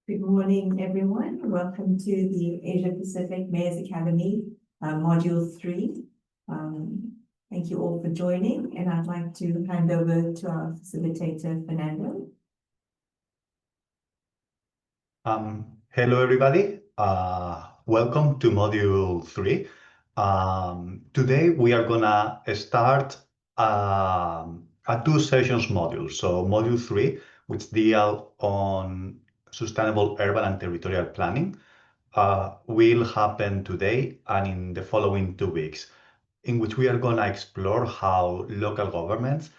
Good morning, everyone. Welcome to the Asia Pacific Mayors Academy, Module 3. Thank you all for joining, and I'd like to hand over to our facilitator, Fernando. Hello, everybody. Welcome to Module 3. Today, we are gonna start a two sessions module. So Module 3, which deal on sustainable urban and territorial planning, will happen today and in the following 2 weeks, in which we are gonna explore how local governments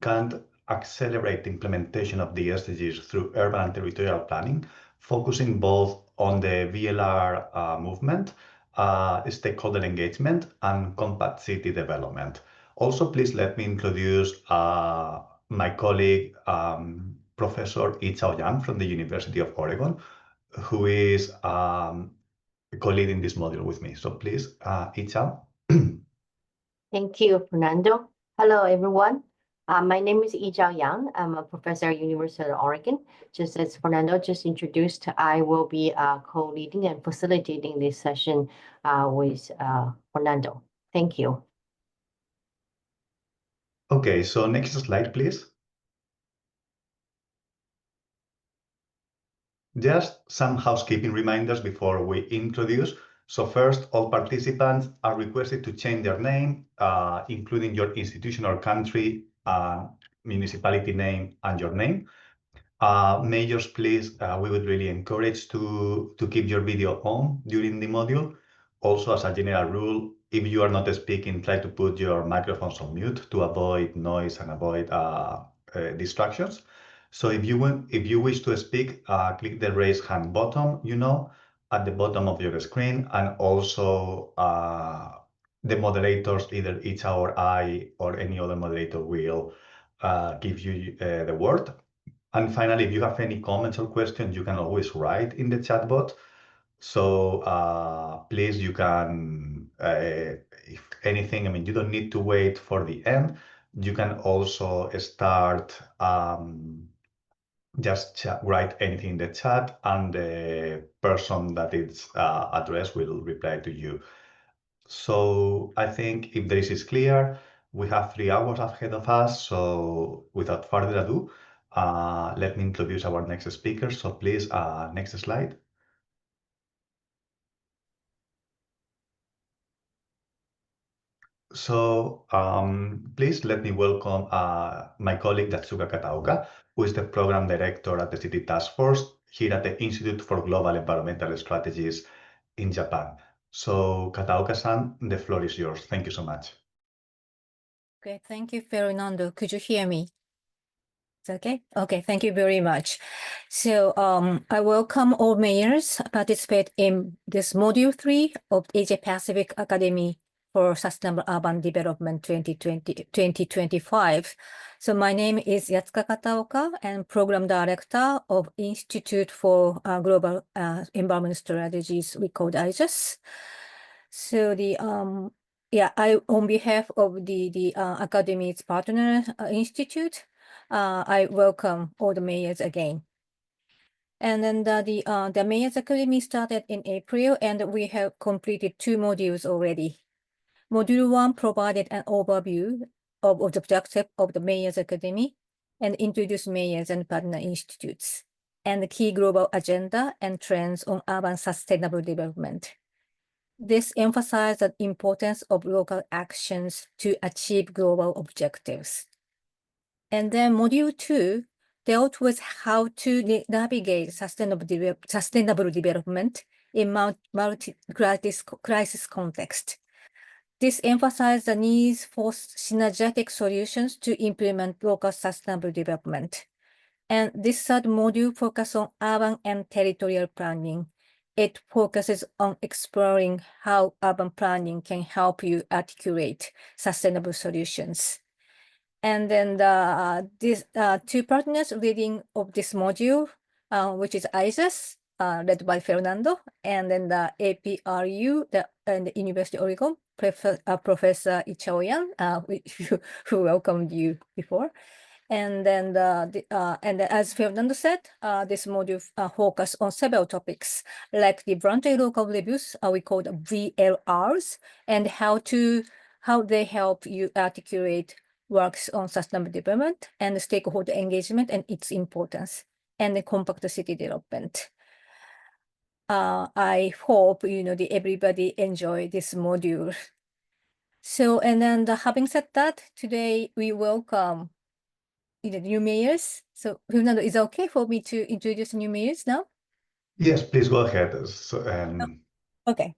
can accelerate the implementation of the SDGs through urban and territorial planning, focusing both on the VLR movement, stakeholder engagement, and compact city development. Also, please let me introduce my colleague, Professor Yichao Yang from the University of Oregon, who is co-leading this module with me. So please, Yichao. Thank you, Fernando. Hello, everyone. My name is Yichao Yang. I'm a professor at University of Oregon. Just as Fernando just introduced, I will be co-leading and facilitating this session with Fernando. Thank you. Okay, so next slide, please. Just some housekeeping reminders before we introduce. So first, all participants are requested to change their name, including your institution or country, municipality name, and your name. Majors, please, we would really encourage to keep your video on during the module. Also, as a general rule, if you are not speaking, try to put your microphones on mute to avoid noise and avoid distractions. So if you wish to speak, click the raise hand button, at the bottom of your screen, and also the moderators, either Icha or I or any other moderator, will give you the word. And finally, if you have any comments or questions, you can always write in the chat bot. So please, you can, if anything, you don't need to wait for the end. You can also start, just write anything in the chat, and the person that it's addressed will reply to you. So I think if this is clear, we have 3 hours ahead of us. So without further ado, let me introduce our next speaker. So please, next slide. So please let me welcome my colleague Datsuka Kataoka, who is the program director at the City Task Force here at the Institute for Global Environmental Strategies in Japan. So Kataoka-san, the floor is yours. Thank you so much. Okay, thank you, Fernando. Could you hear me? It's okay? Okay, thank you very much. So I welcome all mayors participate in this Module 3 of Asia Pacific Academy for Sustainable Urban Development 2025. So my name is Yatsuka Kataoka, and Program Director of Institute for Global Environment Strategies, we call IGES. So I, on behalf of the Academy's partner institute, I welcome all the mayors again. And then the Mayors Academy started in April, and we have completed 2 modules already. Module 1 provided an overview of the objective of the Mayors Academy and introduced mayors and partner institutes, and the key global agenda and trends on urban sustainable development. This emphasized the importance of local actions to achieve global objectives. And then Module 2 dealt with how to navigate sustainable development in multi-crisis context. This emphasized the needs for synergetic solutions to implement local sustainable development. And this 3rd module focuses on urban and territorial planning. It focuses on exploring how urban planning can help you articulate sustainable solutions. And then these 2 partners leading of this module, which is IGES, led by Fernando, and then the APRU, and the University of Oregon, Professor Yichao Yang, who welcomed you before. And then as Fernando said, this module focus on several topics like the voluntary local reviews, we call the VLRs, and how they help you articulate works on sustainable development and stakeholder engagement and its importance, and the compact city development. I hope everybody enjoy this module. So, and then having said that, today we welcome new mayors. So, Fernando, is it okay for me to introduce new mayors now? Yes, please go ahead. Okay.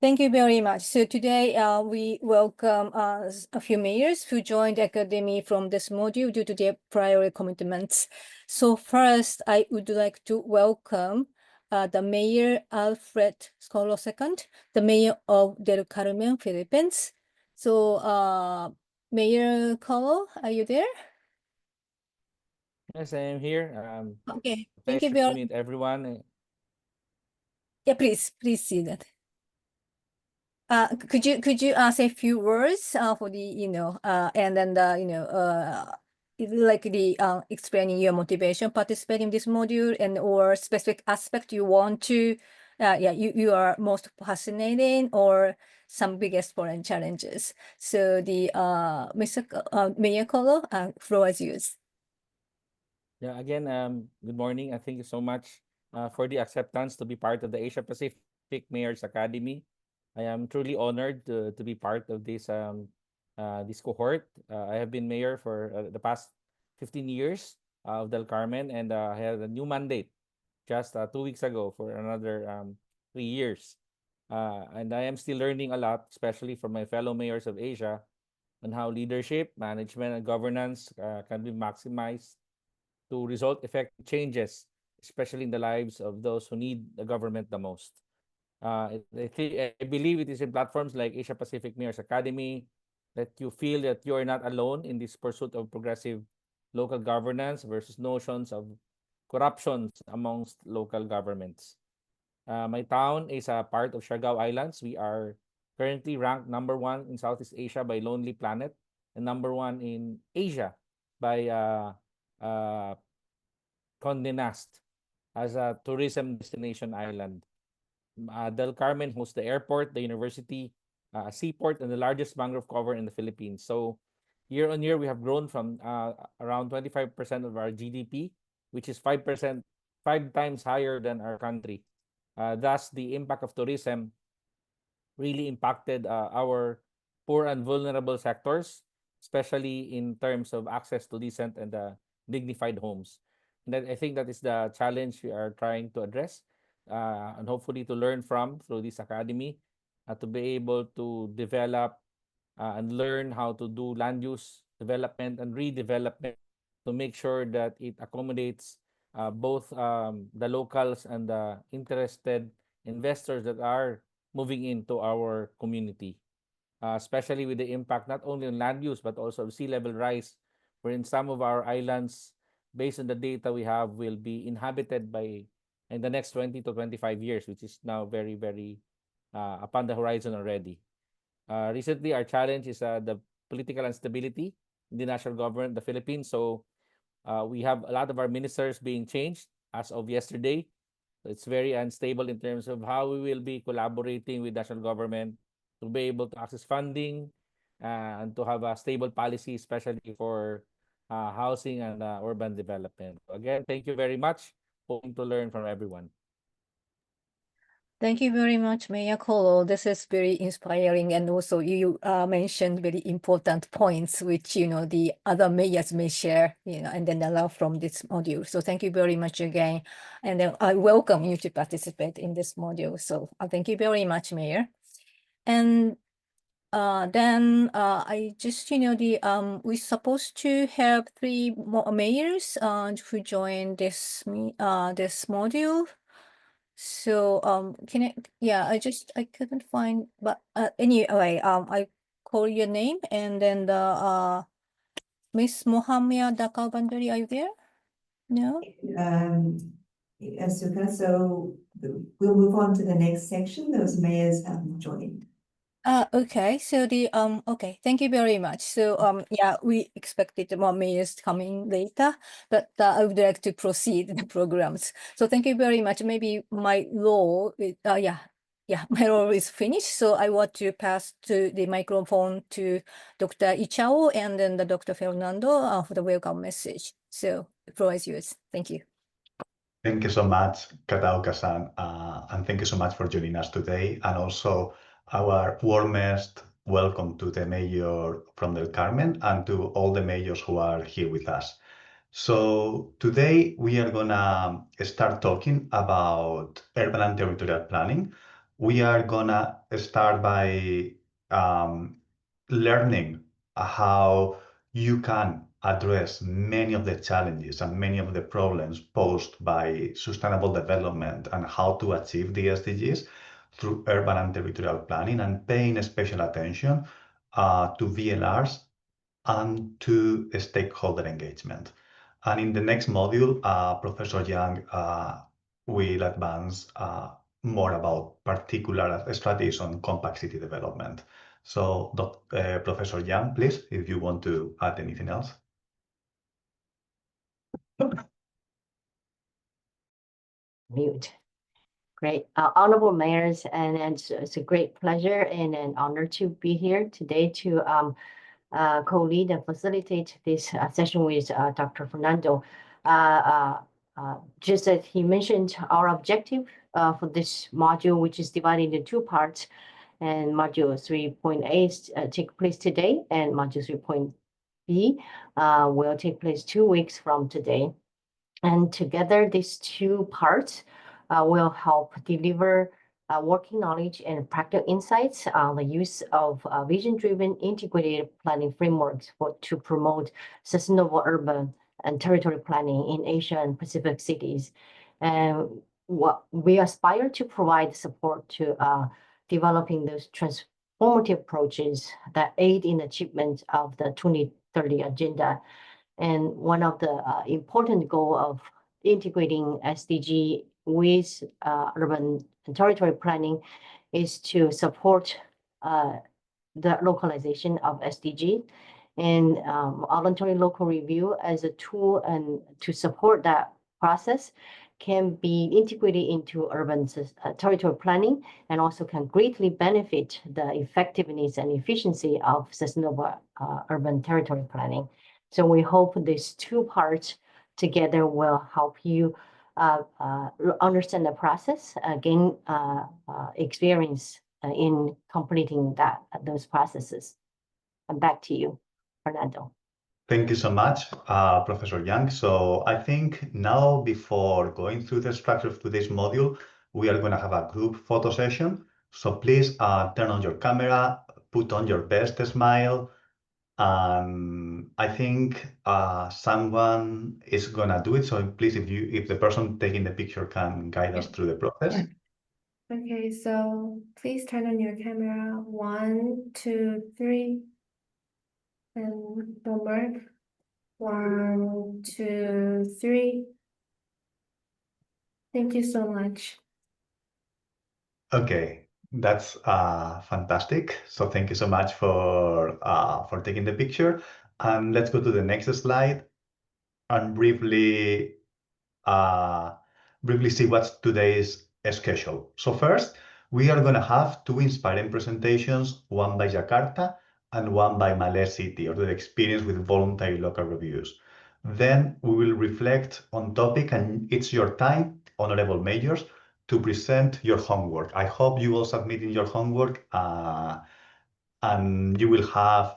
Thank you very much. So today we welcome a few mayors who joined Academy from this module due to their prior commitments. So first, I would like to welcome the Mayor Alfred Scolo II, the Mayor of Del Carmen, Philippines. So Mayor Colo, are you there? Yes, I am here. Okay, thank you Pleasure to very meet everyone. Yeah, please see that. Could you say a few words for the and then like the explaining your motivation participating in this module and or specific aspect you want to you are most fascinating or some biggest foreign challenges. So the Mr. Mayor Colo, floor is yours. Yeah, again, good morning and thank you so much for the acceptance to be part of the Asia Pacific Mayors Academy. I am truly honored to be part of this cohort. I have been mayor for the past 15 years of Del Carmen, and I had a new mandate just 2 weeks ago for another 3 years. And I am still learning a lot, especially from my fellow mayors of Asia, on how leadership, management, and governance can be maximized to result effective changes, especially in the lives of those who need the government the most. I believe it is in platforms like Asia Pacific Mayors Academy that you feel that you are not alone in this pursuit of progressive local governance versus notions of corruptions amongst local governments. My town is a part of Siargao Islands. We are currently ranked #1 in Southeast Asia by Lonely Planet and #1 in Asia by uh, Condé Nast as a tourism destination island. Del Carmen hosts the airport, the university, a seaport, and the largest mangrove cover in the Philippines. So year on year, we have grown from around 25% of our GDP, which is 5%, 5 times higher than our country. Thus, the impact of tourism really impacted our poor and vulnerable sectors, especially in terms of access to decent and dignified homes. And I think that is the challenge we are trying to address and hopefully to learn from through this academy to be able to develop and learn how to do land use development and redevelopment to make sure that it accommodates both the locals and the interested investors that are moving into our community, especially with the impact not only on land use but also of sea level rise, wherein some of our islands, based on the data we have, will be inhabited by in the next 20 to 25 years, which is now very, very upon the horizon already. Recently, our challenge is the political instability in the national government, the Philippines. So we have a lot of our ministers being changed as of yesterday. It's very unstable in terms of how we will be collaborating with national government to be able to access funding and to have a stable policy, especially for housing and urban development. Again, thank you very much. Hoping to learn from everyone. Thank you very much, Mayor Colo. This is very inspiring, and also you mentioned very important points which the other mayors may share, and then allow from this module. So thank you very much again, and then I welcome you to participate in this module. So thank you very much, Mayor. And then I just we're supposed to have 3 more mayors who join this this module. So I couldn't find, but anyway, I call your name and then the Miss Mohammed Dakal-Bandari, are you there? No? Asuka, so we'll move on to the next section. Those mayors haven't joined. Okay, so okay, thank you very much. So yeah, we expected more mayors coming later, but I would like to proceed the programs. So thank you very much. Maybe my role, my role is finished. So I want to pass to the microphone to Dr. Ichao and then the Dr. Fernando for the welcome message. So the floor is yours. Thank you. Thank you so much, Kataoka-san, and thank you so much for joining us today. And also our warmest welcome to the mayor from Del Carmen and to all the mayors who are here with us. So today we are gonna start talking about urban and territorial planning. We are gonna start by learning how you can address many of the challenges and many of the problems posed by sustainable development and how to achieve the SDGs through urban and territorial planning and paying special attention to VLRs and to stakeholder engagement. And in the next module, Professor Yang will advance more about particular strategies on compact city development. So, Professor Yang, please, if you want to add anything else. Mute. Great. Honorable mayors, and it's a great pleasure and an honor to be here today to co-lead and facilitate this session with Dr. Fernando. Just as he mentioned, our objective for this module, which is divided into two parts, and module 3.A take place today, and module 3.B will take place 2 weeks from today. And together, these two parts will help deliver working knowledge and practical insights on the use of vision-driven integrated planning frameworks to promote sustainable urban and territory planning in Asia and Pacific cities. And what we aspire to provide support to developing those transformative approaches that aid in achievement of the 2030 agenda. And one of the important goal of integrating SDG with urban and territory planning is to support the localization of SDG and voluntary local review as a tool and to support that process can be integrated into urban territory planning and also can greatly benefit the effectiveness and efficiency of sustainable urban territory planning. So we hope these two parts together will help you understand the process, gain experience in completing those processes. And back to you, Fernando. Thank you so much, Professor Yang. So I think now, before going through the structure of today's module, we are going to have a group photo session. So please turn on your camera, put on your best smile. I think someone is going to do it. So please, if the person taking the picture can guide us through the process. Okay, so please turn on your camera. 1, 2, 3. And don't mark. 1, 2, 3. Thank you so much. Okay, that's fantastic. So thank you so much for taking the picture. And let's go to the next slide and briefly see what's today's schedule. So first, we are going to have 2 inspiring presentations, one by Jakarta and one by Malé City, or the experience with voluntary local reviews. Then we will reflect on topic, and it's your time, honorable mayors, to present your homework. I hope you all submitted your homework and you will have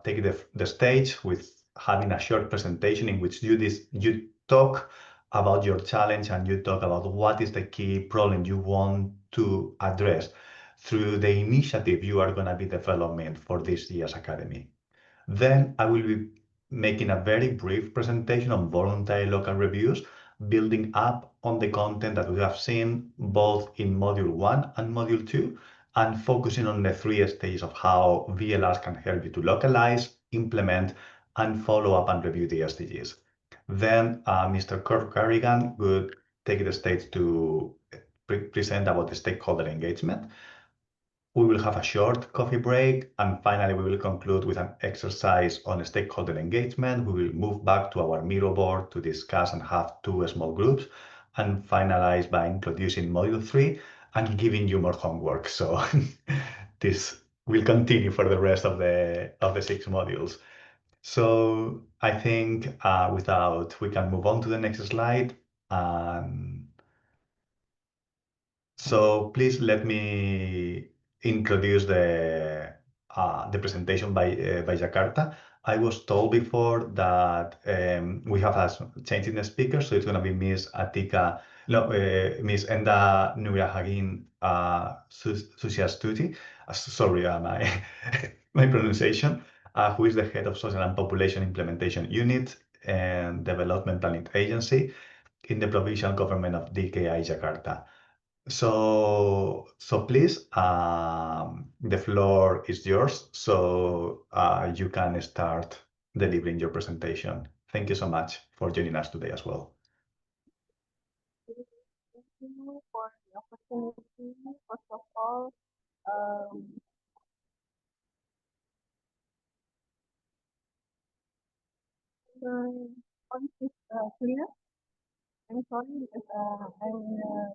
take the stage with having a short presentation in which you talk about your challenge and you talk about what is the key problem you want to address through the initiative you are going to be developing for this year's academy. Then I will be making a very brief presentation on voluntary local reviews, building up on the content that we have seen both in Module 1 and Module 2, and focusing on the 3 stages of how VLRs can help you to localize, implement, and follow up and review the SDGs. Then Mr. Kurt Carrigan would take the stage to present about the stakeholder engagement. We will have a short coffee break, and finally we will conclude with an exercise on stakeholder engagement. We will move back to our Miro board to discuss and have two small groups, and finalize by introducing module 3 and giving you more homework. So this will continue for the rest of the 6 modules. So I think we can move on to the next slide. So please let me introduce the presentation by Jakarta. I was told before that we have a change in the speaker, so it's going to be Miss Enda Nurahagin Susiastuti. Sorry, my my pronunciation. Who is the head of Social and Population Implementation Unit and Development Planning Agency in the Provincial Government of DKI Jakarta. So please, the floor is yours. So you can start delivering your presentation. Thank you so much for joining us today as well. Thank you for the opportunity. First of all, the voice is clear. I'm sorry because I'm in the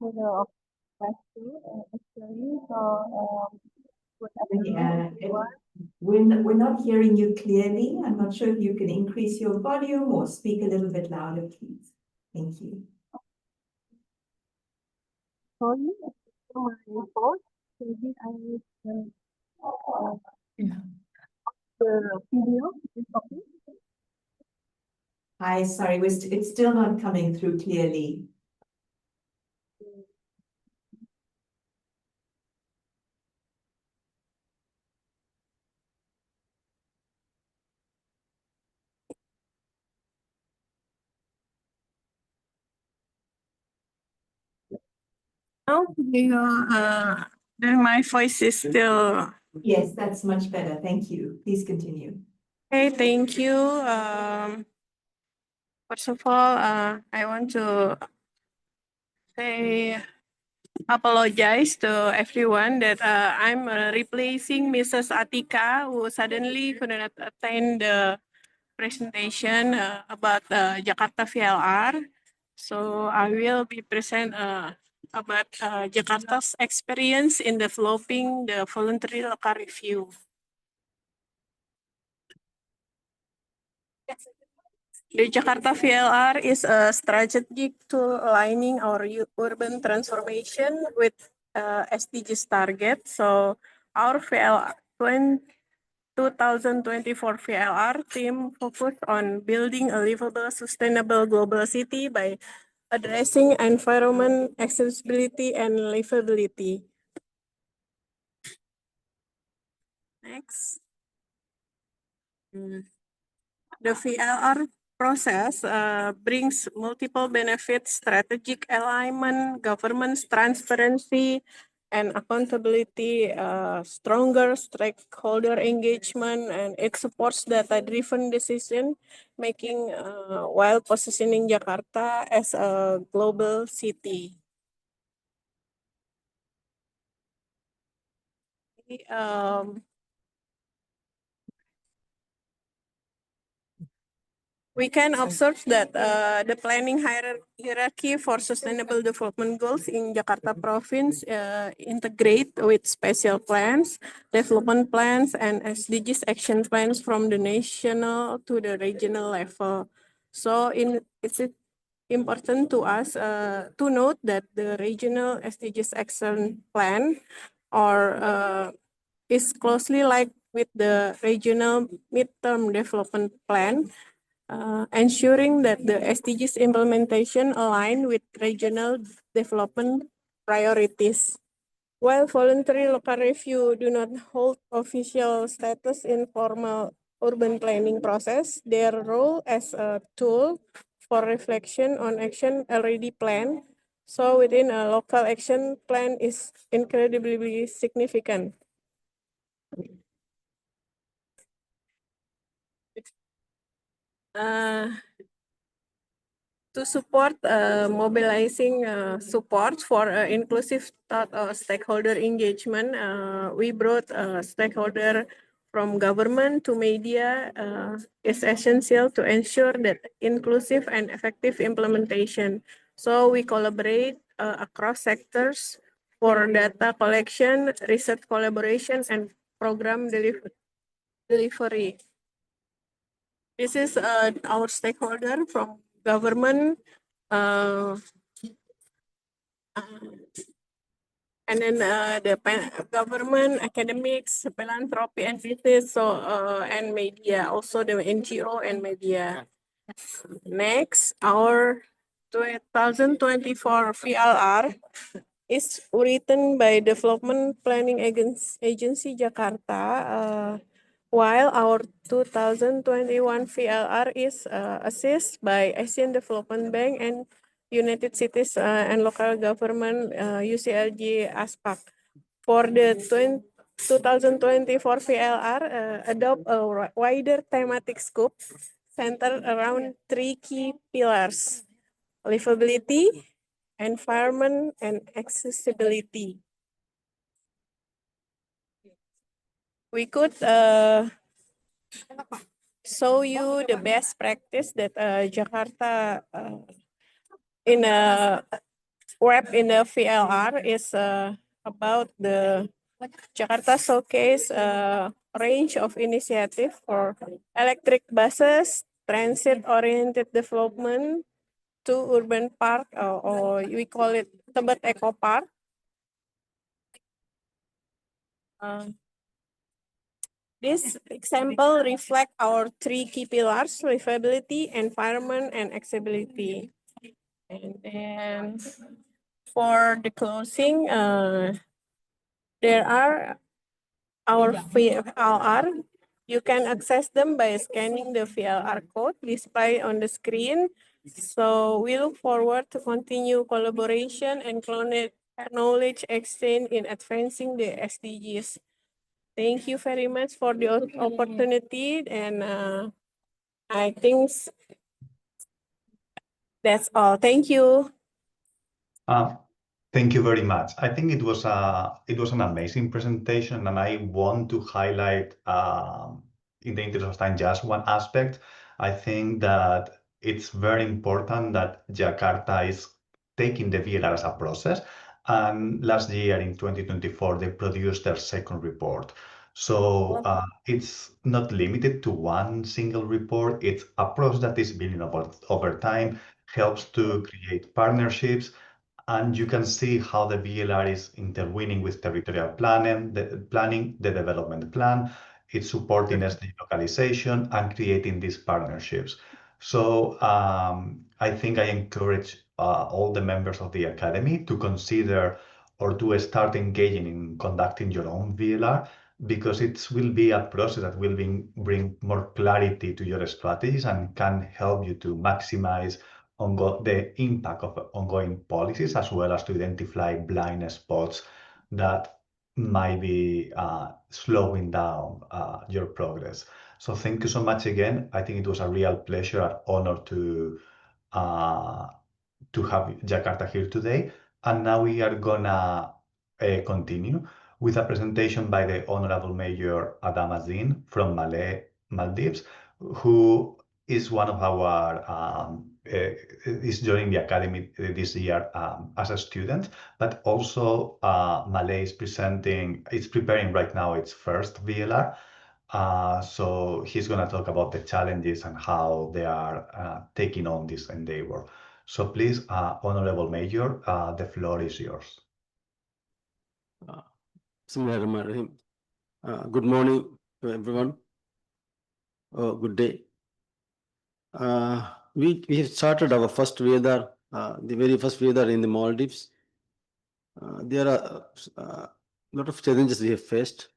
middle of class two, actually. So, good afternoon, everyone. We're not hearing you clearly. I'm not sure if you can increase your volume or speak a little bit louder, please. Thank you. Sorry, my voice. Maybe I need the video. Is okay? Hi, sorry, it's still not coming through clearly. Oh, then my voice is still. Yes, that's much better. Thank you. Please continue. Okay, thank you. First of all, I want to say apologize to everyone that I'm replacing Mrs. Atika, who suddenly could not attend the presentation about Jakarta VLR. So I will be present about Jakarta's experience in developing the voluntary local review. The Jakarta VLR is a strategic tool aligning our urban transformation with SDGs target. So our VLR 2024 VLR team focused on building a livable, sustainable global city by addressing environment, accessibility, and livability. Next. The VLR process brings multiple benefits: strategic alignment, governance transparency, and accountability, stronger stakeholder engagement, and it supports data-driven decision making while positioning Jakarta as a global city. We can observe that the planning hierarchy for sustainable development goals in Jakarta province integrate with special plans, development plans, and SDGs action plans from the national to the regional level. So it's important to us to note that the regional SDGs action plan is closely linked with the regional midterm development plan, ensuring that the SDGs implementation align with regional development priorities. While voluntary local review do not hold official status in formal urban planning process, their role as a tool for reflection on action already planned, so within a local action plan, is incredibly significant. To to support mobilizing support for inclusive stakeholder engagement, we brought stakeholder from government to media is essential to ensure that inclusive and effective implementation. So we collaborate across sectors for data collection, research collaboration, and program delivery. This is our stakeholder from government, and then government, academics, philanthropy, and business, so and media, also the NGO and media. Next, our 2024 VLR is written by Development Planning Agency Jakarta, while our 2021 VLR is assessed by Asian Development Bank and United Cities and Local Government UCLG ASPAC. For the 2024 VLR, adopt a wider thematic scope centered around 3 key pillars: livability, environment, and accessibility. We could show you the best practice that Jakarta in a web in the VLR is about the Jakarta showcase range of initiative for electric buses, transit-oriented development to urban park, or we call it Tebet Eco Park. This example reflect our 3 key pillars: livability, environment, and accessibility. And then for the closing, there are our VLR. You can access them by scanning the VLR code displayed on the screen. So we look forward to continue collaboration and knowledge exchange in advancing the SDGs. Thank you very much for the opportunity, and I think that's all. Thank you. Thank you very much. I think it was an amazing presentation, and I want to highlight, in the interest of time, just one aspect. I think that it's very important that Jakarta is taking the VLR as a process. And last year, in 2024, they produced their second report. So it's not limited to one single report. It's a process that is building over time, helps to create partnerships, and you can see how the VLR is intervening with territorial planning, the development plan. It's supporting SD localization and creating these partnerships. So I think I encourage all the members of the Academy to consider or to start engaging in conducting your own VLR, because it will be a process that will bring more clarity to your strategies and can help you to maximize the impact of ongoing policies, as well as to identify blind spots that might be slowing down your progress. So thank you so much again. I think it was a real pleasure and honor to have Jakarta here today. And now we are gonna continue with a presentation by the Honorable Mayor Adam Azin from Maldives, who is one of our is joining the Academy this year as a student, but also Malay is preparing right now its first VLR. So he's going to talk about the challenges and how they are taking on this endeavor. So please, Honorable Mayor, the floor is yours. Bismillahirrahmanirrahim. Good morning to everyone. Good day. We have started our first VLR, the very first VLR in the Maldives. There are a lot of challenges we have faced.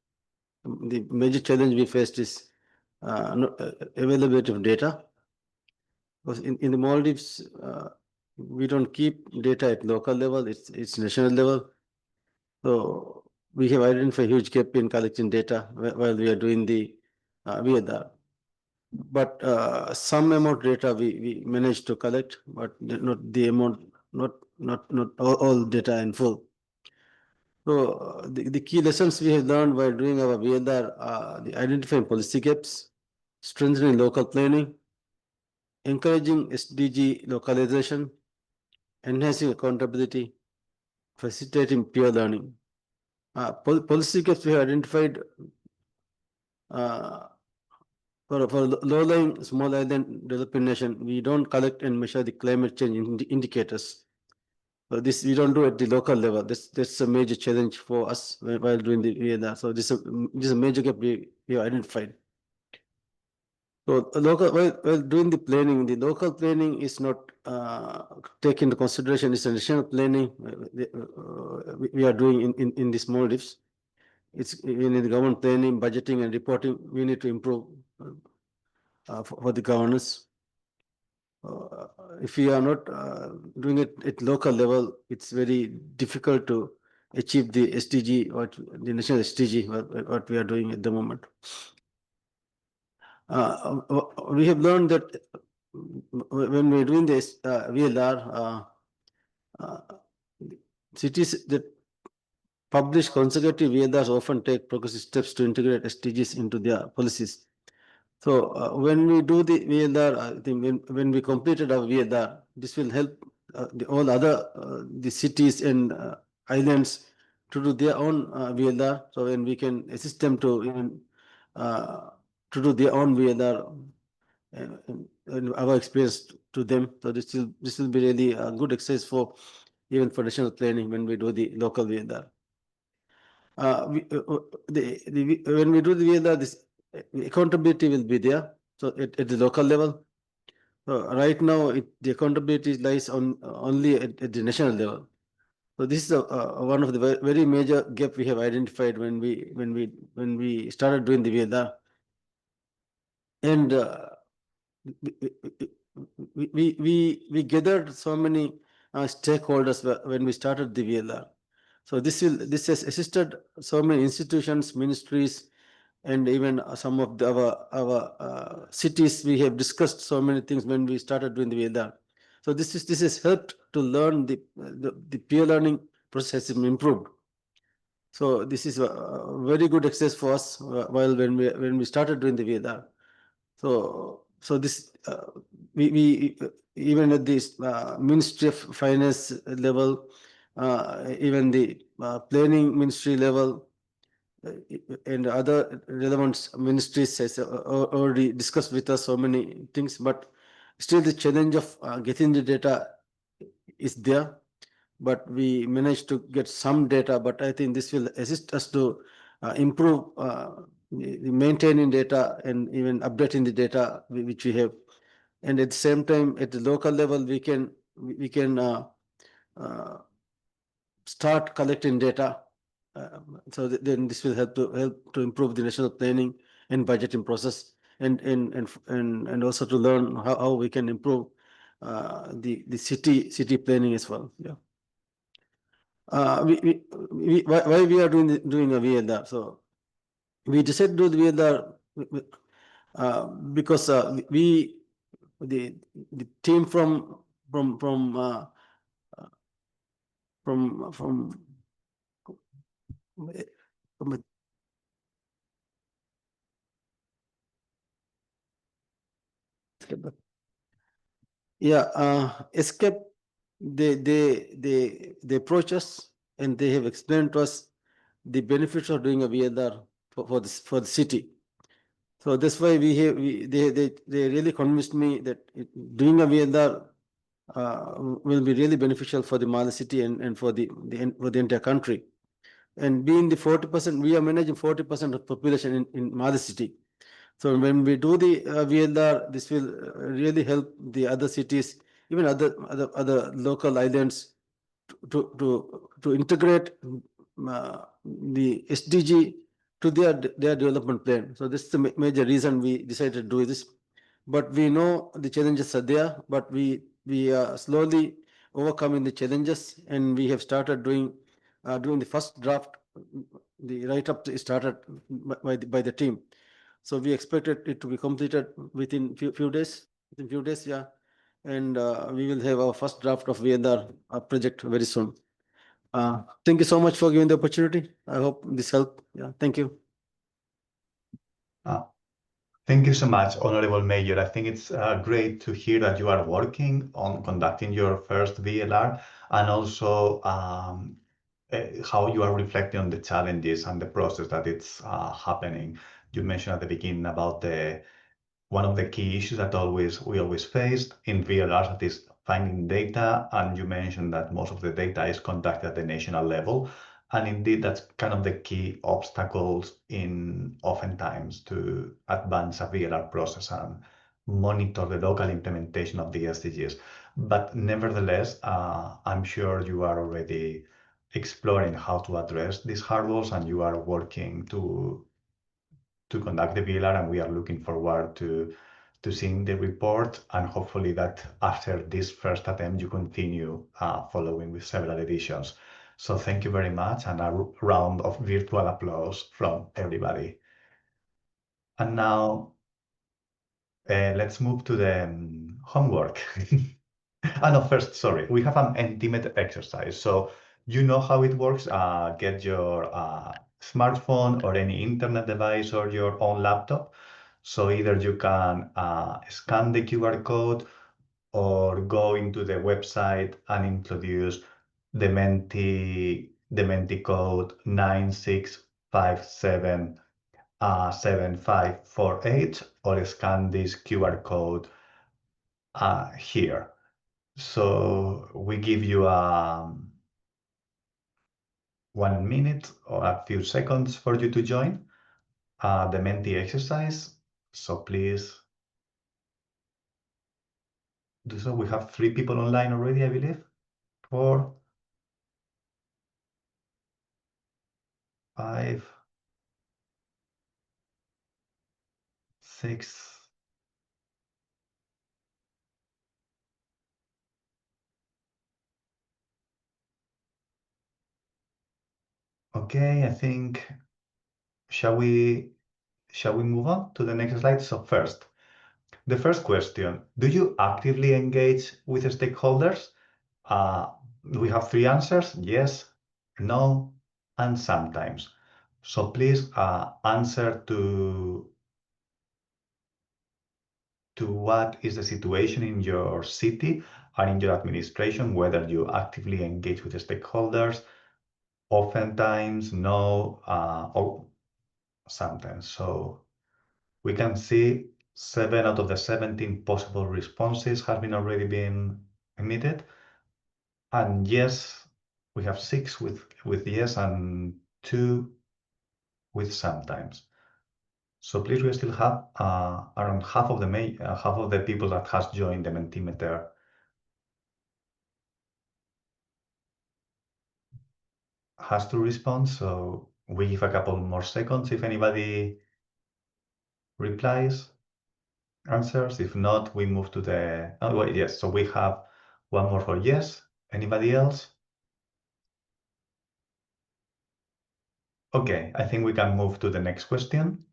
The major challenge we faced is availability of data. Because in the Maldives, we don't keep data at local level, it's national level. So we have identified a huge gap in collecting data while we are doing the VLR. but some amount data we managed to collect, but not the amount, not all data in full. So the key lessons we have learned while doing our VLR are the identifying policy gaps, strengthening local planning, encouraging SDG localization, enhancing accountability, facilitating peer learning. Policy gaps we have identified for low-lying small island developing nation, we don't collect and measure the climate change indicators. So this we don't do at the local level. That's a major challenge for us while doing the VLR. So this is a major gap we have identified. So while doing the planning, the local planning is not taken into consideration. It's a national planning we are doing in the small Maldives. It's in the government planning, budgeting, and reporting. We need to improve for the governance. If we are not doing it at local level, it's very difficult to achieve the SDG or the national SDG what we are doing at the moment. We have learned that when we're doing this VLR, cities that publish consecutive VLRs often take progressive steps to integrate SDGs into their policies. So when we do the VLR, I think when we completed our VLR, this will help all other the cities and islands to do their own VLR. So when we can assist them to even to do their own VLR and our experience to them. So this will be really a good exercise for even for national planning when we do the local VLR. When we do the VLR, this accountability will be there. So at the local level, right now the accountability lies on only at the national level. So this is one of the very major gap we have identified when we started doing the VLR. And we gathered so many stakeholders when we started the VLR. So this has assisted so many institutions, ministries, and even some of our cities. We have discussed so many things when we started doing the VLR. So this has helped to learn the peer learning process has improved. So this is a very good access for us while when we started doing the VLR. So this we even at this Ministry of Finance level, even the planning ministry level, and other relevant ministries has already discussed with us so many things, but still the challenge of getting the data is there. But we managed to get some data, but I think this will assist us to improve maintaining data and even updating the data which we have. And at the same time, at the local level, we can start collecting data. So then this will help to improve the national planning and budgeting process, and also to learn how we can improve the city planning as well. Yeah. Why we are doing a VLR? So we decided to do the VLR because the team from ESCAP, they approach us and they have explained to us the benefits of doing a VLR for the city. So that's why they really convinced me that doing a VLR will be really beneficial for the Mali city and for the entire country. And being the 40%, we are managing 40% of population in Mali city. So when we do the VLR, this will really help the other cities, even other local islands, to integrate the SDG to their development plan. So this is the major reason we decided to do this. But we know the challenges are there, but we are slowly overcoming the challenges, and we have started doing the first draft. The write-up started by the team. So we expected it to be completed within few days, yeah. And we will have our first draft of VNR project very soon. Thank you so much for giving the opportunity. I hope this helped. Yeah, thank you. Thank you so much, Honorable Mayor. I think it's great to hear that you are working on conducting your first VLR, and also how you are reflecting on the challenges and the process that it's happening. You mentioned at the beginning about one of the key issues that we always faced in VLRs, that is finding data, and you mentioned that most of the data is conducted at the national level. And indeed, that's kind of the key obstacles in oftentimes to advance a VLR process and monitor the local implementation of the SDGs. But nevertheless, I'm sure you are already exploring how to address these hurdles, and you are working to conduct the VLR, and we are looking forward to seeing the report, and hopefully that after this first attempt you continue following with several editions. So thank you very much, and a round of virtual applause from everybody. And now let's move to the homework. No, first, sorry, we have an intimate exercise. So you know how it works. Get your smartphone or any internet device or your own laptop. So either you can scan the QR code or go into the website and introduce the Menti code 96577548, or scan this QR code here. So we give you 1 minute or a few seconds for you to join the Menti exercise. So please do so. We have 3 people online already, I believe. 4, 5, 6. Okay, I think, shall we move on to the next slide? So first, the first question, do you actively engage with stakeholders? We have 3 answers: yes, no, and sometimes. So please answer to what is the situation in your city and in your administration, whether you actively engage with the stakeholders, oftentimes, no, or sometimes. So we can see 7 out of the 17 possible responses have already been emitted. And yes, we have 6 with yes and 2 with sometimes. So please, we still have around half of the people that has joined the Mentimeter has to respond. So we give a couple more seconds if anybody replies, answers. If not, we move to the, oh wait, yes. So we have 1 more for yes. Anybody else? Okay, I think we can move to the next question.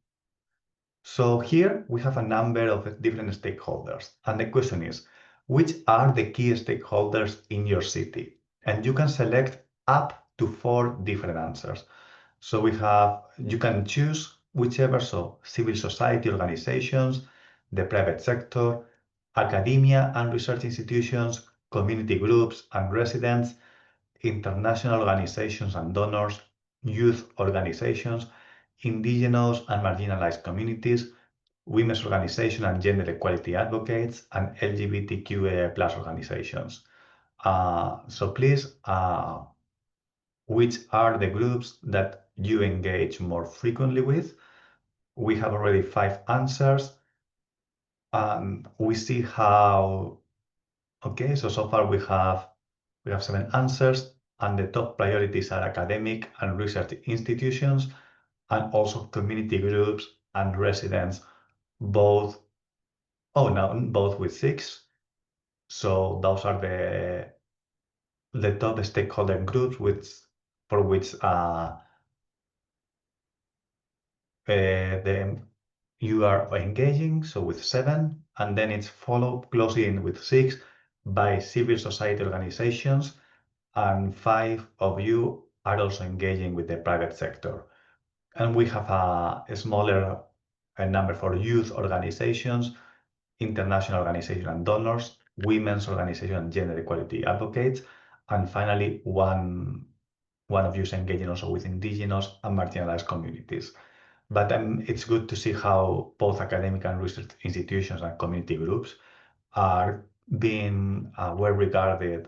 So here we have a number of different stakeholders. And the question is, which are the key stakeholders in your city? And you can select up to 4 different answers. So you can choose whichever, so civil society organizations, the private sector, academia and research institutions, community groups and residents, international organizations and donors, youth organizations, indigenous and marginalized communities, women's organizations and gender equality advocates, and LGBTQIA+ organizations. So please, which are the groups that you engage more frequently with? We have already 5 answers. We see how, okay, so far we have 7 answers, and the top priorities are academic and research institutions, and also community groups and residents, both with 6. So those are the top stakeholder groups for which the you are engaging, so with 7, and then it's followed closely in with 6 by civil society organizations, and 5 of you are also engaging with the private sector. And we have a smaller number for youth organizations, international organizations and donors, women's organizations and gender equality advocates, and finally one of you is engaging also with indigenous and marginalized communities. But it's good to see how both academic and research institutions and community groups are being well regarded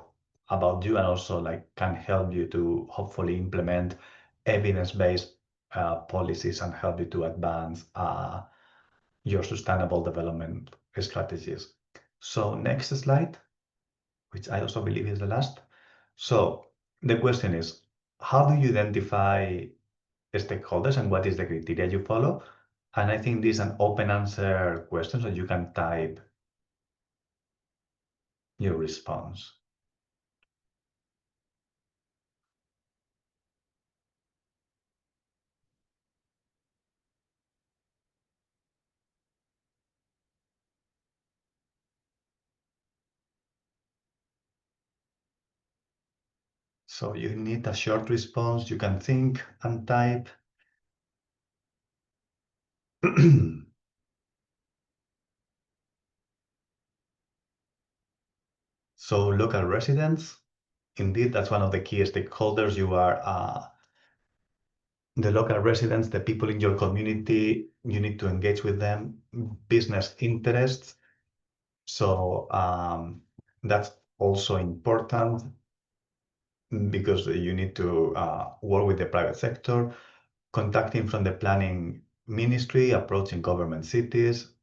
about you, and also like can help you to hopefully implement evidence-based policies and help you to advance your sustainable development strategies. So next slide, which I also believe is the last. So the question is, how do you identify stakeholders and what is the criteria you follow? And I think this is an open answer question, so you can type your response. So you need a short response, you can think and type. So local residents, indeed, that's one of the key stakeholders. You are the local residents, the people in your community, you need to engage with them. Business interests, so that's also important because you need to work with the private sector, contacting from the planning ministry, approaching government cities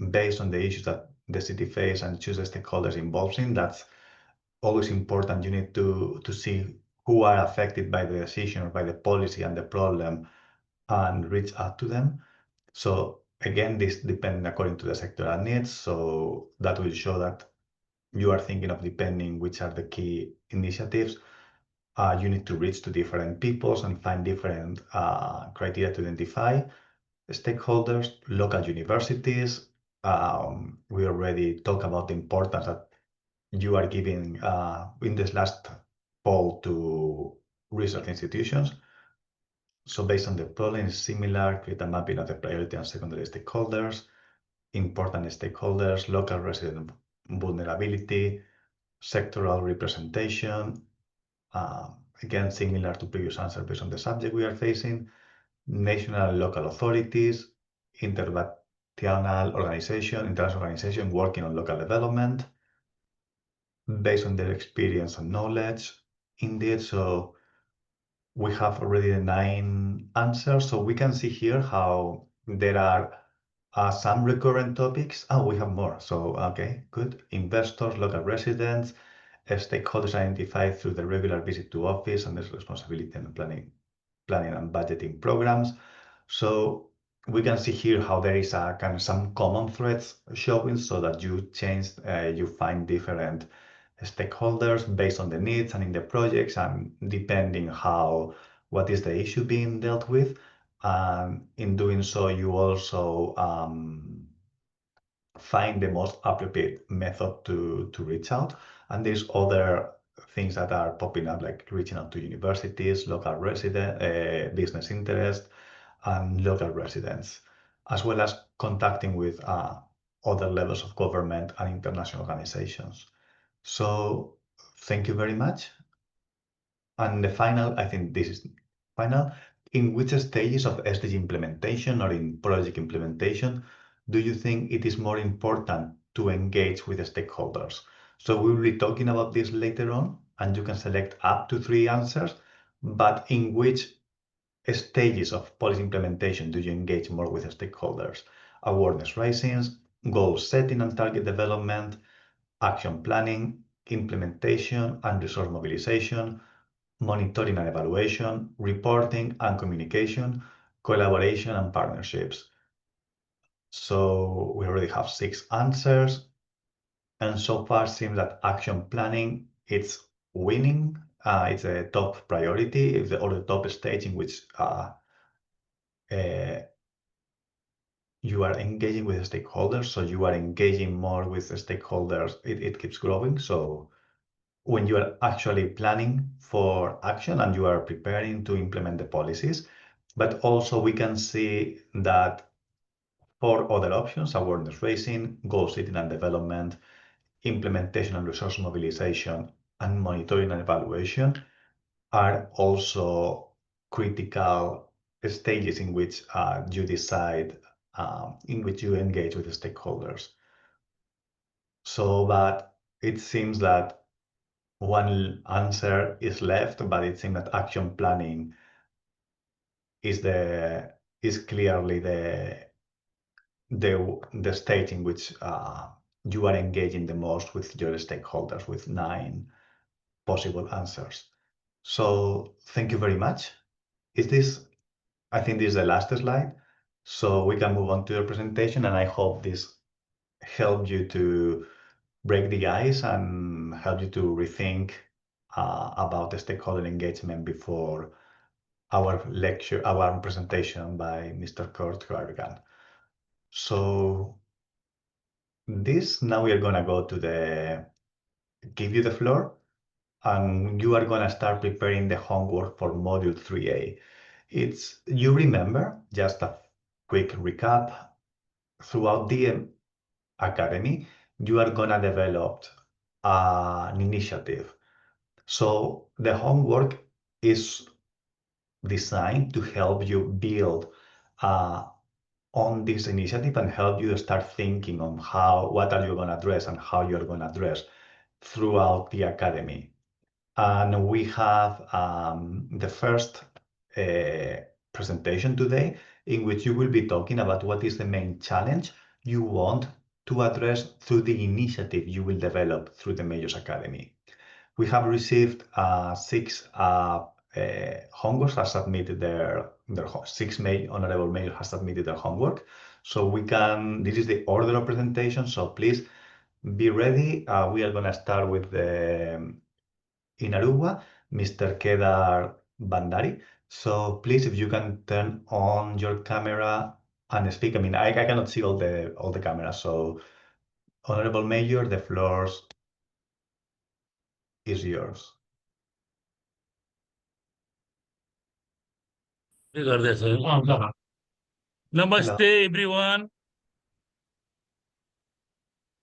based on the issues that the city face and choose the stakeholders involved in. That's always important. You need to see who are affected by the decision or by the policy and the problem and reach out to them. So again, this depends according to the sectoral needs. So that will show that you are thinking of depending which are the key initiatives. You need to reach to different peoples and find different criteria to identify stakeholders, local universities. We already talked about the importance that you are giving in this last poll to research institutions. So based on the problem is similar, create a mapping of the priority and secondary stakeholders, important stakeholders, local resident vulnerability, sectoral representation. Again, similar to previous answer based on the subject we are facing, national and local authorities, international organization working on local development based on their experience and knowledge. Indeed, so we have already the 9 answers. So we can see here how there are some recurrent topics. Oh, we have more. So, okay, good. Investors, local residents, stakeholders identified through the regular visit to office and their responsibility and planning and budgeting programs. So we can see here how there is a kind of some common threads showing, so that you find different stakeholders based on the needs and in the projects, and depending what is the issue being dealt with. And in doing so, you also find the most appropriate method to reach out. And there's other things that are popping up, like reaching out to universities, local business interest, and local residents, as well as contacting with other levels of government and international organizations. So thank you very much. And the final, I think this is final, in which stages of SDG implementation or in project implementation do you think it is more important to engage with the stakeholders? So we will be talking about this later on, and you can select up to 3 answers, but in which stages of policy implementation do you engage more with the stakeholders? Awareness raising, goal setting and target development, action planning, implementation and resource mobilization, monitoring and evaluation, reporting and communication, collaboration and partnerships. So we already have 6 answers, and so far seems that action planning it's winning. It's a top priority, or the top stage in which you are engaging with stakeholders, so you are engaging more with the stakeholders, it keeps growing. So when you are actually planning for action and you are preparing to implement the policies, but also we can see that for other options, awareness raising, goal setting and development, implementation and resource mobilization, and monitoring and evaluation are also critical stages in which you decide, in which you engage with the stakeholders. So, but it seems that one answer is left, but it seems that action planning is clearly the stage in which you are engaging the most with your stakeholders, with 9 possible answers. So thank you very much. I think this is the last slide, so we can move on to your presentation, and I hope this helped you to break the ice and help you to rethink about the stakeholder engagement before our presentation by Mr. Kurt Gargan. So now we are gonna go to give you the floor, and you are gonna start preparing the homework for Module 3A. You remember, just a quick recap, throughout the academy, you are gonna develop an initiative. So the homework is designed to help you build on this initiative and help you start thinking on what are you gonna address and how you're gonna address throughout the academy. And we have the first presentation today, in which you will be talking about what is the main challenge you want to address through the initiative you will develop through the Majors Academy. We have received 6 homeworks have submitted their 6 honorable majors have submitted their homework. So this is the order of presentation, so please be ready. We are gonna start with in Aruba, Mr. Kedar Bandari. So please, if you can turn on your camera and speak. I mean, I cannot see all the cameras. So, Honorable Mayor, the floor is yours. Namaste, everyone.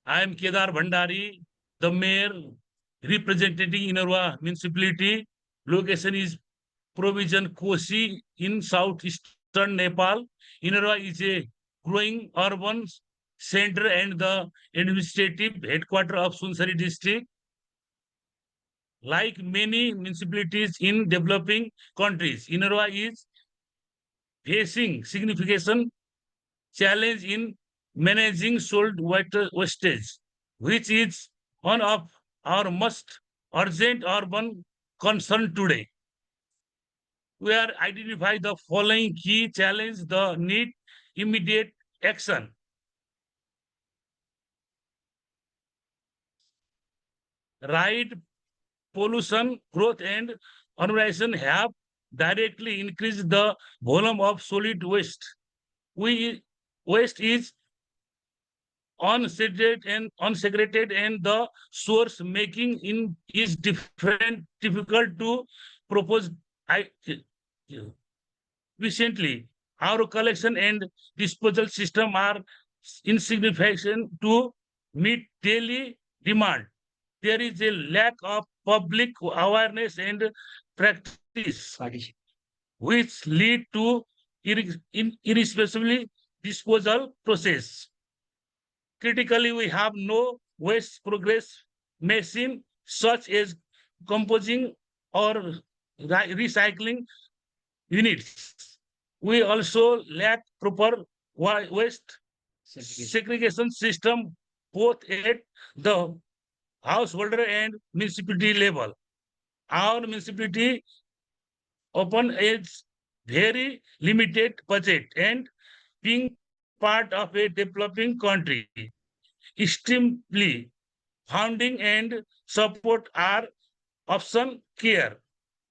I am Kedar Bhandari, the mayor representing Inarwa municipality. Location is Provision Kosi in southeastern Nepal. Inarwa is a growing urban center and the administrative headquarters of Sunsari district. Like many municipalities in developing countries, Inarwa is facing significant challenge in managing solid wastage, which is one of our most urgent urban concern today. We are identify the following key challenges that need immediate action. Right, pollution, growth, and urbanization have directly increased the volume of solid waste. Waste is unsegregated and the source making is difficult to propose. Recently, our collection and disposal system are insignificant to meet daily demand. There is a lack of public awareness and practice, which lead to irresponsible disposal process. Critically, we have no waste progress machine such as composing or recycling units. We also lack proper waste segregation system both at the householder and municipality level. Our municipality often has very limited budget, and being part of a developing country, extremely funding and support are option care.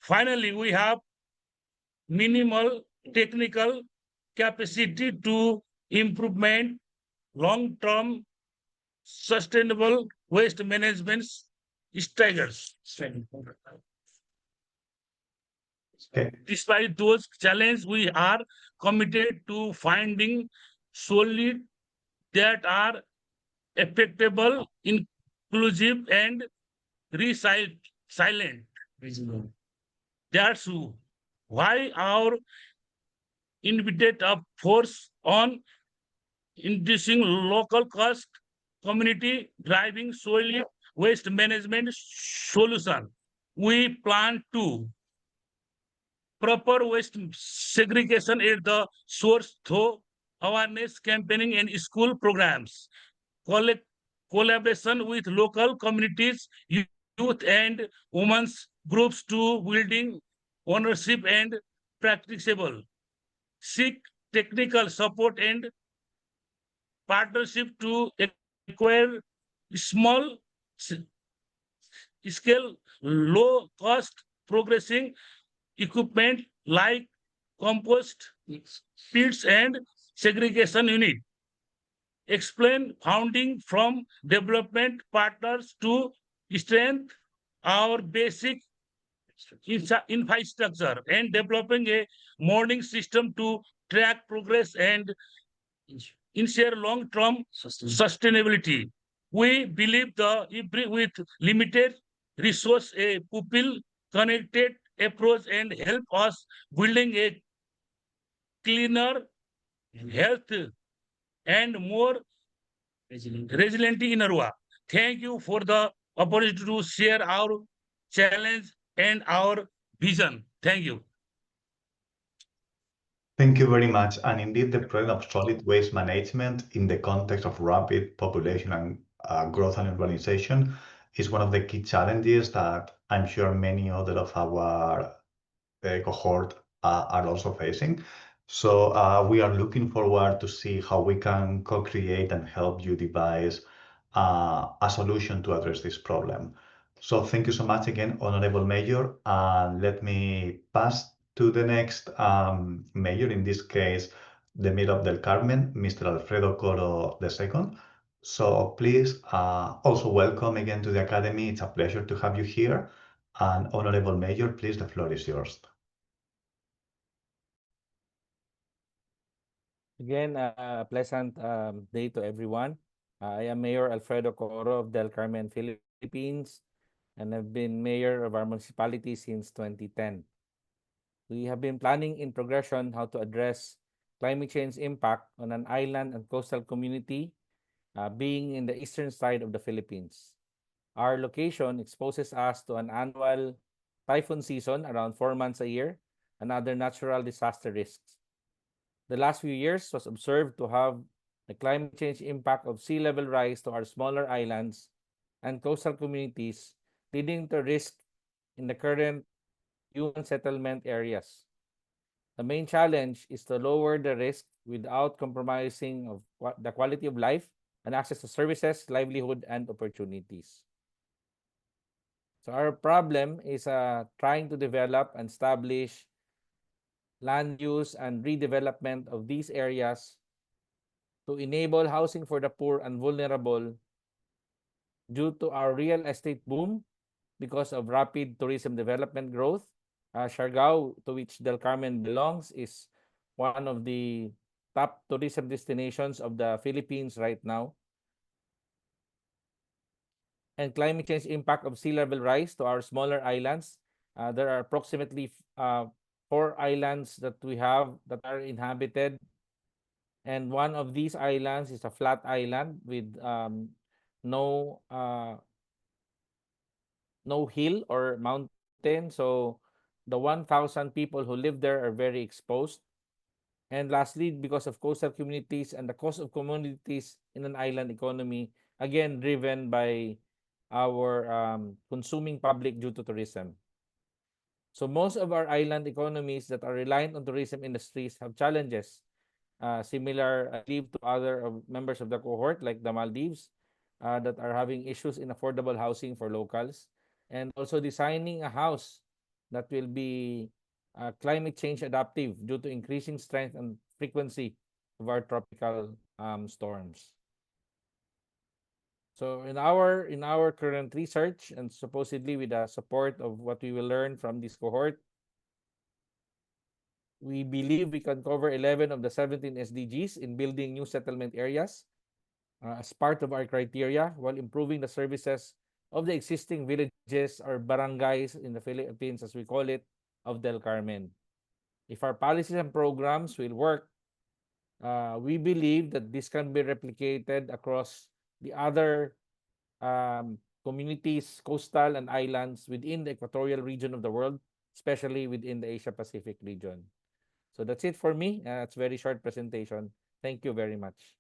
Finally, we have minimal technical capacity to improvement, long-term sustainable waste management staggers. Okay. Despite those challenges, we are committed to finding solutions that are effectable, inclusive, and resilient. That's why our invited a force on inducing local cost, community driving solely waste management solution. We plan to proper waste segregation at the source through awareness campaigning and school programs, collaboration with local communities, youth and women's groups to building ownership and practicable, seek technical support and partnership to acquire small scale, low cost progressing equipment like compost pits and segregation unit. Explain founding from development partners to strengthen our basic infrastructure and developing a monitoring system to track progress and ensure long-term sustainability. We believe with limited resource, a pupil connected approach and help us building a cleaner, health, and more resilient in Arua. Thank you for the opportunity to share our challenge and our vision. Thank you. Thank you very much. And indeed, the problem of solid waste management in the context of rapid population and growth and urbanization is one of the key challenges that I'm sure many other of our cohort are also facing. So we are looking forward to see how we can co-create and help you devise a solution to address this problem. So thank you so much again, Honorable Mayor. Let me pass to the next mayor, in this case, the Mayor of Del Carmen, Mr. Alfredo Coro II. So please also welcome again to the Academy. It's a pleasure to have you here. And Honorable Mayor, please, the floor is yours. Again, a pleasant day to everyone. I am Mayor Alfredo Coro of Del Carmen, Philippines, and I've been mayor of our municipality since 2010. We have been planning in progression how to address climate change impact on an island and coastal community being in the eastern side of the Philippines. Our location exposes us to an annual typhoon season around 4 months a year and other natural disaster risks. The last few years was observed to have the climate change impact of sea level rise to our smaller islands and coastal communities, leading to risk in the current human settlement areas. The main challenge is to lower the risk without compromising of the quality of life and access to services, livelihood, and opportunities. So our problem is trying to develop and establish land use and redevelopment of these areas to enable housing for the poor and vulnerable due to our real estate boom because of rapid tourism development growth. Siargao, to which Del Carmen belongs, is one of the top tourism destinations of the Philippines right now. And climate change impact of sea level rise to our smaller islands. There are approximately 4 islands that we have that are inhabited. And one of these islands is a flat island with no hill or mountain. So the 1,000 people who live there are very exposed. And lastly, because of coastal communities and the cost of commodities in an island economy, again, driven by our consuming public due to tourism. So most of our island economies that are reliant on tourism industries have challenges similar, I believe, to other members of the cohort like the Maldives that are having issues in affordable housing for locals, and also designing a house that will be climate change adaptive due to increasing strength and frequency of our tropical storms. So in our current research, and supposedly with the support of what we will learn from this cohort, we believe we can cover 11 of the 17 SDGs in building new settlement areas as part of our criteria, while improving the services of the existing villages or barangays in the Philippines, as we call it, of Del Carmen. If our policies and programs will work, we believe that this can be replicated across the other communities, coastal and islands within the equatorial region of the world, especially within the Asia-Pacific region. So that's it for me. It's a very short presentation. Thank you very much.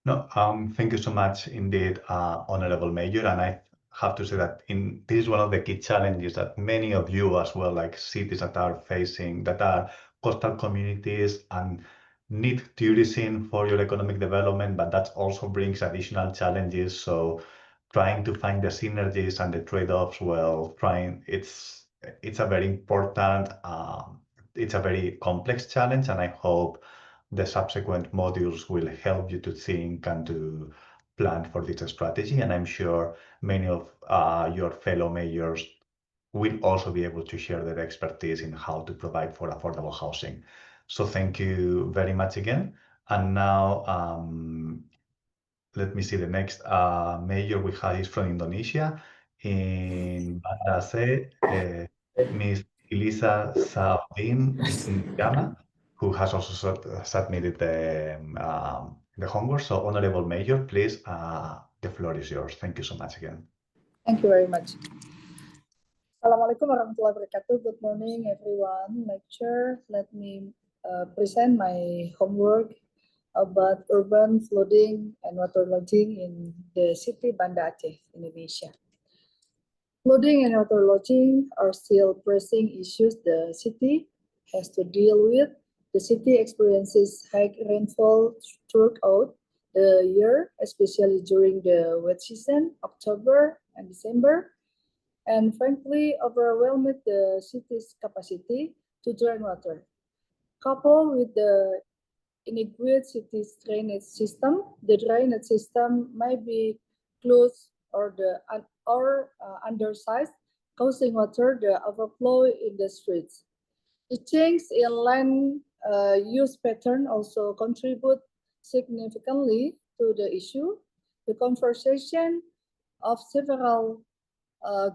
No, thank you so much indeed, Honorable Mayor. And I have to say that this is one of the key challenges that many of you as well, like cities that are facing, that are coastal communities and need tourism for your economic development, but that also brings additional challenges. So trying to find the synergies and the trade-offs, well, it's a very important, it's a very complex challenge, and I hope the subsequent modules will help you to think and to plan for this strategy. And I'm sure many of your fellow mayors will also be able to share their expertise in how to provide for affordable housing. So thank you very much again. And now, let me see, the next mayor we have is from Indonesia, in Banda Aceh, Ms. Elisa Saudin Gama, who has also submitted the homework. So, Honorable Mayor, please, the floor is yours. Thank you so much again. Thank you very much. Assalamualaikum warahmatullahi wabarakatuh. Good morning, everyone. Lecture. Let me present my homework about urban flooding and waterlogging in the city Banda Aceh, Indonesia. Flooding and waterlogging are still pressing issues the city has to deal with. The city experiences high rainfall throughout the year, especially during the wet season, October and December, and frankly overwhelmed the city's capacity to drain water. Coupled with the inadequate city's drainage system, the drainage system might be closed or undersized, causing water to overflow in the streets. The change in land use pattern also contribute significantly to the issue. The conversion of several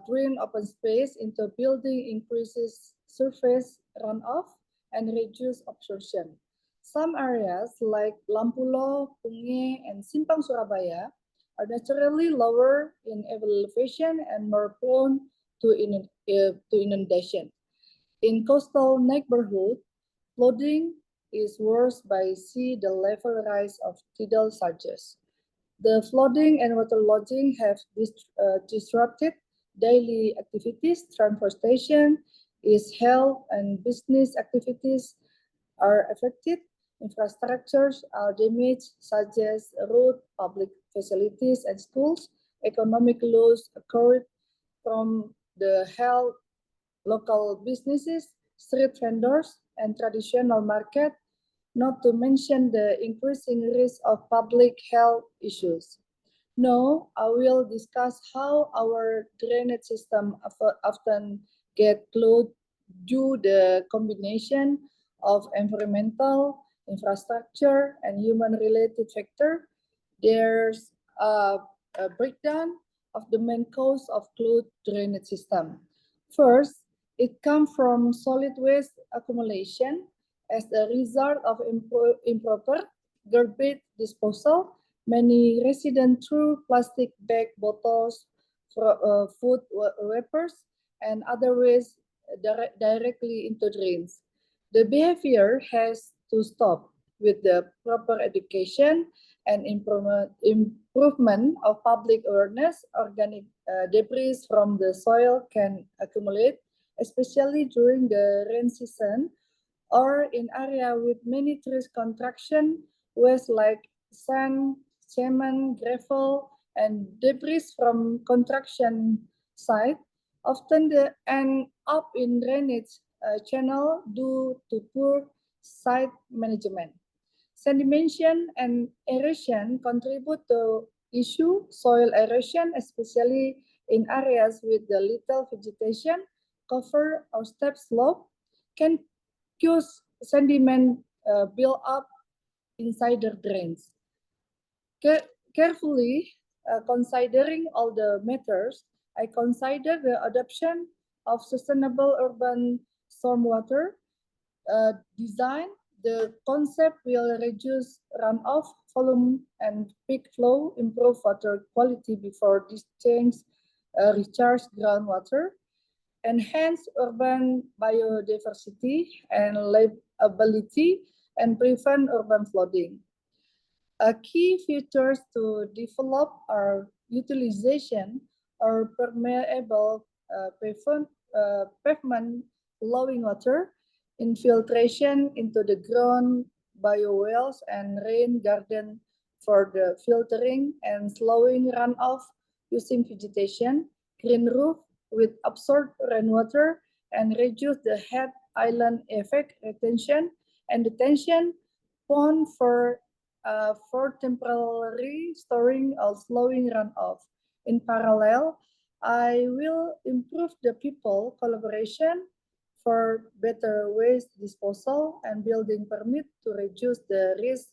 green open space into building increases surface runoff and reduce absorption. Some areas like Lampulo, Punge, and Simpang Surabaya are naturally lower in elevation and more prone to inundation. In coastal neighborhoods, flooding is worse by sea the level rise of tidal surges. The flooding and waterlogging have disrupted daily activities, transportation is held, and business activities are affected. Infrastructures are damaged, such as road, public facilities, and schools. Economic loss occurred from the health, local businesses, street vendors, and traditional market, not to mention the increasing risk of public health issues. Now, I will discuss how our drainage system often get clogged due to the combination of environmental, infrastructure, and human-related factors. There's a breakdown of the main cause of clogged drainage system. First, it comes from solid waste accumulation as a result of improper garbage disposal. Many residents threw plastic bag bottles, food wrappers, and other waste directly into drains. The behavior has to stop. With the proper education and improvement of public awareness, organic debris from the soil can accumulate, especially during the rain season or in area with many trees construction, waste like sand, cement, gravel, and debris from construction site often end up in drainage channel due to poor site management. Sedimentation and erosion contribute to issue soil erosion, especially in areas with the little vegetation, cover or steep slope, can cause sediment build up inside the drains. Carefully considering all the matters, I consider the adoption of sustainable urban stormwater design. The concept will reduce runoff volume and peak flow, improve water quality before discharge, recharge groundwater, enhance urban biodiversity and livability, and prevent urban flooding. Key features to develop are utilization or permeable pavement allowing water, infiltration into the ground, biowells and rain garden for the filtering and slowing runoff using vegetation, green roof with absorbed rainwater and reduce the head island effect retention and detention pond for temporary storing or slowing runoff. In parallel, I will improve the people collaboration for better waste disposal and building permit to reduce the risk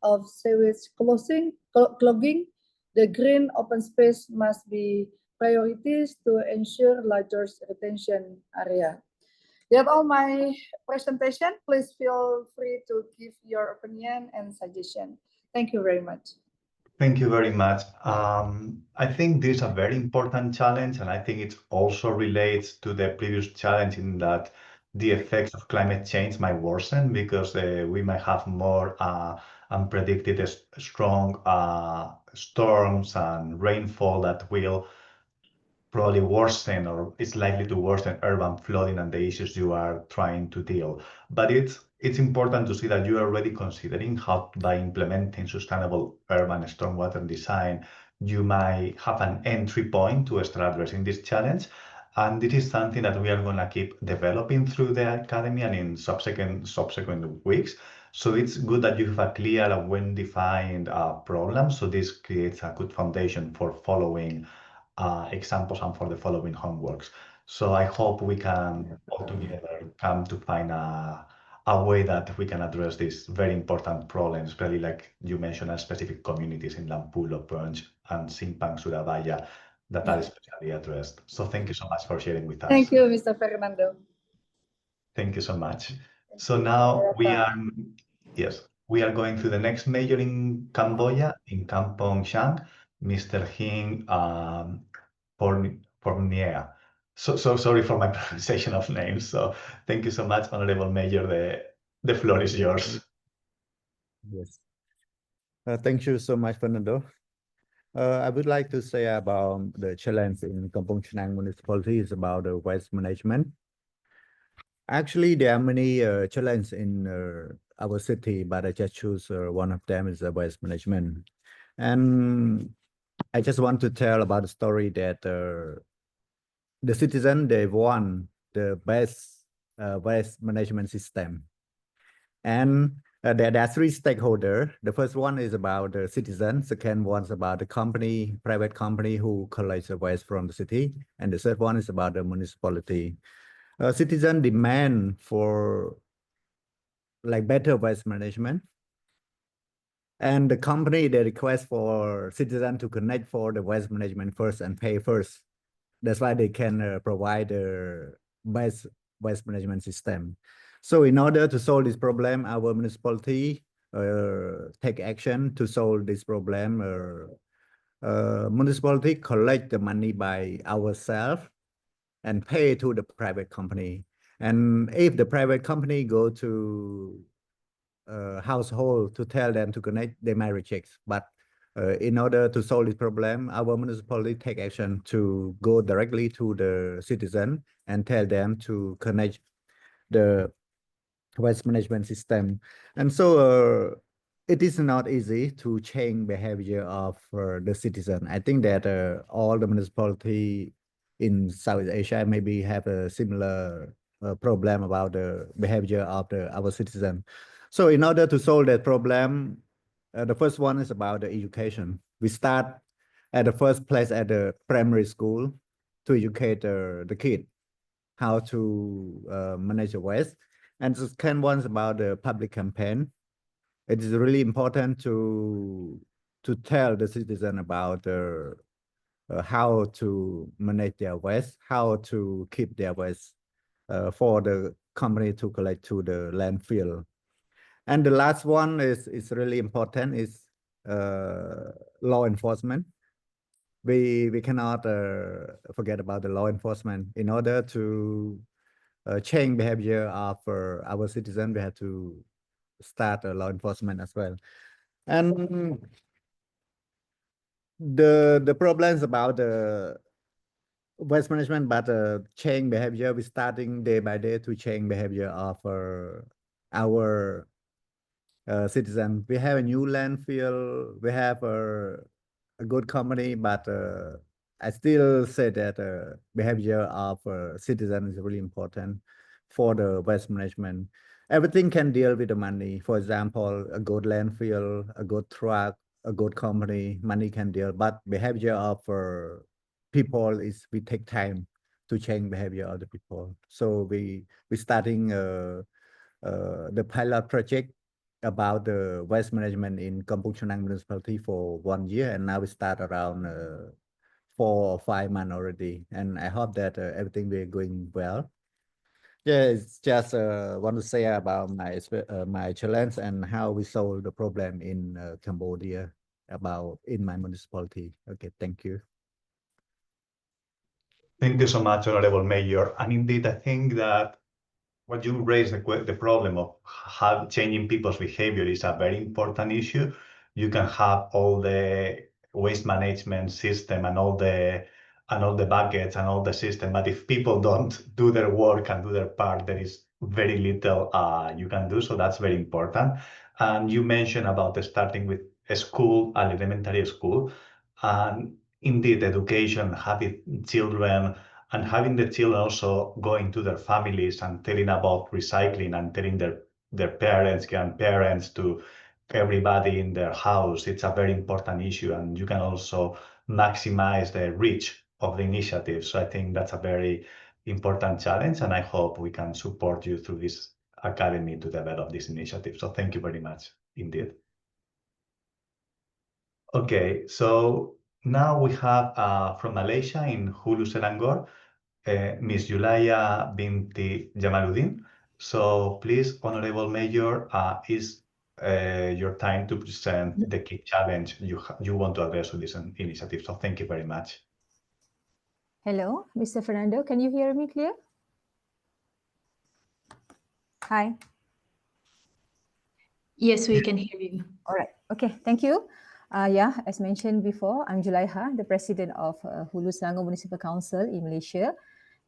of sewage clogging. The green open space must be priorities to ensure larger retention area. That's all my presentation. Please feel free to give your opinion and suggestion. Thank you very much. Thank you very much. I think this is a very important challenge, and I think it also relates to the previous challenge in that the effects of climate change might worsen because we might have more unpredicted strong storms and rainfall that will probably worsen or it's likely to worsen urban flooding and the issues you are trying to deal. But it's important to see that you are already considering how by implementing sustainable urban stormwater design, you might have an entry point to start addressing this challenge. And this is something that we are going to keep developing through the academy and in subsequent weeks. So it's good that you have a clear and well-defined problem. So this creates a good foundation for following examples and for the following homeworks. So I hope we can all together come to find a way that we can address these very important problems, really like you mentioned, specific communities in Lampulo, Punj, and Simpang, Surabaya that are especially addressed. So thank you so much for sharing with us. Thank you, Mr. Fernando. Thank you so much. So now we are going to the next mayor in Cambodia, in Kampong Cham, Mr. Hing Pornier. So sorry for my pronunciation of names. So thank you so much, Honorable Mayor. The floor is yours. Yes. Thank you so much, Fernando. I would like to say about the challenge in Kampong Cham municipality is about the waste management. Actually, there are many challenges in our city, but I just choose one of them is the waste management. And I just want to tell about the story that the citizen, they want the best waste management system. And there are three stakeholders. The first one is about the citizen. Second one is about the company, private company who collects the waste from the city. And the third one is about the municipality. Citizen demand for like better waste management. And the company, they request for citizen to connect for the waste management first and pay first. That's why they can provide the best waste management system. So in order to solve this problem, our municipality take action to solve this problem. Municipality collect the money by ourselves and pay to the private company. And if the private company go to household to tell them to connect, they might reject. But in order to solve this problem, our municipality take action to go directly to the citizen and tell them to connect the waste management system. And so it is not easy to change behavior of the citizen. I think that all the municipality in Southeast Asia maybe have a similar problem about the behavior of our citizen. So in order to solve that problem, the first one is about the education. We start at the first place at the primary school to educate the kid how to manage the waste. And the second one is about the public campaign. It is really important to tell the citizen about how to manage their waste, how to keep their waste for the company to collect to the landfill. And the last one is really important is law enforcement. We cannot forget about the law enforcement. In order to change behavior of our citizens, we have to start law enforcement as well. And the problems about the waste management, but change behavior, we're starting day by day to change behavior of our citizen. We have a new landfill, we have a good company, but I still say that behavior of citizen is really important for the waste management. Everything can deal with the money. For example, a good landfill, a good truck, a good company, money can deal, but behavior of people is we take time to change behavior of the people. So we starting the pilot project about the waste management in Kampong Chhnang municipality for 1 year, and now we start around 4 or 5 months already, and I hope that everything will going well. Yeah, it's just want to say about my challenge and how we solve the problem in Cambodia about in my municipality. Okay, thank you. Thank you so much, Honorable Mayor. And indeed, I think that what you raised, the problem of how changing people's behavior is a very important issue. You can have all the waste management system and all the buckets and all the system, but if people don't do their work and do their part, there is very little you can do. So that's very important. And you mentioned about starting with a school, an elementary school, and indeed, education, having children, and having the children also going to their families and telling about recycling and telling their parents, grandparents, to everybody in their house. It's a very important issue, and you can also maximize the reach of the initiative. So I think that's a very important challenge, and I hope we can support you through this academy to develop this initiative. So thank you very much indeed. Okay, so now we have from Malaysia in Hulu Selangor, Ms. Yulaya binti Jamaluddin. So please, Honorable Mayor, is your time to present the key challenge you want to address with this initiative. So thank you very much. Hello, Mr. Fernando, can you hear me clear? Hi. Yes, we can hear you. All right. Okay. Thank you. Yeah, as mentioned before, I'm Julaiha, the president of Hulu Selangor Municipal Council in Malaysia.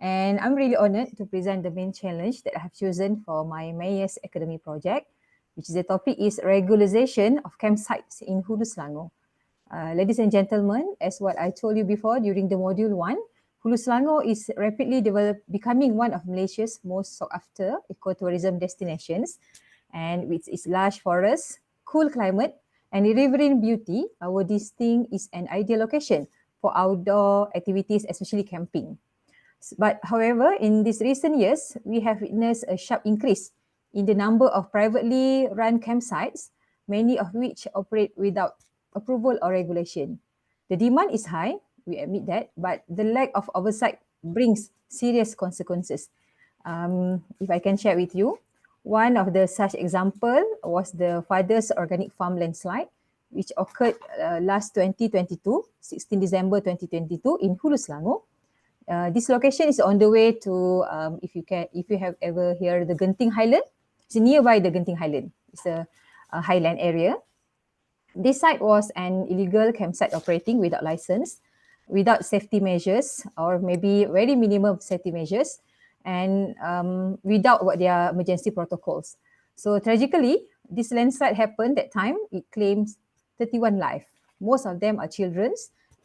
And I'm really honored to present the main challenge that I have chosen for my Mayor's Academy project, which is the topic is regularization of campsites in Hulu Selangor. Ladies and gentlemen, as what I told you before during the module 1, Hulu Selangor is rapidly becoming one of Malaysia's most sought after ecotourism destinations. And with its large forests, cool climate, and riverine beauty, our district is an ideal location for outdoor activities, especially camping. But however, in these recent years, we have witnessed a sharp increase in the number of privately run campsites, many of which operate without approval or regulation. The demand is high, we admit that, but the lack of oversight brings serious consequences. If I can share with you, one of the such example was the Father's Organic Farm landslide, which occurred last 2022, 16 December 2022 in Hulu Selangor. This location is on the way to, if you have ever heard the Genting Highland, it's nearby the Genting Highland. It's a highland area. This site was an illegal campsite operating without license, without safety measures, or maybe very minimum safety measures, and without what their emergency protocols. So tragically, this landslide happened that time. It claims 31 lives. Most of them are children.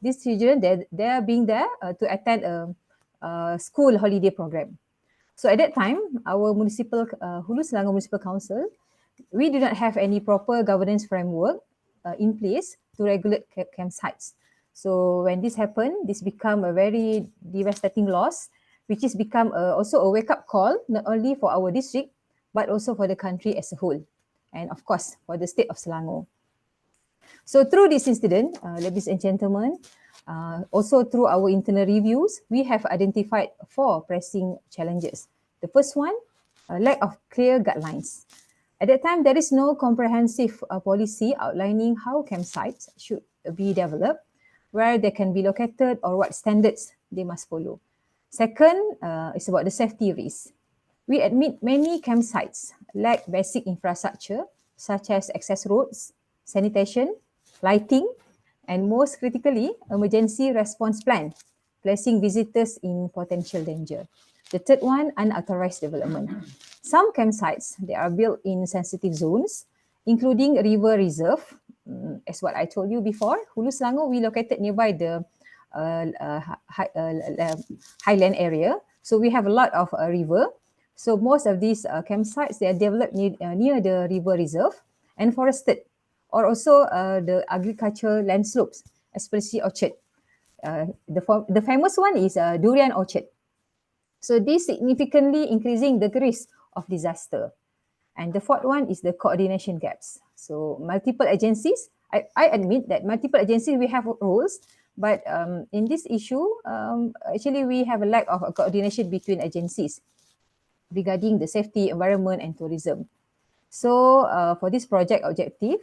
These children, they are being there to attend a school holiday program. So at that time, our Hulu Selangor Municipal Council we do not have any proper governance framework in place to regulate campsites. So when this happened, this become a very devastating loss, which has become also a wake-up call, not only for our district, but also for the country as a whole, and of course, for the state of Selangor. So through this incident, ladies and gentlemen, also through our internal reviews, we have identified 4 pressing challenges. The first one, lack of clear guidelines. At that time, there is no comprehensive policy outlining how campsites should be developed, where they can be located, or what standards they must follow. Second, is about the safety risk. We admit many campsites lack basic infrastructure, such as access roads, sanitation, lighting, and most critically, emergency response plan, placing visitors in potential danger. The third one, unauthorized development. Some campsites, they are built in sensitive zones, including river reserve. As what I told you before, Hulu Selangor, we located nearby the highland area. So we have a lot of river. So most of these campsites, they are developed near the river reserve and forested, or also the agricultural land slopes, especially orchard. The famous one is durian orchard. So this significantly increasing the risk of disaster. And the fourth one is the coordination gaps. So multiple agencies, I admit that multiple agencies, we have roles, but in this issue, actually we have a lack of coordination between agencies regarding the safety, environment, and tourism. So for this project objective,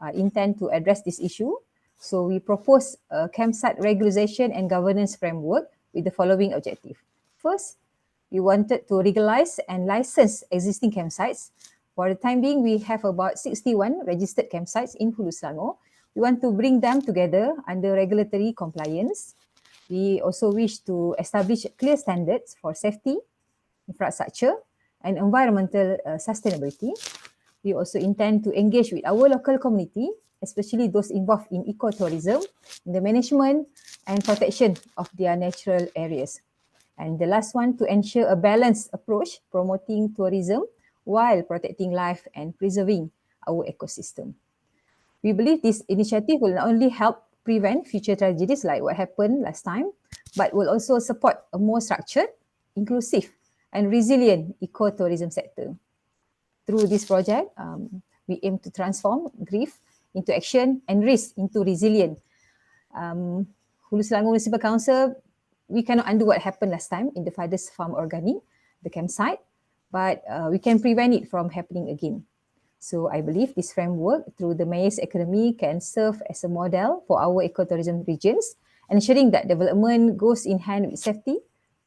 I intend to address this issue. So we propose a campsite regularization and governance framework with the following objective. First, we wanted to regularize and license existing campsites. For the time being, we have about 61 registered campsites in Hulu Selangor. We want to bring them together under regulatory compliance. We also wish to establish clear standards for safety, infrastructure, and environmental sustainability. We also intend to engage with our local community, especially those involved in ecotourism, in the management and protection of their natural areas. And the last one, to ensure a balanced approach, promoting tourism while protecting life and preserving our ecosystem. We believe this initiative will not only help prevent future tragedies like what happened last time, but will also support a more structured, inclusive, and resilient ecotourism sector. Through this project, we aim to transform grief into action and risk into resilience. Hulu Selangor Municipal Council, we cannot undo what happened last time in the Fathers Farm Organic, the campsite, but we can prevent it from happening again. So I believe this framework through the Mayor's Academy can serve as a model for our ecotourism regions, ensuring that development goes in hand with safety,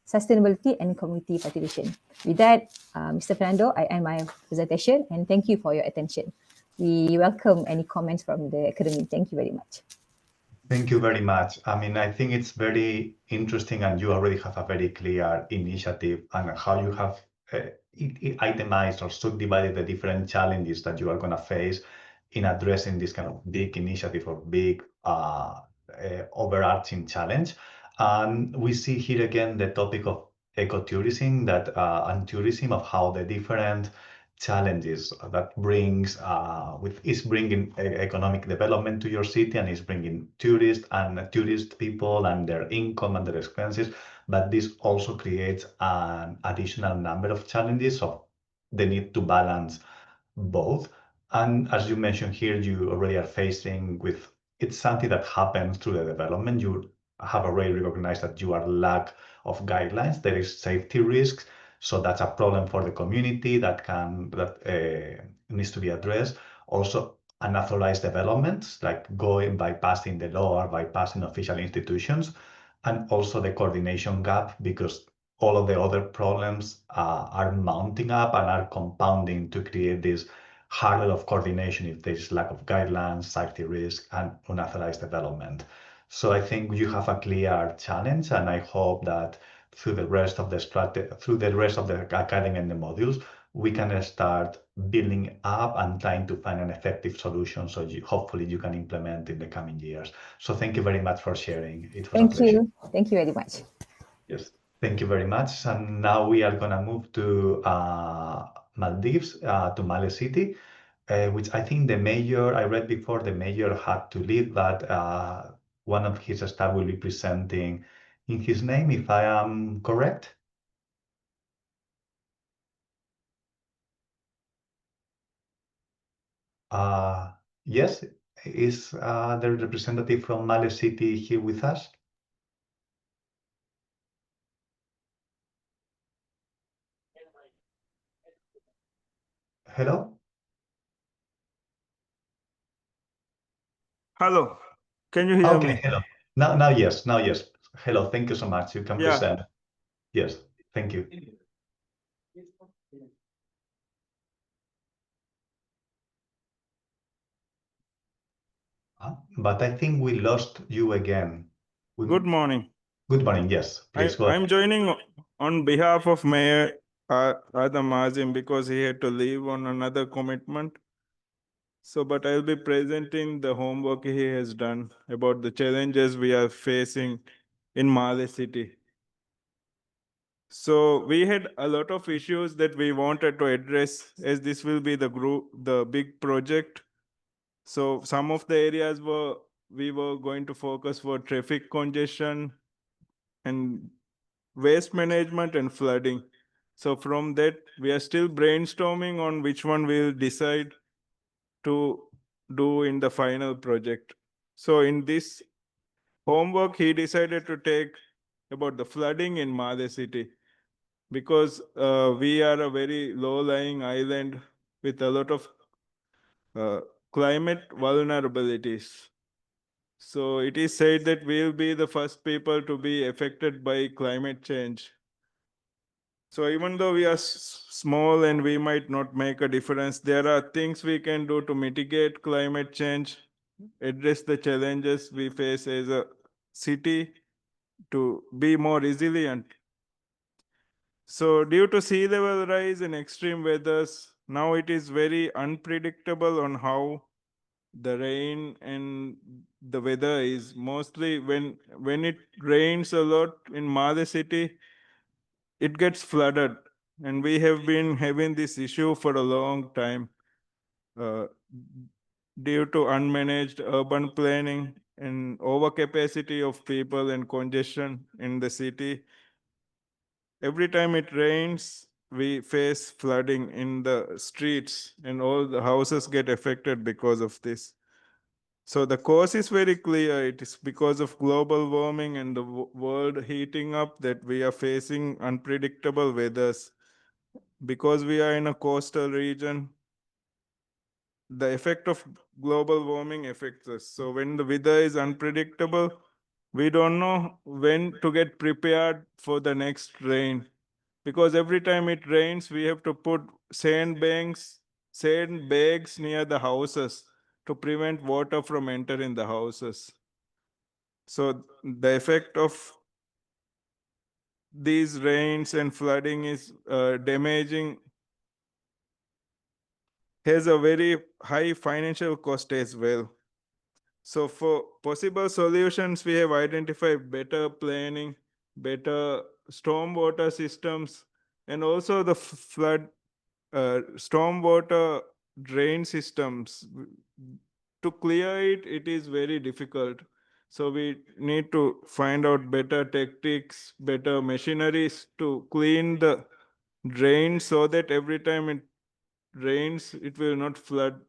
sustainability, and community participation. With that, Mr. Fernando, I end my presentation and thank you for your attention. We welcome any comments from the Academy. Thank you very much. Thank you very much. I mean, I think it's very interesting, and you already have a very clear initiative and how you have itemized or subdivided the different challenges that you are going to face in addressing this kind of big initiative or big overarching challenge. And we see here again the topic of ecotourism and tourism, of how the different challenges that brings is bringing economic development to your city, and is bringing tourist people and their income and their expenses, but this also creates an additional number of challenges, so the need to balance both. And as you mentioned here, you already are facing with, it's something that happens through the development. You have already recognized that you are lack of guidelines, there is safety risks. So that's a problem for the community that needs to be addressed. Also, unauthorized developments, like bypassing the law or bypassing official institutions, and also the coordination gap, because all of the other problems are mounting up and are compounding to create this hurdle of coordination if there is lack of guidelines, safety risk, and unauthorized development. So I think you have a clear challenge, and I hope that through the rest of the academy and the modules, we can start building up and trying to find an effective solution, so hopefully you can implement in the coming years. So thank you very much for sharing. It was a pleasure. Thank you very much. Yes. Thank you very much. And now we are going to move to Maldives, to Male City, which I think I read before the mayor had to leave, but one of his staff will be presenting in his name, if I am correct. Yes, is the representative from Male City here with us? Hello? Hello, can you hear Okay, me? hello. Now yes, now yes. Hello, thank you so much. You can Yeah. present. Yes, thank you. But I think we lost you again. Good morning. Good morning. Yes, please go I'm ahead. joining on behalf of Mayor Adam Azim because he had to leave on another commitment. So, but I'll be presenting the homework he has done about the challenges we are facing in Male City. So we had a lot of issues that we wanted to address as this will be the big project. So some of the areas we were going to focus for traffic congestion and waste management and flooding. So from that, we are still brainstorming on which one we'll decide to do in the final project. So in this homework, he decided to take about the flooding in Male City because we are a very low-lying island with a lot of climate vulnerabilities. So it is said that we'll be the first people to be affected by climate change. So even though we are small and we might not make a difference, there are things we can do to mitigate climate change, address the challenges we face as a city to be more resilient. So due to sea level rise and extreme weathers, now it is very unpredictable on how the rain and the weather is. Mostly when it rains a lot in Male City, it gets flooded, and we have been having this issue for a long time uh, due to unmanaged urban planning and overcapacity of people and congestion in the city. Every time it rains, we face flooding in the streets, and all the houses get affected because of this. So the cause is very clear. It is because of global warming and the world heating up that we are facing unpredictable weathers. Because we are in a coastal region, the effect of global warming affects us. So when the weather is unpredictable, we don't know when to get prepared for the next rain. Because every time it rains, we have to put sandbags near the houses to prevent water from entering the houses. So the effect of these rains and flooding is damaging, has a very high financial cost as well. So for possible solutions, we have identified better planning, better stormwater systems, and also the flood stormwater drain systems. To clear it, it is very difficult. So we need to find out better tactics, better machineries to clean the drain so that every time it rains, it will not flood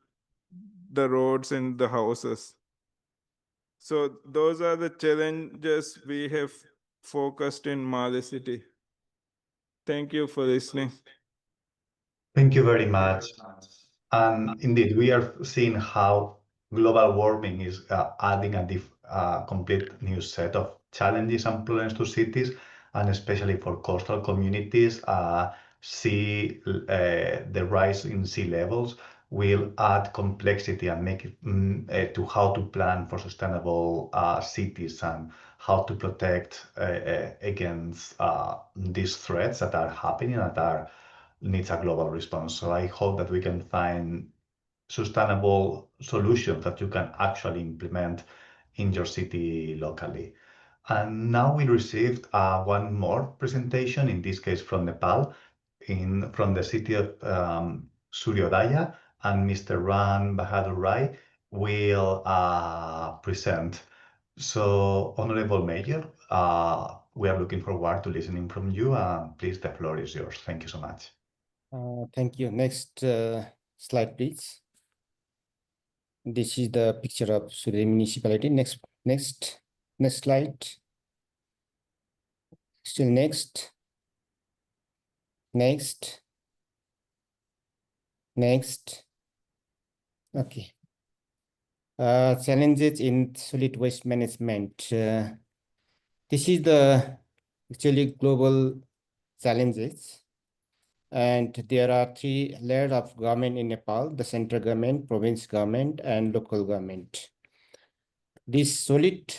the roads and the houses. So those are the challenges we have focused in Male City. Thank you for listening. Thank you very much. And indeed, we are seeing how global warming is adding a complete new set of challenges and problems to cities, and especially for coastal communities. The rise in sea levels will add complexity and make it to how to plan for sustainable cities and how to protect against these threats that are happening and that are needs a global response. So I hope that we can find sustainable solutions that you can actually implement in your city locally. And now we received one more presentation, in this case from Nepal, from the city of Suryodaya, and Mr. Ran Bahadur Rai will present. So, Honorable Mayor, we are looking forward to listening from you. Please, the floor is yours. Thank you so much. Thank you. Next slide, please. This is the picture of Surya municipality. Next slide. Still next. Okay. Challenges in solid waste management. This is the actually global challenges. And there are 3 layers of government in Nepal: the central government, province government, and local government. This solid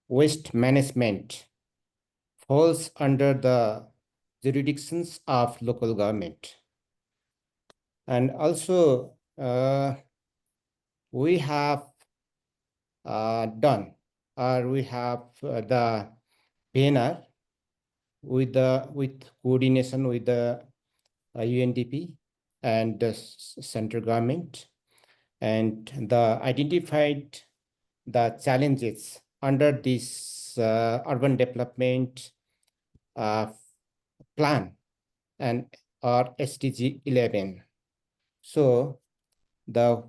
waste management falls under the jurisdictions of local government. And also, we have done, or we have the PNR with coordination with the UNDP and the central government, and the identified the challenges under this urban development plan and or SDG 11. So the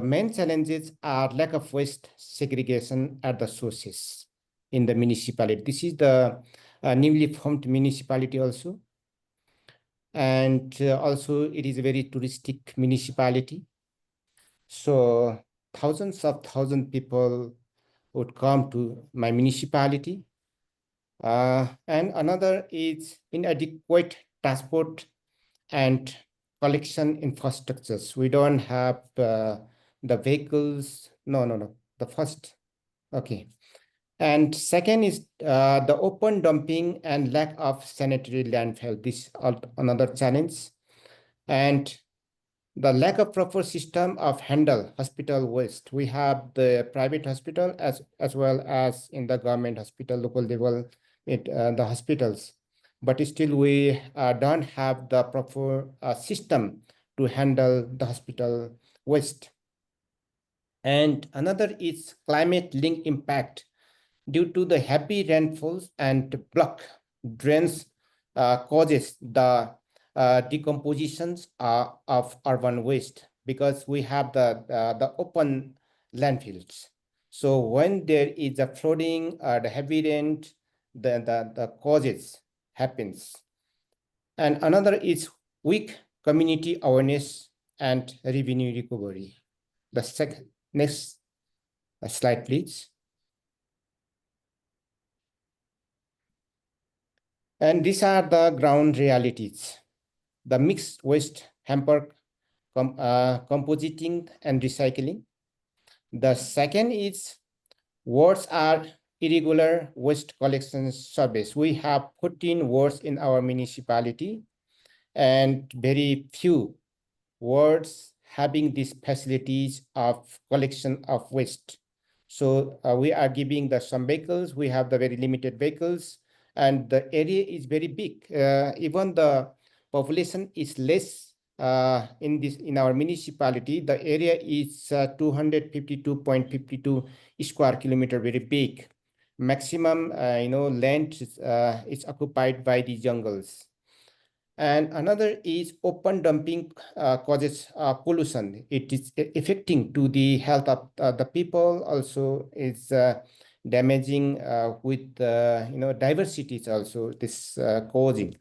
main challenges are lack of waste segregation at the sources in the municipality. This is the newly formed municipality also. And also it is a very touristic municipality. So thousands people would come to my municipality. And another is inadequate transport and collection infrastructures. We don't have the vehicles. No. The first. Okay. And second is the open dumping and lack of sanitary landfill. This is another challenge. And the lack of proper system of handle hospital waste. We have the private hospital as well as in the government hospital, local level, the hospitals. But still we don't have the proper system to handle the hospital waste. And another is climate link impact. Due to the heavy rainfalls and block drains causes the decompositions of urban waste, because we have the open landfills. So when there is a flooding or the heavy rain, the causes happens. And another is weak community awareness and revenue recovery. The next slide, please. And these are the ground realities. The mixed waste hamper compositing and recycling. The second is wards are irregular waste collection service. We have 14 wards in our municipality and very few wards having these facilities of collection of waste. So we are giving some vehicles. We have the very limited vehicles, and the area is very big. Even the population is less in our municipality. The area is 252.52 square kilometer, very big. Maximum land is occupied by the jungles. And another is open dumping causes pollution. It is affecting to the health of the people. Also is damaging with diversities also this causing.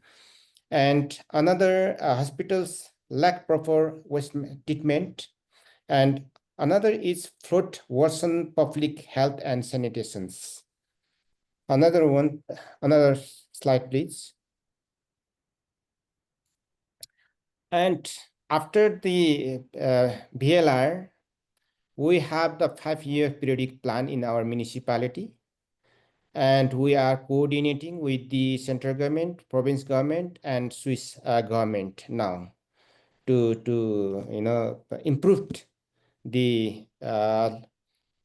And another hospitals lack proper waste treatment. And another is flood worsen public health and sanitations. Another slide, please. And after the BLR, we have the 5-year periodic plan in our municipality. And we are coordinating with the central government, province government, and Swiss government now to improve the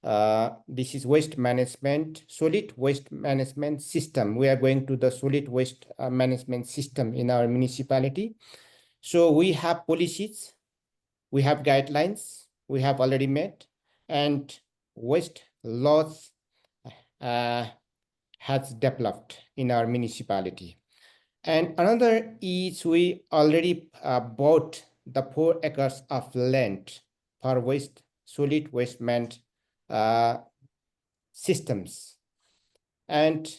this is waste management, solid waste management system. We are going to the solid waste management system in our municipality. So we have policies, we have guidelines, we have already met, and waste laws has developed in our municipality. And another is we already bought the 4 acres of land for waste, solid waste management systems. And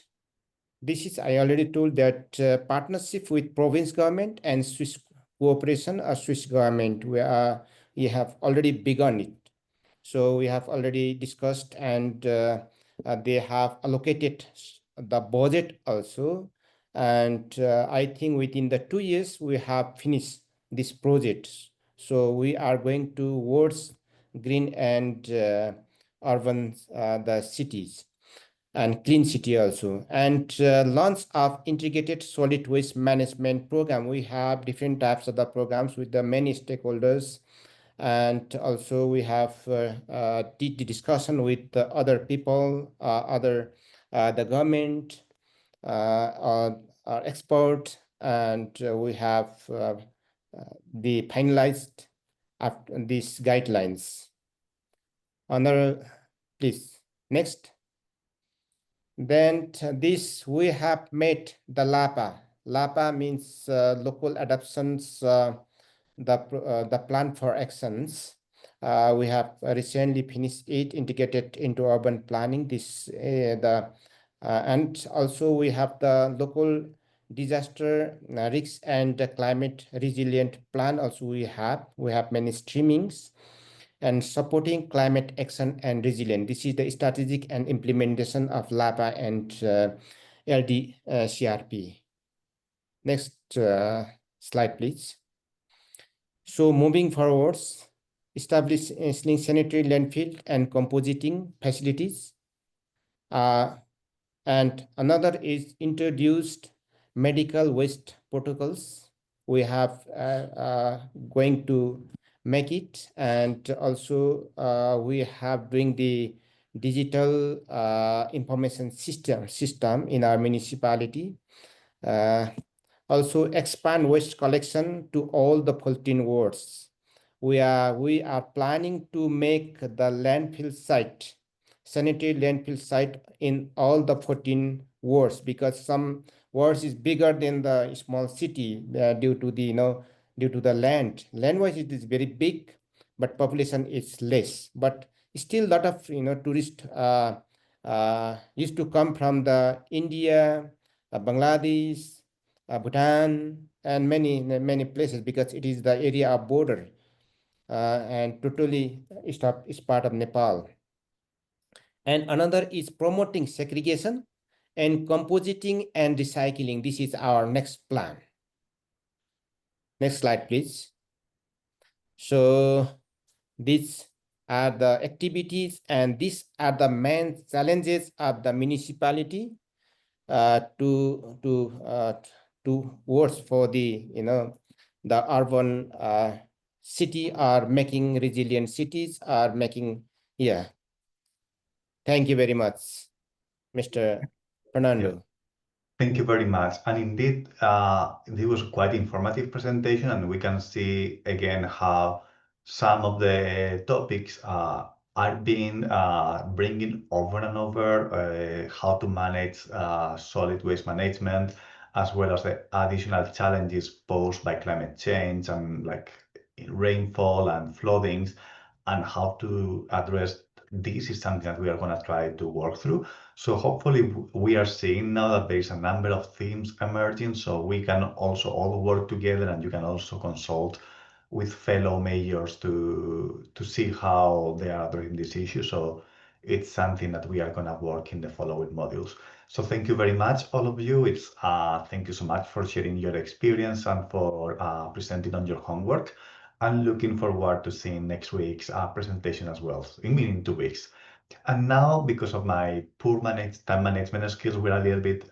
this is, I already told that partnership with province government and Swiss cooperation or Swiss government, we have already begun it. So we have already discussed, and they have allocated the budget also. And I think within the 2 years, we have finished this project. So we are going towards green and urban, the cities, and clean city also. And launch of integrated solid waste management program. We have different types of the programs with the many stakeholders. And also we have the discussion with the other people, the government, our expert, and we have the finalized after these guidelines. Another, please, next. Then this we have made the LAPA. LAPA means local adoptions, the plan for actions. We have recently finished it, integrated into urban planning. This and also we have the local disaster risk and climate resilient plan. Also we have many streamings and supporting climate action and resilience. This is the strategic and implementation of LAPA and LDCRP. Next slide, please. So moving forwards, establishing sanitary landfill and compositing facilities. And another is introduced medical waste protocols. We have going to make it, and also we have doing the digital information system in our municipality. Also expand waste collection to all the 14 wards. We are planning to make the landfill site, sanitary landfill site in all the 14 wards, because some wards is bigger than the small city due to the due to the land. Land-wise it is very big, but population is less. But still lot of tourists used to come from the India, Bangladesh, Bhutan, and many places, because it is the area of border and totally is part of Nepal. And another is promoting segregation and compositing and recycling. This is our next plan. Next slide, please. So these are the activities, and these are the main challenges of the municipality to work for the the urban city, are making resilient cities, are making. Yeah. Thank you very much, Mr. Fernando. Yeah. Thank you very much. And indeed, it was quite informative presentation, and we can see again how some of the topics are being bringing over and over, how to manage solid waste management, as well as the additional challenges posed by climate change and like rainfall and floodings, and how to address this is something that we are going to try to work through. So hopefully we are seeing now that there is a number of themes emerging, so we can also all work together, and you can also consult with fellow mayors to see how they are addressing this issue. So it's something that we are going to work in the following modules. So thank you very much, all of you. It's thank you so much for sharing your experience and for presenting on your homework. I'm looking forward to seeing next week's presentation as well, in 2 weeks. And now, because of my poor time management skills, we're a little bit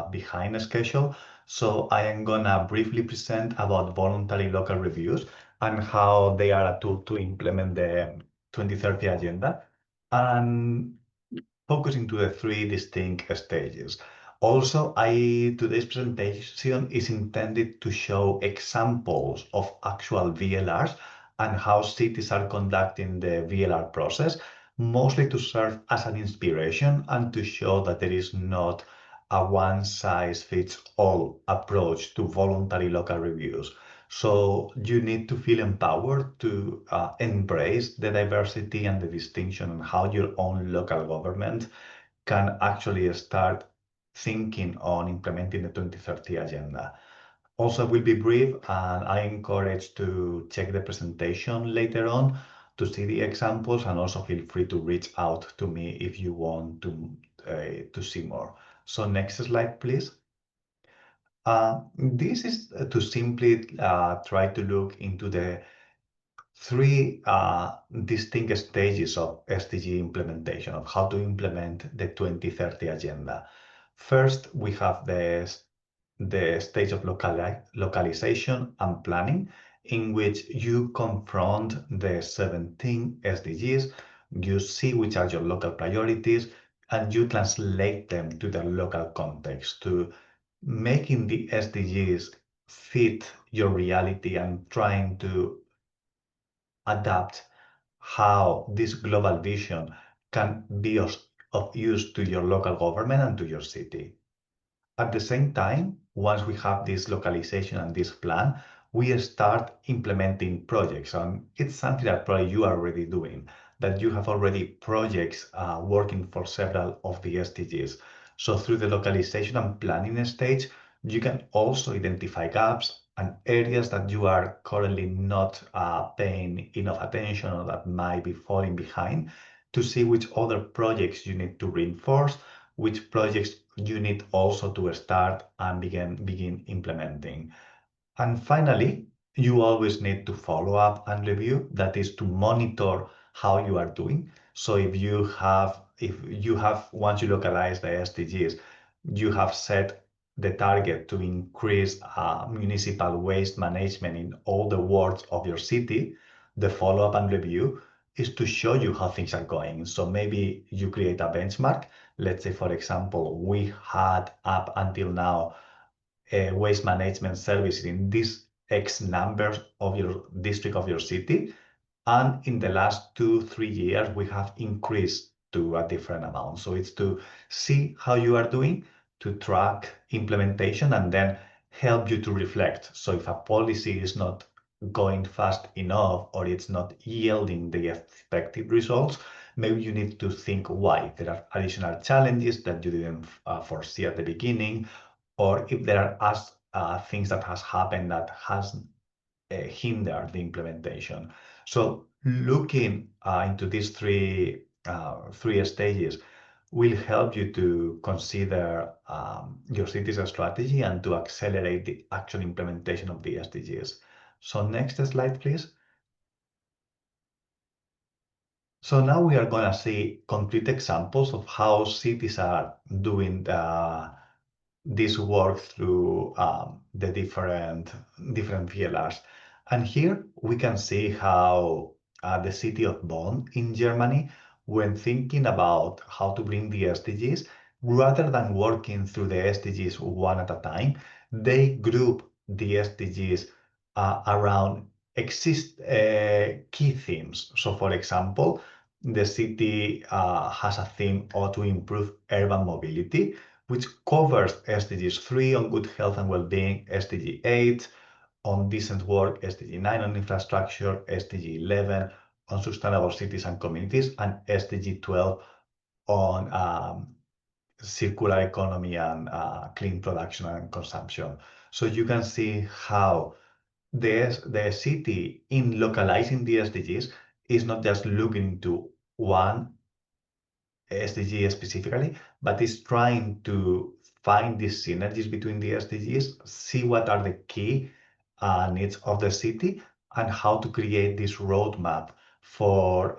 behind schedule. So I am gonna briefly present about voluntary local reviews and how they are a tool to implement the 2030 agenda. and focusing to the three distinct stages. Also, today's presentation is intended to show examples of actual VLRs and how cities are conducting the VLR process, mostly to serve as an inspiration and to show that there is not a one-size-fits-all approach to voluntary local reviews. So you need to feel empowered to embrace the diversity and the distinction and how your own local government can actually start thinking on implementing the 2030 agenda. Also, I will be brief, and I encourage to check the presentation later on to see the examples, and also feel free to reach out to me if you want to see more. So next slide, please. This is to simply try to look into the three distinct stages of SDG implementation, of how to implement the 2030 agenda. First, we have the stage of localization and planning, in which you confront the 17 SDGs, you see which are your local priorities, and you translate them to the local context, to making the SDGs fit your reality and trying to adapt how this global vision can be of use to your local government and to your city. At the same time, once we have this localization and this plan, we start implementing projects. And it's something that probably you are already doing, that you have already projects working for several of the SDGs. So through the localization and planning stage, you can also identify gaps and areas that you are currently not paying enough attention or that might be falling behind, to see which other projects you need to reinforce, which projects you need also to start and begin implementing. And finally, you always need to follow up and review, that is to monitor how you are doing. So if you have, once you localize the SDGs, you have set the target to increase municipal waste management in all the wards of your city, the follow-up and review is to show you how things are going. So maybe you create a benchmark. Let's say, for example, we had up until now waste management services in this X numbers of your district of your city. And in the last 2-3 years, we have increased to a different amount. So it's to see how you are doing, to track implementation, and then help you to reflect. So if a policy is not going fast enough or it's not yielding the expected results, maybe you need to think why. There are additional challenges that you didn't foresee at the beginning, or if there are things that has happened that has hindered the implementation. So looking into these three stages will help you to consider your city's strategy and to accelerate the actual implementation of the SDGs. So next slide, please. So now we are going to see concrete examples of how cities are doing this work through the different VLRs. And here we can see how the city of Bonn in Germany, when thinking about how to bring the SDGs, rather than working through the SDGs one at a time, they group the SDGs around key themes. So for example, the city has a theme to improve urban mobility, which covers SDGs 3 on good health and well-being, SDG 8 on decent work, SDG 9 on infrastructure, SDG 11 on sustainable cities and communities, and SDG 12 on circular economy and clean production and consumption. So you can see how the city, in localizing the SDGs, is not just looking to one SDG specifically, but is trying to find these synergies between the SDGs, see what are the key needs of the city, and how to create this roadmap for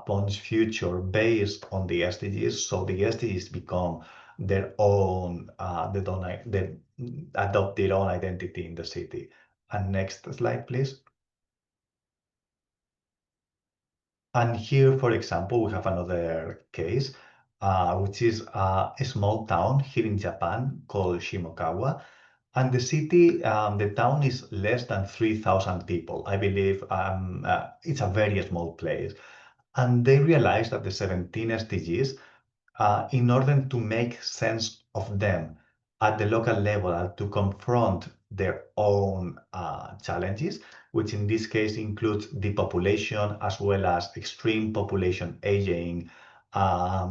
Bond's future based on the SDGs, so the SDGs become their own, they adopt their own identity in the city. And next slide, please. And here, for example, we have another case, which is a small town here in Japan called Shimokawa. And the city, the town is less than 3,000 people. I believe it's a very small place. And they realized that the 17 SDGs, in order to make sense of them at the local level and to confront their own challenges, which in this case includes depopulation as well as extreme population aging, a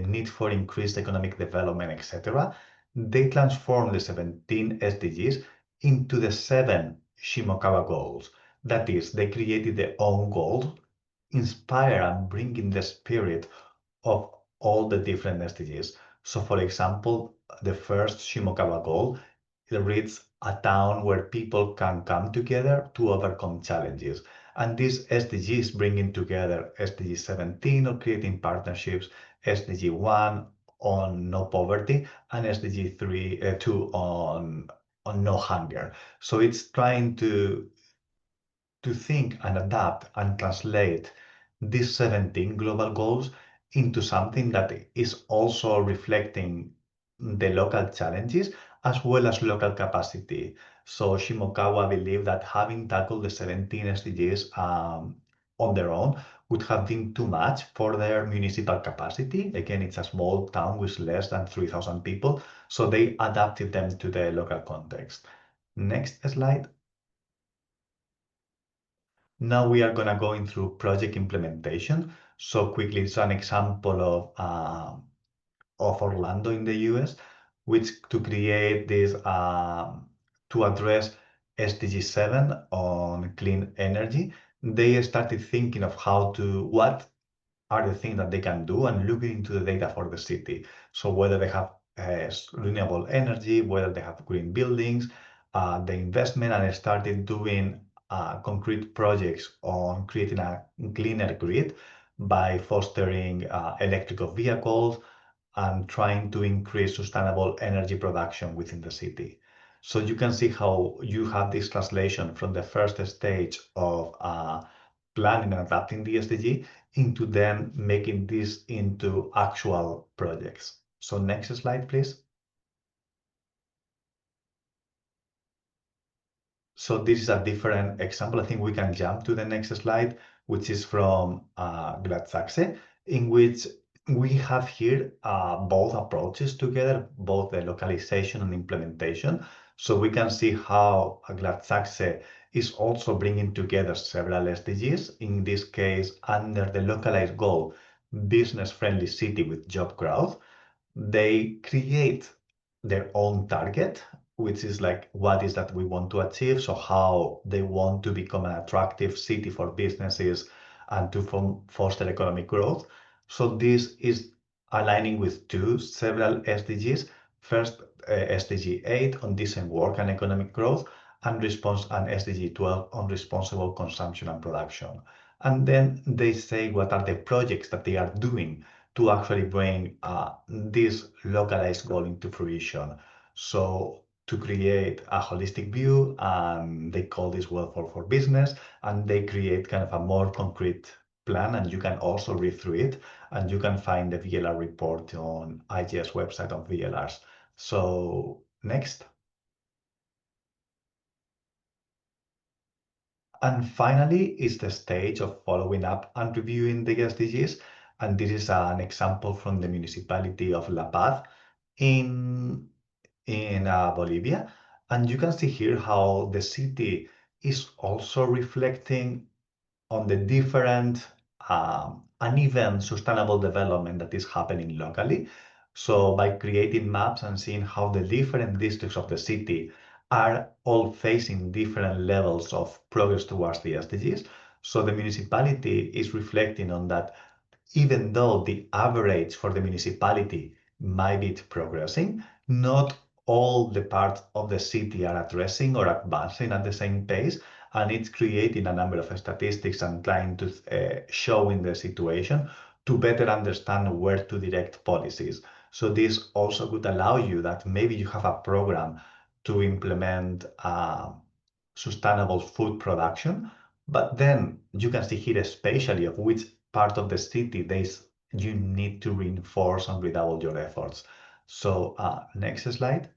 need for increased economic development, etc. They transformed the 17 SDGs into the 7 Shimokawa goals. That is, they created their own goals, inspire and bring in the spirit of all the different SDGs. So for example, the first Shimokawa goal, it reads a town where people can come together to overcome challenges. And these SDGs bringing together SDG 17 on creating partnerships, SDG 1 on no poverty, and SDG 2 on no hunger. So it's trying to think and adapt and translate these 17 global goals into something that is also reflecting the local challenges as well as local capacity. So Shimokawa believed that having tackled the 17 SDGs on their own would have been too much for their municipal capacity. Again, it's a small town with less than 3,000 people, so they adapted them to the local context. Next slide. Now we are going to go in through project implementation. So quickly, it's an example of Orlando in the US, which to create this, to address SDG 7 on clean energy, they started thinking of what are the things that they can do and looking into the data for the city. So whether they have renewable energy, whether they have green buildings, the investment, and started doing concrete projects on creating a cleaner grid by fostering electrical vehicles and trying to increase sustainable energy production within the city. So you can see how you have this translation from the first stage of planning and adapting the SDG into then making this into actual projects. So next slide, please. So this is a different example. I think we can jump to the next slide, which is from Gladsaxe, in which we have here both approaches together, both the localization and implementation. So we can see how Gladsaxe is also bringing together several SDGs, in this case, under the localized goal, business-friendly city with job growth. They create their own target, which is like, what is that we want to achieve? So how they want to become an attractive city for businesses and to foster economic growth. So this is aligning with several SDGs. First, SDG 8 on decent work and economic growth, and SDG 12 on responsible consumption and production. And then they say what are the projects that they are doing to actually bring this localized goal into fruition. So to create a holistic view, and they call this well for business, and they create kind of a more concrete plan, and you can also read through it, and you can find the VLR report on IGS website of VLRs. So next. And finally is the stage of following up and reviewing the SDGs. And this is an example from the municipality of La Paz in Bolivia. And you can see here how the city is also reflecting on the different uneven sustainable development that is happening locally. So by creating maps and seeing how the different districts of the city are all facing different levels of progress towards the SDGs. So the municipality is reflecting on that, even though the average for the municipality might be progressing, not all the parts of the city are addressing or advancing at the same pace, and it's creating a number of statistics and trying to show in the situation to better understand where to direct policies. So this also could allow you that maybe you have a program to implement sustainable food production, But then you can see here especially of which part of the city you need to reinforce and redouble your efforts. So next slide.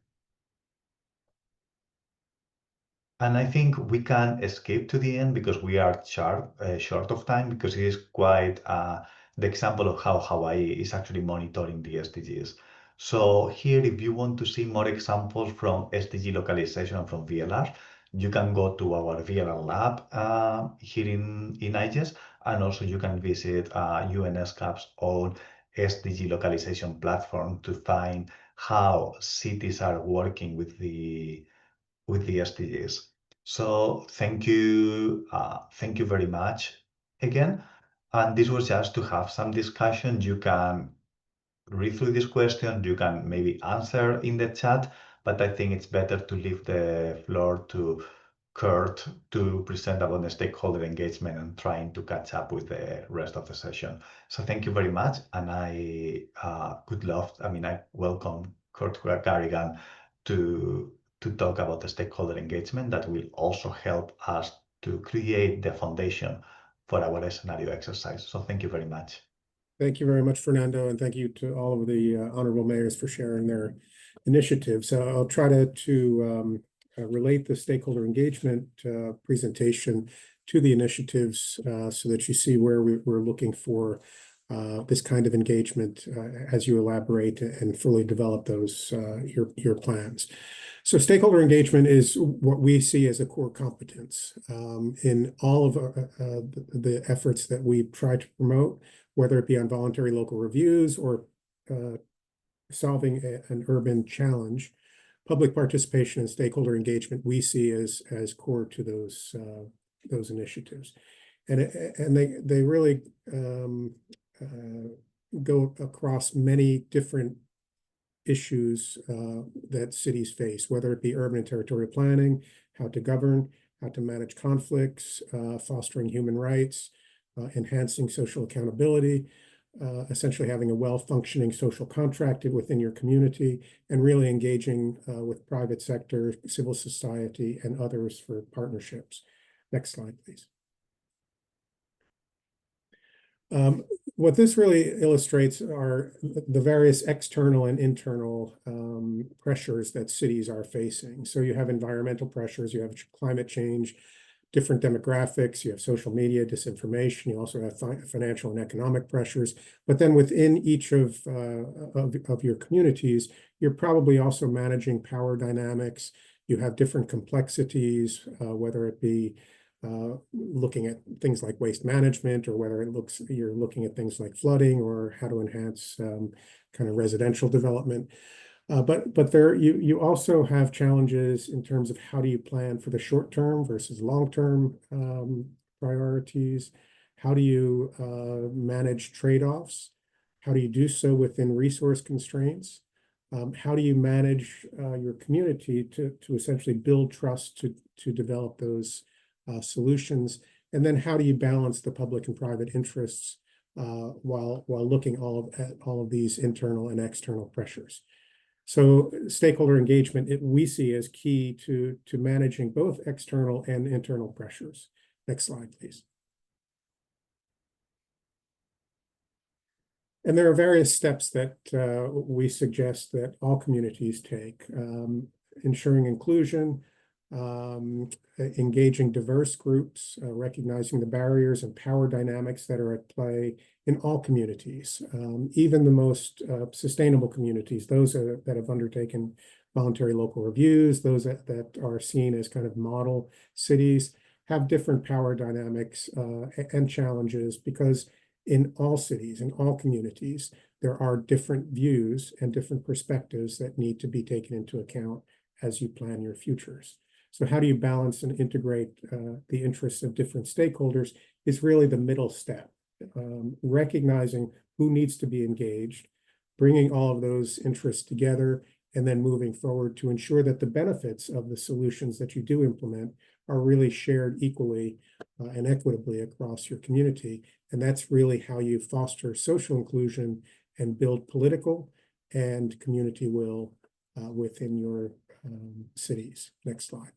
And I think we can skip to the end because we are short of time, because it is quite the example of how Hawaii is actually monitoring the SDGs. So here, if you want to see more examples from SDG localization from VLR, you can go to our VLR lab here in IGES, and also you can visit ESCAP's own SDG localization platform to find how cities are working with the SDGs. So thank you very much again. And this was just to have some discussion. You can read through this question, you can maybe answer in the chat, but I think it's better to leave the floor to Kurt to present about the stakeholder engagement and trying to catch up with the rest of the session. So thank you very much, and I welcome Kurt Garrigan to talk about the stakeholder engagement that will also help us to create the foundation for our scenario exercise. So thank you very much. Thank you very much, Fernando, and thank you to all of the honorable mayors for sharing their initiatives. I'll try to relate the stakeholder engagement presentation to the initiatives so that you see where we're looking for this kind of engagement as you elaborate and fully develop those your plans. So stakeholder engagement is what we see as a core competence in all of the efforts that we try to promote, whether it be on voluntary local reviews or solving an urban challenge. Public participation and stakeholder engagement we see as core to those initiatives, and they really go across many different issues that cities face, whether it be urban and territorial planning, how to govern, how to manage conflicts, fostering human rights, enhancing social accountability, essentially having a well-functioning social contract within your community, and really engaging with private sector, civil society, and others for partnerships. Next slide, please. What this really illustrates are the various external and internal pressures that cities are facing. So you have environmental pressures, you have climate change, different demographics, you have social media, disinformation, you also have financial and economic pressures. But then within each of your communities, you're probably also managing power dynamics. You have different complexities, whether it be looking at things like waste management, or whether you're looking at things like flooding or how to enhance kind of residential development. But there you also have challenges in terms of how do you plan for the short term versus long term priorities. How do you manage trade-offs? How do you do so within resource constraints? How do you manage your community to essentially build trust to develop those solutions? And then how do you balance the public and private interests while looking at all of these internal and external pressures? So stakeholder engagement, we see as key to managing both external and internal pressures. Next slide, please. And there are various steps that we suggest that all communities take. Ensuring inclusion, engaging diverse groups, recognizing the barriers and power dynamics that are at play in all communities, even the most sustainable communities, those that have undertaken voluntary local reviews, those that are seen as kind of model cities, have different power dynamics and challenges, because in all cities, in all communities, there are different views and different perspectives that need to be taken into account as you plan your futures. So how do you balance and integrate the interests of different stakeholders is really the middle step. Recognizing who needs to be engaged, bringing all of those interests together, and then moving forward to ensure that the benefits of the solutions that you do implement are really shared equally and equitably across your community. And that's really how you foster social inclusion and build political and community will within your cities. Next slide.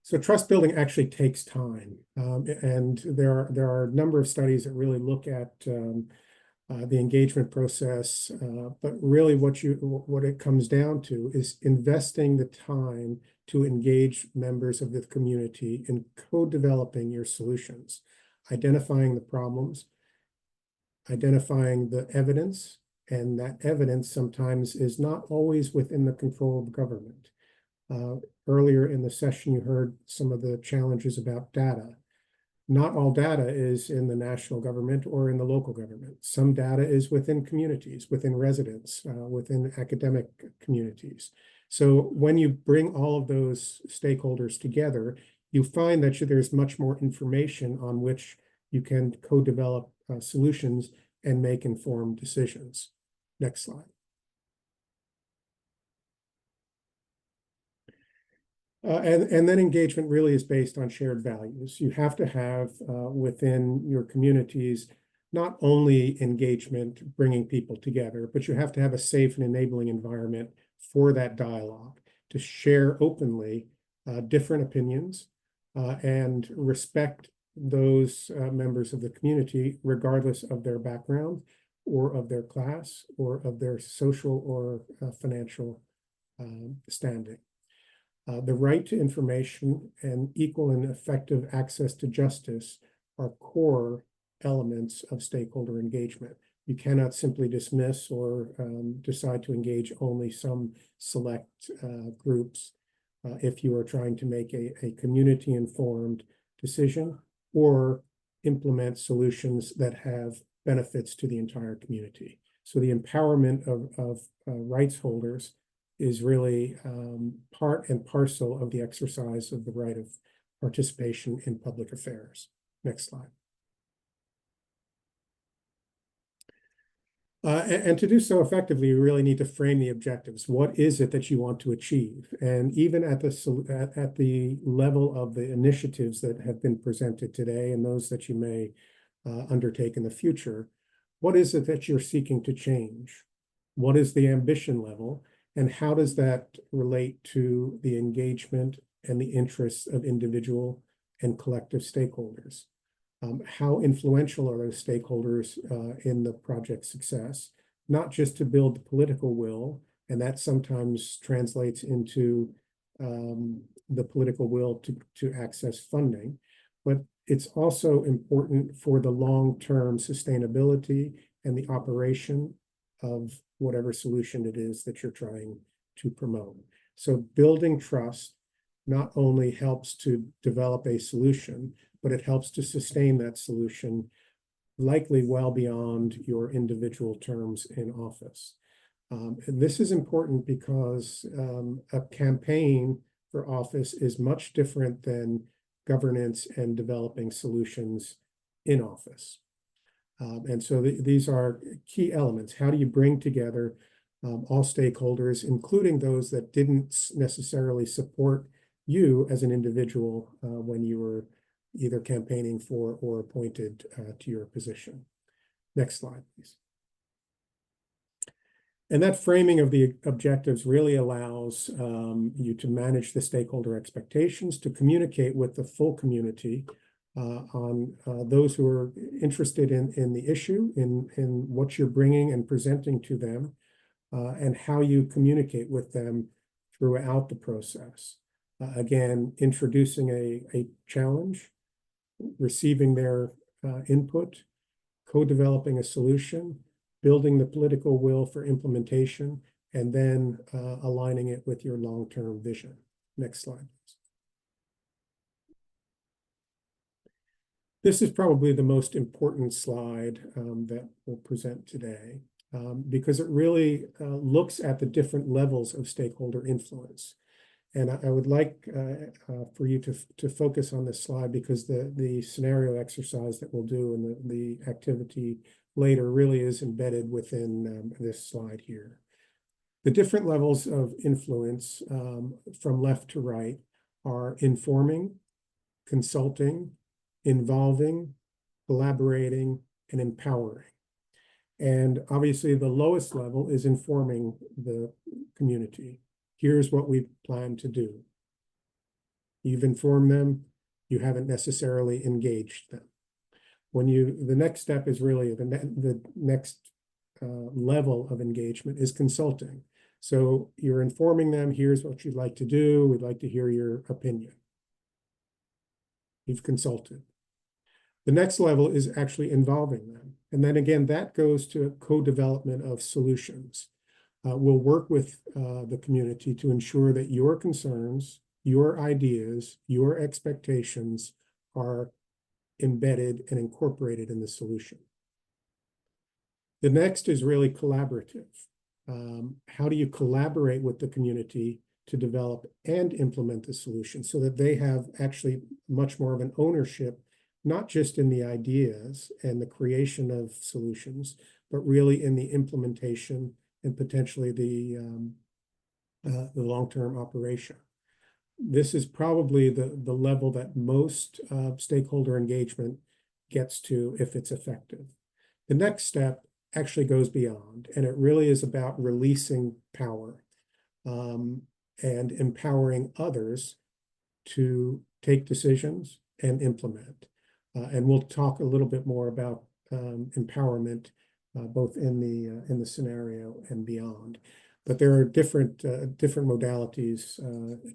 So trust building actually takes time. And there are a number of studies that really look at the engagement process, but really what it comes down to is investing the time to engage members of the community in co-developing your solutions, identifying the problems, identifying the evidence, and that evidence sometimes is not always within the control of government. Earlier in the session, you heard some of the challenges about data. Not all data is in the national government or in the local government. Some data is within communities, within residents, within academic communities. So when you bring all of those stakeholders together, you find that there's much more information on which you can co-develop solutions and make informed decisions. Next slide. And then engagement really is based on shared values. You have to have within your communities not only engagement, bringing people together, but you have to have a safe and enabling environment for that dialogue, to share openly different opinions and respect those members of the community, regardless of their background or of their class or of their social or financial standing. The right to information and equal and effective access to justice are core elements of stakeholder engagement. You cannot simply dismiss or decide to engage only some select groups if you are trying to make a community-informed decision or implement solutions that have benefits to the entire community. So the empowerment of rights holders is really part and parcel of the exercise of the right of participation in public affairs. Next slide. And to do so effectively, you really need to frame the objectives. What is it that you want to achieve? And even at the level of the initiatives that have been presented today and those that you may undertake in the future, what is it that you're seeking to change? What is the ambition level? And how does that relate to the engagement and the interests of individual and collective stakeholders? How influential are those stakeholders in the project's success? Not just to build the political will, and that sometimes translates into the political will to access funding, but it's also important for the long-term sustainability and the operation of whatever solution it is that you're trying to promote. So building trust not only helps to develop a solution, but it helps to sustain that solution, likely well beyond your individual terms in office. And this is important because a campaign for office is much different than governance and developing solutions in office. And so these are key elements. How do you bring together all stakeholders, including those that didn't necessarily support you as an individual when you were either campaigning for or appointed to your position? Next slide, please. And that framing of the objectives really allows you to manage the stakeholder expectations, to communicate with the full community on those who are interested in the issue, in what you're bringing and presenting to them, and how you communicate with them throughout the process. Again, introducing a challenge, receiving their input, co-developing a solution, building the political will for implementation, and then aligning it with your long-term vision. Next slide, please. This is probably the most important slide that we'll present today because it really looks at the different levels of stakeholder influence. And I would like for you to focus on this slide because the scenario exercise that we'll do and the activity later really is embedded within this slide here. The different levels of influence from left to right are informing, consulting, involving, collaborating, and empowering. And obviously the lowest level is informing the community. Here's what we plan to do. You've informed them, you haven't necessarily engaged them. The next step is really the next level of engagement is consulting. So you're informing them, here's what you'd like to do, we'd like to hear your opinion. You've consulted. The next level is actually involving them. And then again, that goes to co-development of solutions. We'll work with the community to ensure that your concerns, your ideas, your expectations are embedded and incorporated in the solution. The next is really collaborative. How do you collaborate with the community to develop and implement the solution so that they have actually much more of an ownership, not just in the ideas and the creation of solutions, but really in the implementation and potentially the long-term operation. This is probably the level that most stakeholder engagement gets to if it's effective. The next step actually goes beyond, and it really is about releasing power and empowering others to take decisions and implement. And we'll talk a little bit more about empowerment both in the scenario and beyond. But there are different modalities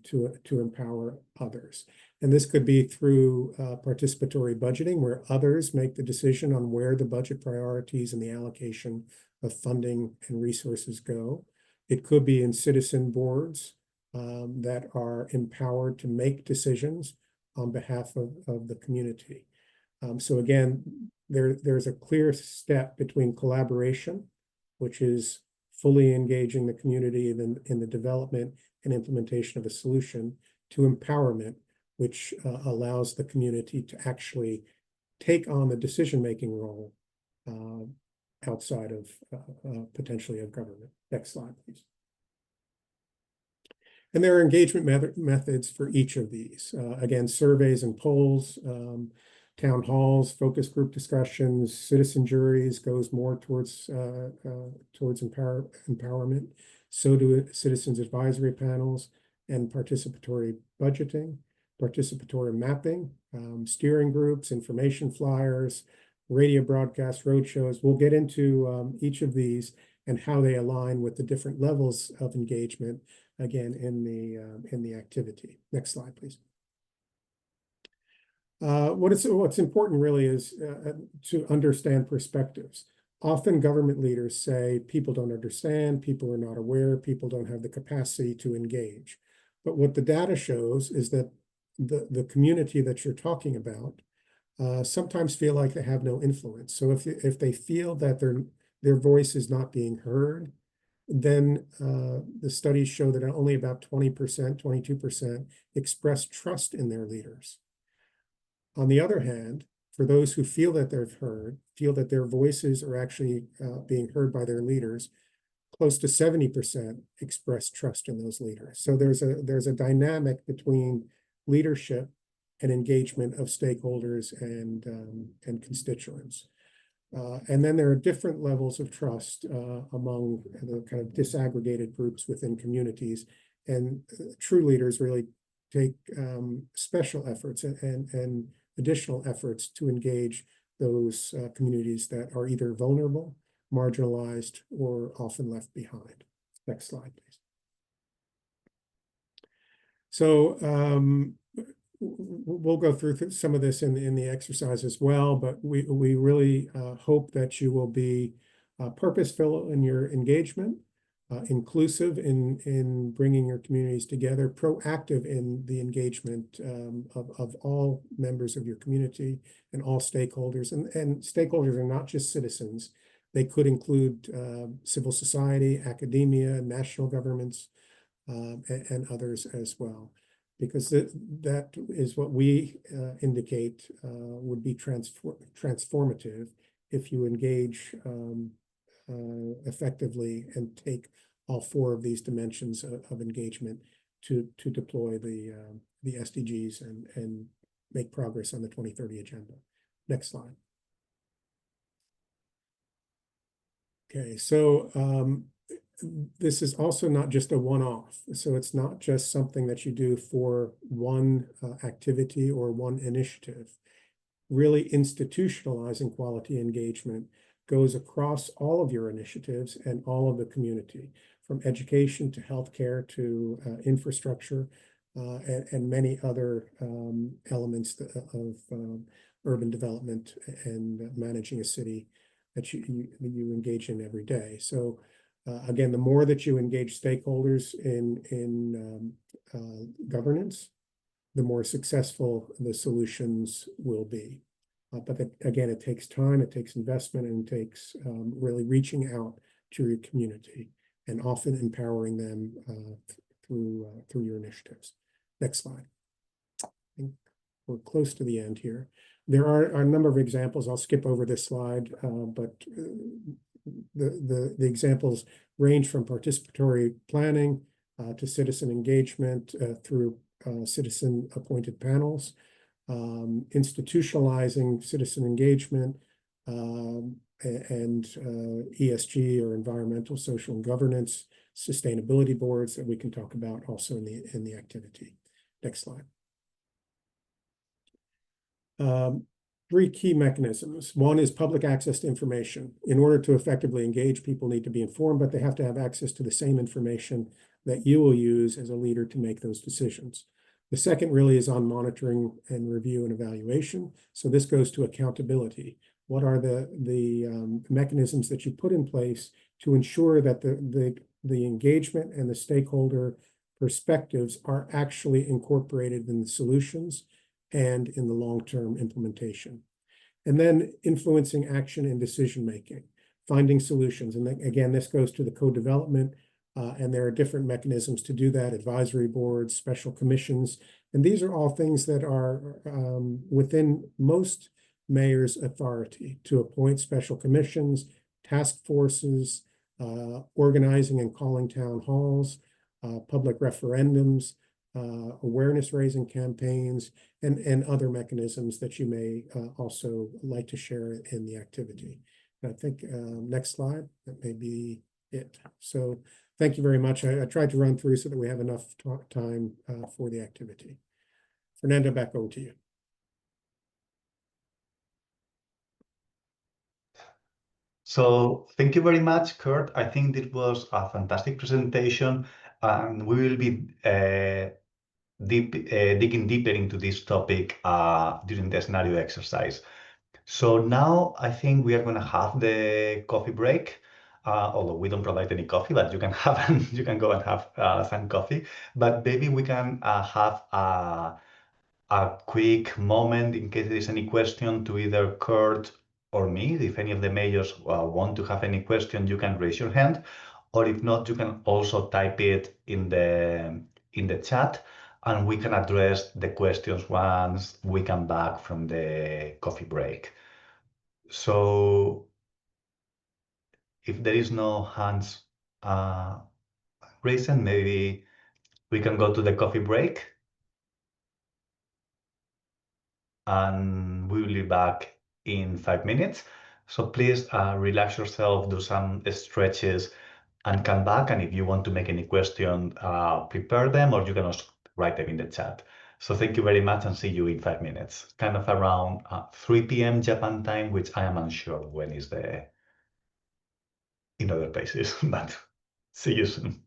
to empower others. And this could be through participatory budgeting, where others make the decision on where the budget priorities and the allocation of funding and resources go. It could be in citizen boards that are empowered to make decisions on behalf of the community. So again, there's a clear step between collaboration, which is fully engaging the community in the development and implementation of a solution, to empowerment, which allows the community to actually take on the decision-making role outside of potentially of government. Next slide, please. And there are engagement methods for each of these. Again, surveys and polls, town halls, focus group discussions, citizen juries goes more towards empowerment. So do citizens advisory panels and participatory budgeting, participatory mapping, steering groups, information flyers, radio broadcasts, roadshows. We'll get into each of these and how they align with the different levels of engagement, again, in the activity. Next slide, please. What's important really is to understand perspectives. Often government leaders say people don't understand, people are not aware, people don't have the capacity to engage. But what the data shows is that the community that you're talking about sometimes feel like they have no influence. So if they feel that their voice is not being heard, then the studies show that only about 20%, 22% express trust in their leaders. On the other hand, for those who feel that they're heard, feel that their voices are actually being heard by their leaders, close to 70% express trust in those leaders. So there's a dynamic between leadership and engagement of stakeholders and constituents. And then there are different levels of trust among the kind of disaggregated groups within communities. And true leaders really take special efforts and additional efforts to engage those communities that are either vulnerable, marginalized, or often left behind. Next slide, please. So we'll go through some of this in the exercise as well, but we really hope that you will be purposeful in your engagement, inclusive in bringing your communities together, proactive in the engagement of all members of your community and all stakeholders. And stakeholders are not just citizens. They could include civil society, academia, national governments, and others as well, because that is what we indicate would be transformative if you engage effectively and take all four of these dimensions of engagement to deploy the SDGs and make progress on the 2030 agenda. Next slide. Okay, so this is also not just a one-off. So it's not just something that you do for one activity or one initiative. Really institutionalizing quality engagement goes across all of your initiatives and all of the community, from education to healthcare to infrastructure and many other elements of urban development and managing a city that you engage in every day. So again, the more that you engage stakeholders in governance, the more successful the solutions will be. But again, it takes time, it takes investment, and it takes really reaching out to your community and often empowering them through your initiatives. Next slide. I think we're close to the end here. There are a number of examples. I'll skip over this slide, but the examples range from participatory planning to citizen engagement through citizen-appointed panels, institutionalizing citizen engagement, and ESG, or environmental, social, and governance, sustainability boards that we can talk about also in the activity. Next slide. Three key mechanisms. One is public access to information. In order to effectively engage, people need to be informed, but they have to have access to the same information that you will use as a leader to make those decisions. The second really is on monitoring and review and evaluation. So this goes to accountability. What are the mechanisms that you put in place to ensure that the engagement and the stakeholder perspectives are actually incorporated in the solutions and in the long-term implementation? And then influencing action and decision-making, finding solutions. And then, again, this goes to the co-development, and there are different mechanisms to do that: advisory boards, special commissions. And these are all things that are within most mayors' authority to appoint special commissions, task forces, organizing and calling town halls, public referendums, awareness-raising campaigns, and other mechanisms that you may also like to share in the activity. And I think next slide, that may be it. So thank you very much. I tried to run through so that we have enough time for the activity. Fernando, back over to you. So thank you very much, Kurt. I think it was a fantastic presentation, and we will be digging deeper into this topic during the scenario exercise. So now I think we are going to have the coffee break. Although we don't provide any coffee, but you can have you can go and have some coffee. But maybe we can have a quick moment in case there is any question to either Kurt or me. If any of the mayors want to have any question, you can raise your hand, or if not, you can also type it in the chat, and we can address the questions once we come back from the coffee break. So if there is no hands raised, maybe we can go to the coffee break, and we will be back in 5 minutes. So please relax yourself, do some stretches, and come back. And if you want to make any question, prepare them, or you can also write them in the chat. So thank you very much, and see you in 5 minutes. Kind of around 3 p.m. Japan time, which I am unsure when is in other places, but see you soon.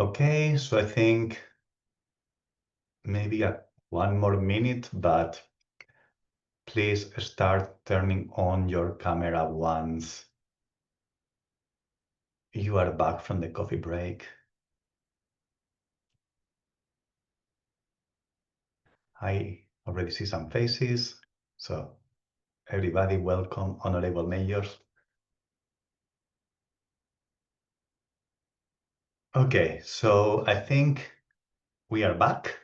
Okay, so I think maybe one more minute, but please start turning on your camera once you are back from the coffee break. I already see some faces, so everybody welcome, honorable mayors. Okay, so I think we are back.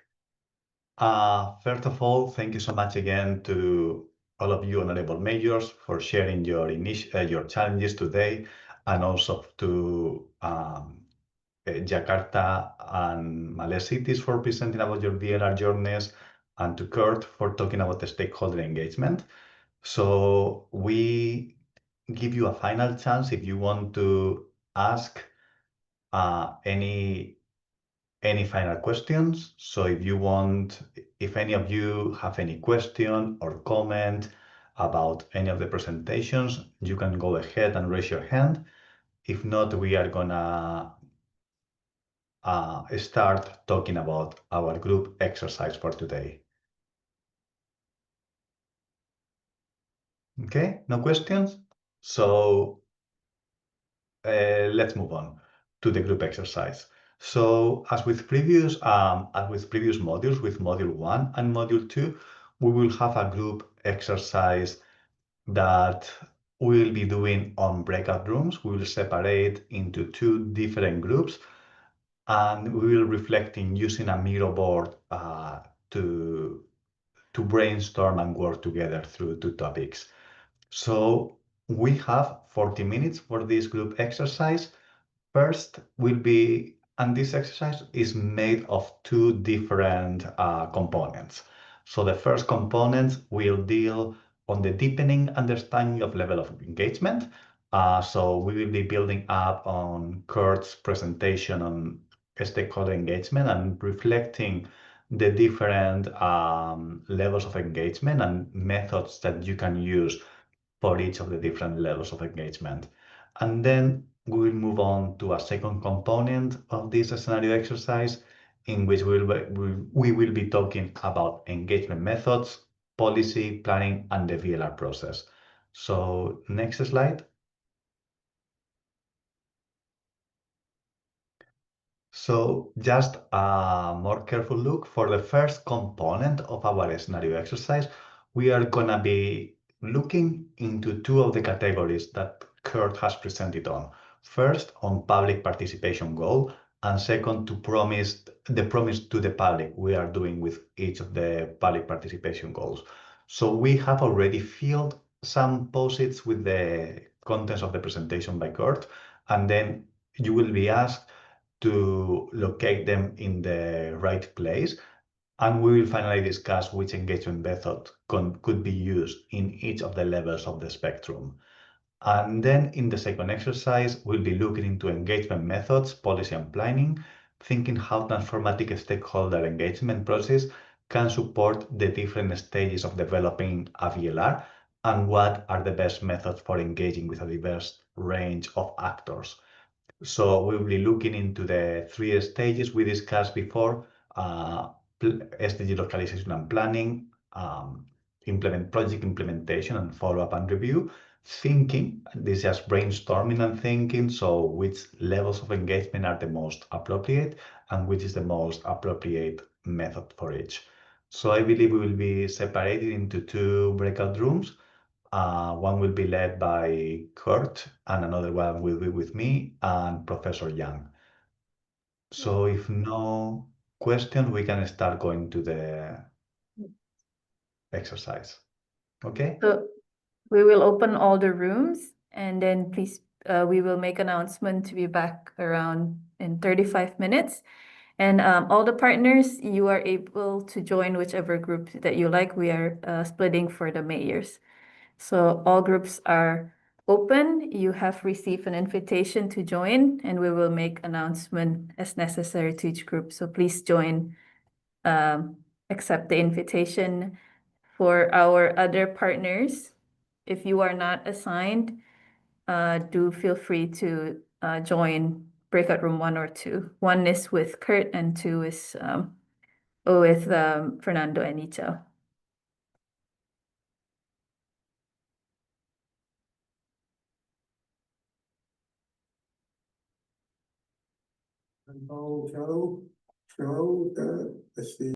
First of all, thank you so much again to all of you honorable mayors for sharing your challenges today, and also to Jakarta and Malay cities for presenting about your VLR journeys, and to Kurt for talking about the stakeholder engagement. So we give you a final chance if you want to ask any final questions. So if any of you have any question or comment about any of the presentations, you can go ahead and raise your hand. If not, we are gonna start talking about our group exercise for today. Okay, no questions? So let's move on to the group exercise. So as with previous modules, with module 1 and module 2, we will have a group exercise that we'll be doing on breakout rooms. We will separate into 2 different groups, and we will reflecting using a Miro board to brainstorm and work together through 2 topics. So we have 40 minutes for this group exercise. First will be, and this exercise is made of 2 different components. So the first component will deal on the deepening understanding of level of engagement. So we will be building up on Kurt's presentation on stakeholder engagement and reflecting the different levels of engagement and methods that you can use for each of the different levels of engagement. And then we will move on to a second component of this scenario exercise, in which we will be talking about engagement methods, policy, planning, and the VLR process. So next slide. So just a more careful look for the first component of our scenario exercise. We are gonna be looking into 2 of the categories that Kurt has presented on. First, on public participation goal, and second, the promise to the public we are doing with each of the public participation goals. So we have already filled some post-its with the contents of the presentation by Kurt, and then you will be asked to locate them in the right place, and we will finally discuss which engagement method could be used in each of the levels of the spectrum. And then in the second exercise, we'll be looking into engagement methods, policy and planning, thinking how transformative stakeholder engagement process can support the different stages of developing a VLR, and what are the best methods for engaging with a diverse range of actors. So we'll be looking into the 3 stages we discussed before, SDG localization and planning, project implementation and follow-up and review, thinking, this is just brainstorming and thinking, so which levels of engagement are the most appropriate and which is the most appropriate method for each. So I believe we will be separated into 2 breakout rooms. One will be led by Kurt, and another one will be with me and Professor Yang. So if no question, we can start going to the exercise. Okay? So we will open all the rooms, and then please, we will make announcement to be back around in 35 minutes. And all the partners, you are able to join whichever group that you like. We are splitting for the mayors. So all groups are open. You have received an invitation to join, and we will make announcement as necessary to each group. So please join, accept the invitation. For our other partners, if you are not assigned, do feel free to join breakout room 1 or 2. 1 is with Kurt and 2 is with Fernando and Icho. Let's see.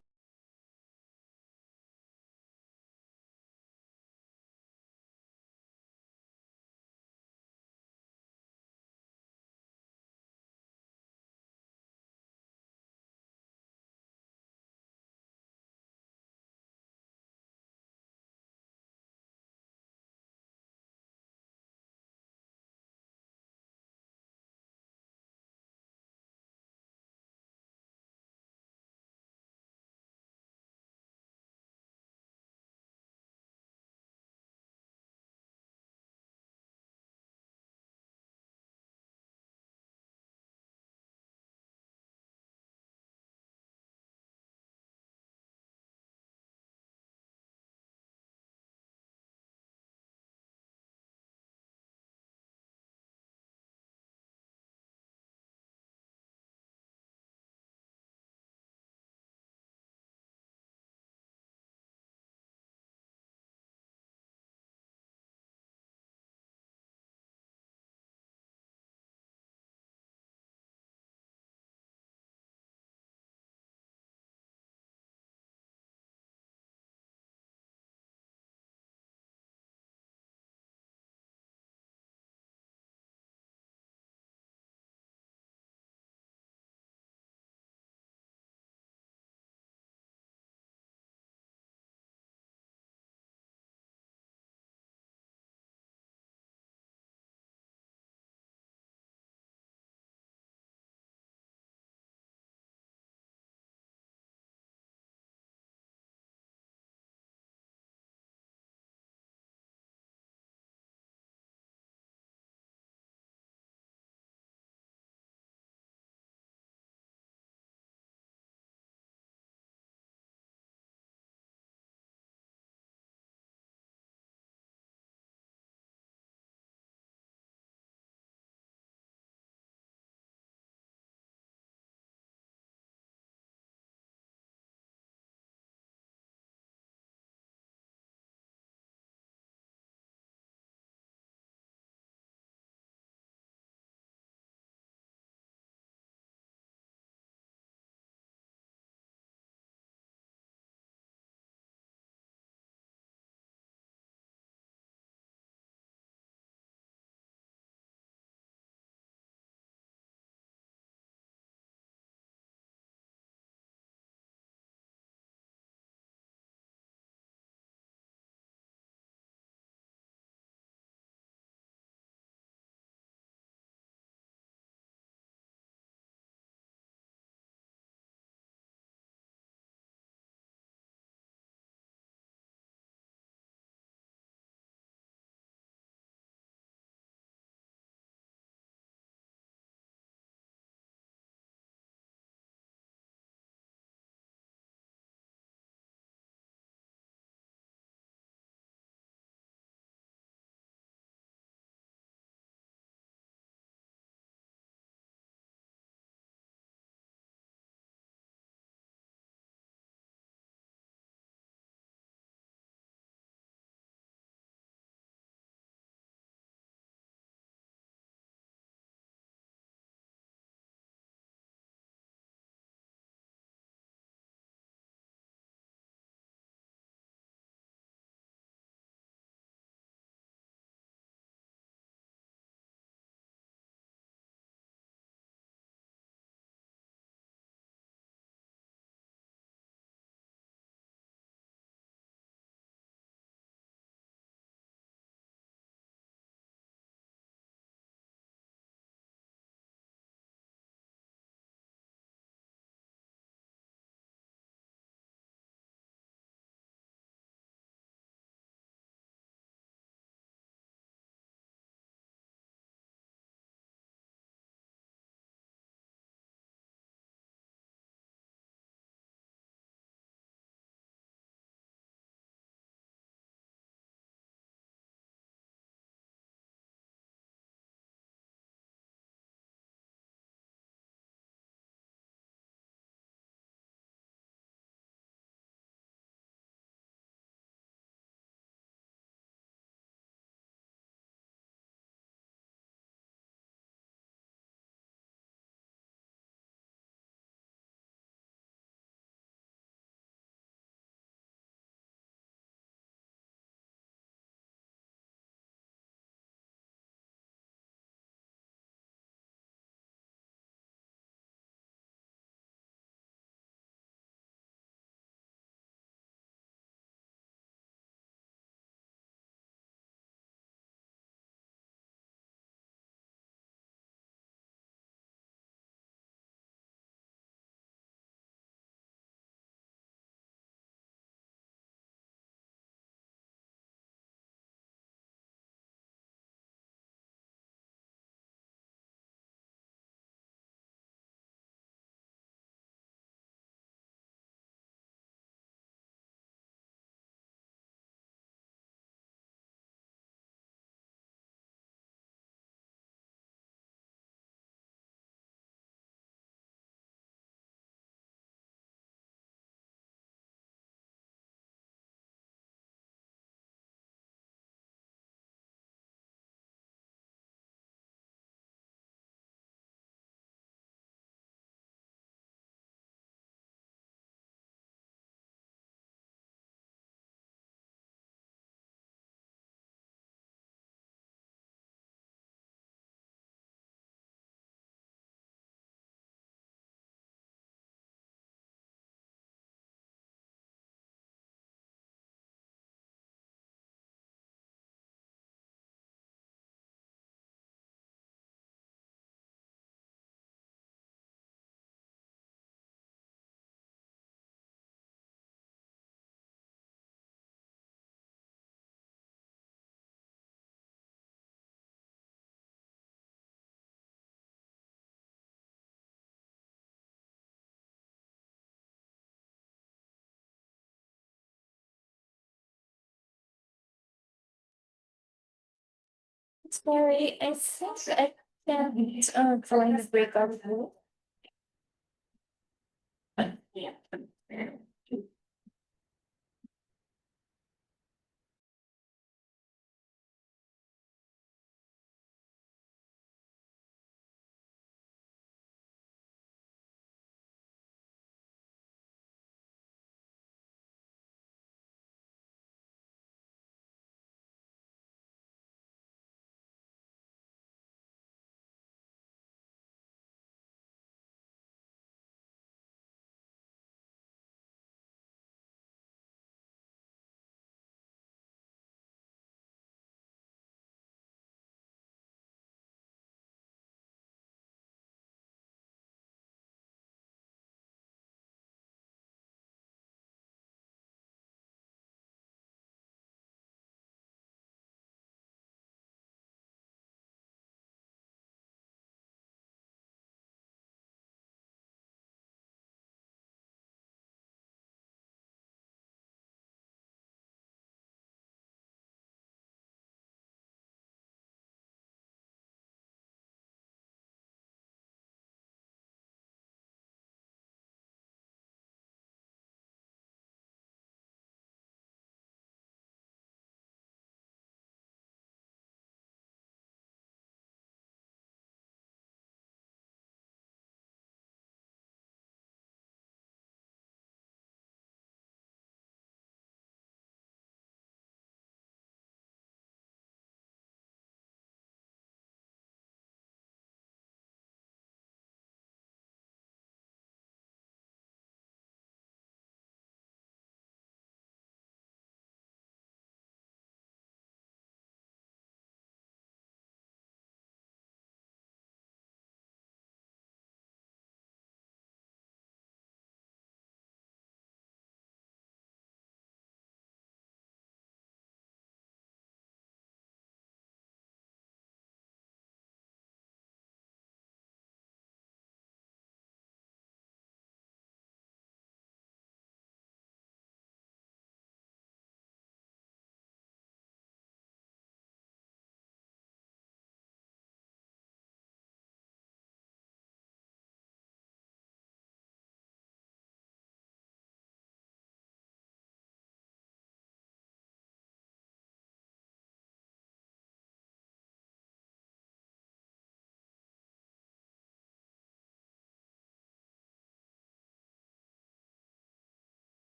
Sorry, I think I can't join the breakout room. Yeah.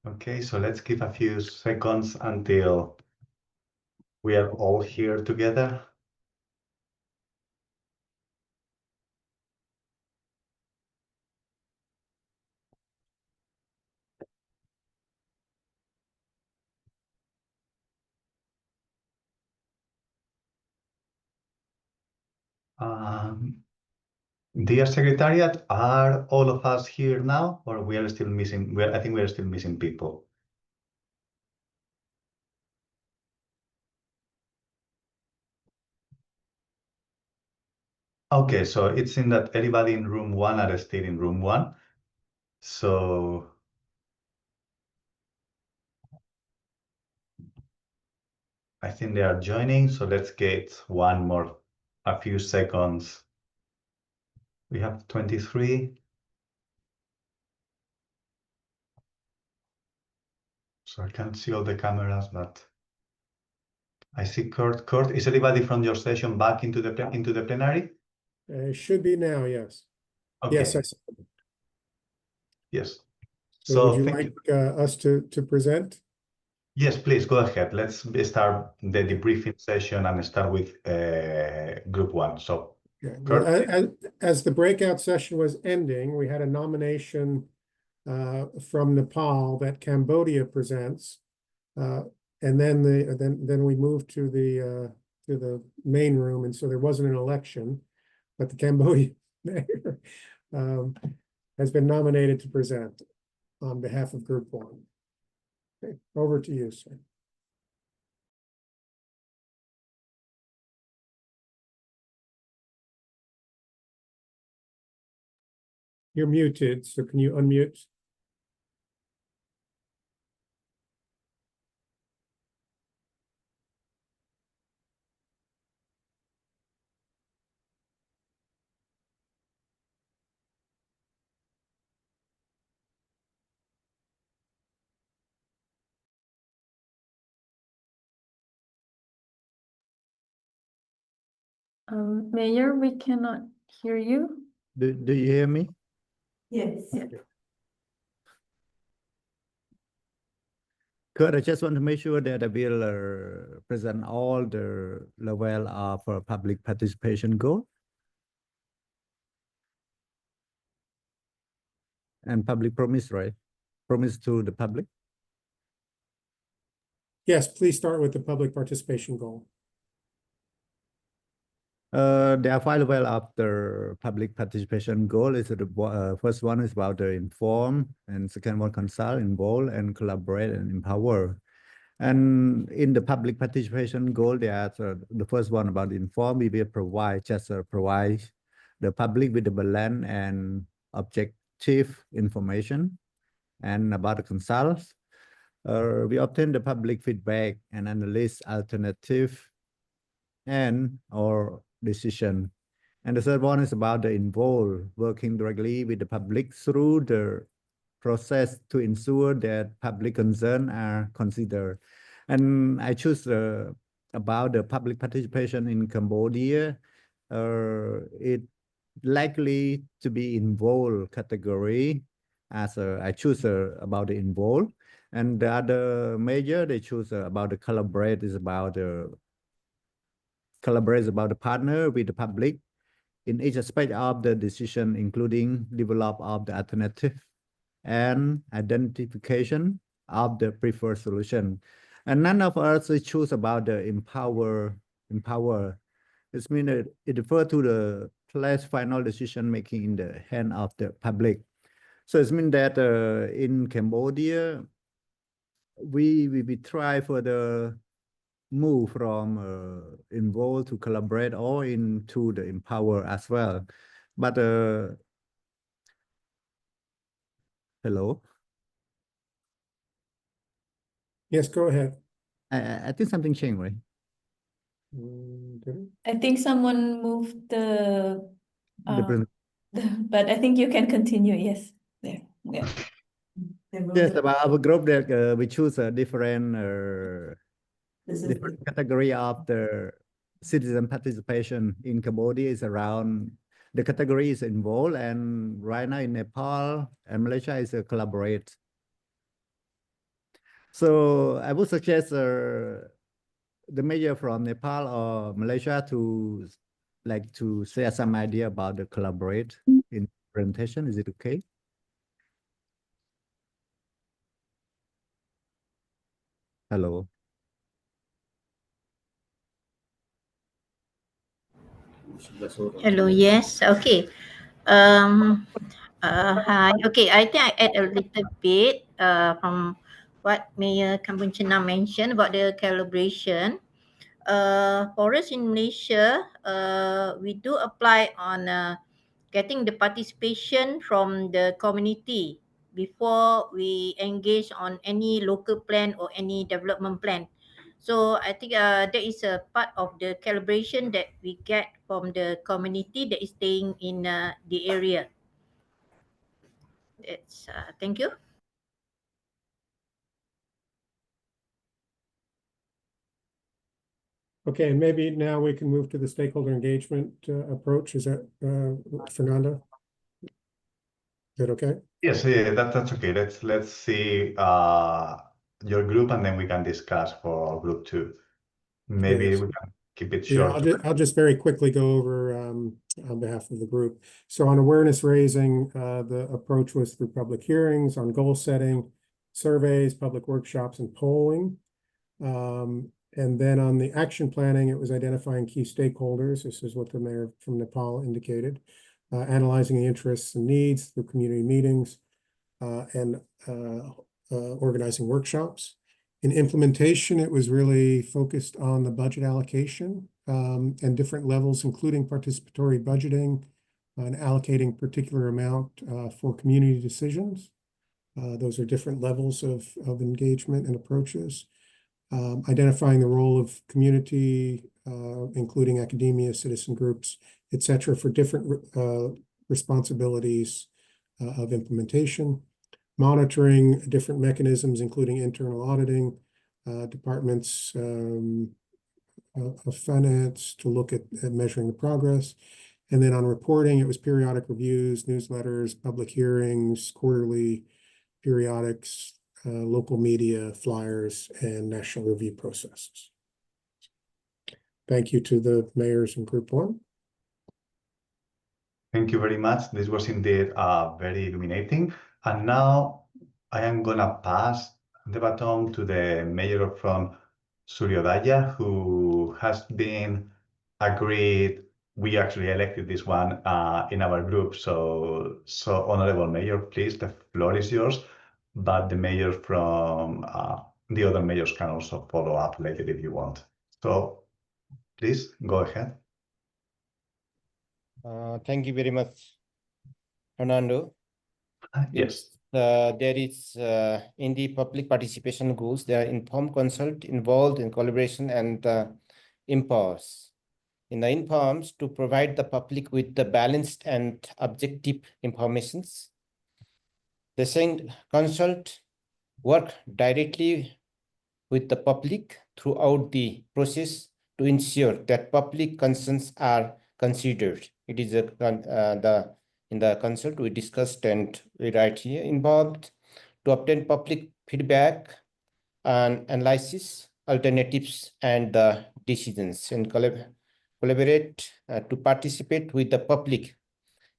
Okay, so let's give a few seconds until we are all here together. Dear Secretariat, are all of us here now, or we are still missing? I think we are still missing people. Okay, so it seems that everybody in room 1 are still in room 1. So I think they are joining. So let's get a few seconds. We have 23. So I can't see all the cameras, but I see Kurt. Kurt, is anybody from your session back into the plenary? Should be now, yes. Okay. Yes, I see. Yes. So would So you thank like you. us to present? Yes, please go ahead. Let's start the debriefing session and start with group 1. So, Okay. Well, Kurt? as the breakout session was ending, we had a nomination from Nepal that Cambodia presents, and then we moved to the main room, and so there wasn't an election, but the Cambodian mayor has been nominated to present on behalf of Group 1. Okay, over to you, sir. You're muted, so can you unmute? Mayor, we cannot hear you. Do you hear me? Yes. Okay. Good. I just want to make sure that I will present all the level of public participation goal and public promise, right? Promise to the public. Yes, please start with the public participation goal. There are 5 levels of the public participation goal. Is the first one is about the inform, and second one consult, involve, and collaborate and empower. And in the public participation goal, the first one about inform, we will provide the public with the balance and objective information. And about the consult, we obtain the public feedback and analyze alternative and or decision. And the third one is about the involve, working directly with the public through the process to ensure that public concerns are considered. And I choose about the public participation in Cambodia. It likely to be involved category as I choose about the involved. And the other major they choose about the collaborate is about the collaborate about the partner with the public in each aspect of the decision, including develop of the alternative and identification of the preferred solution. And none of us choose about the empower. It means that it refers to the place final decision making in the hand of the public. So it means that in Cambodia, we try for the move from involve to collaborate or into the empower as well. But hello? Yes, go ahead. I think something changed, right? I think someone moved the The but I think you can continue. Yes, there. Yeah. Yes, about our group that we choose a different category of the citizen participation in Cambodia is around the category is involved, and right now in Nepal and Malaysia is a collaborate. So I would suggest the mayor from Nepal or Malaysia to share some idea about the collaborate in presentation. Is it okay? Hello. Hello, yes, okay. Hi, okay, I think I add a little bit from what Mayor Kampung Chenang mentioned about the calibration. For us in Malaysia, we do apply on getting the participation from the community before we engage on any local plan or any development plan. So I think that is a part of the calibration that we get from the community that is staying in the area. That's thank you. Okay, and maybe now we can move to the stakeholder engagement approach. Is that Fernando? Is that okay? Yes, yeah, that's okay. Let's see your group, and then we can discuss for group 2. Maybe Yes. we can keep it Yeah, short. I'll just very quickly go over on behalf of the group. So on awareness raising, the approach was through public hearings, on goal setting, surveys, public workshops, and polling. And then on the action planning, it was identifying key stakeholders. This is what the mayor from Nepal indicated. Analyzing the interests and needs through community meetings and organizing workshops. In implementation, it was really focused on the budget allocation and different levels, including participatory budgeting and allocating particular amount for community decisions. Those are different levels of engagement and approaches. Identifying the role of community, including academia, citizen groups, etc., for different responsibilities of implementation. Monitoring different mechanisms, including internal auditing, departments of finance to look at measuring the progress. And then on reporting, it was periodic reviews, newsletters, public hearings, quarterly periodics, local media, flyers, and national review processes. Thank you to the mayors in Group 1. Thank you very much. This was indeed very illuminating. And now I am gonna pass the baton to the mayor from Suryodaya, who has been agreed. We actually elected this one in our group. So honorable mayor, please, the floor is yours. But the mayor from the other mayors can also follow up later if you want. So please go ahead. Thank you very much, Fernando. Yes. There is in the public participation goals, there are informed consult, involved in collaboration, and empowers. In the informs, to provide the public with the balanced and objective informations. The second, consult, work directly with the public throughout the process to ensure that public concerns are considered. It is in the consult we discussed and we write here, involved to obtain public feedback and analysis, alternatives, and decisions, and collaborate to participate with the public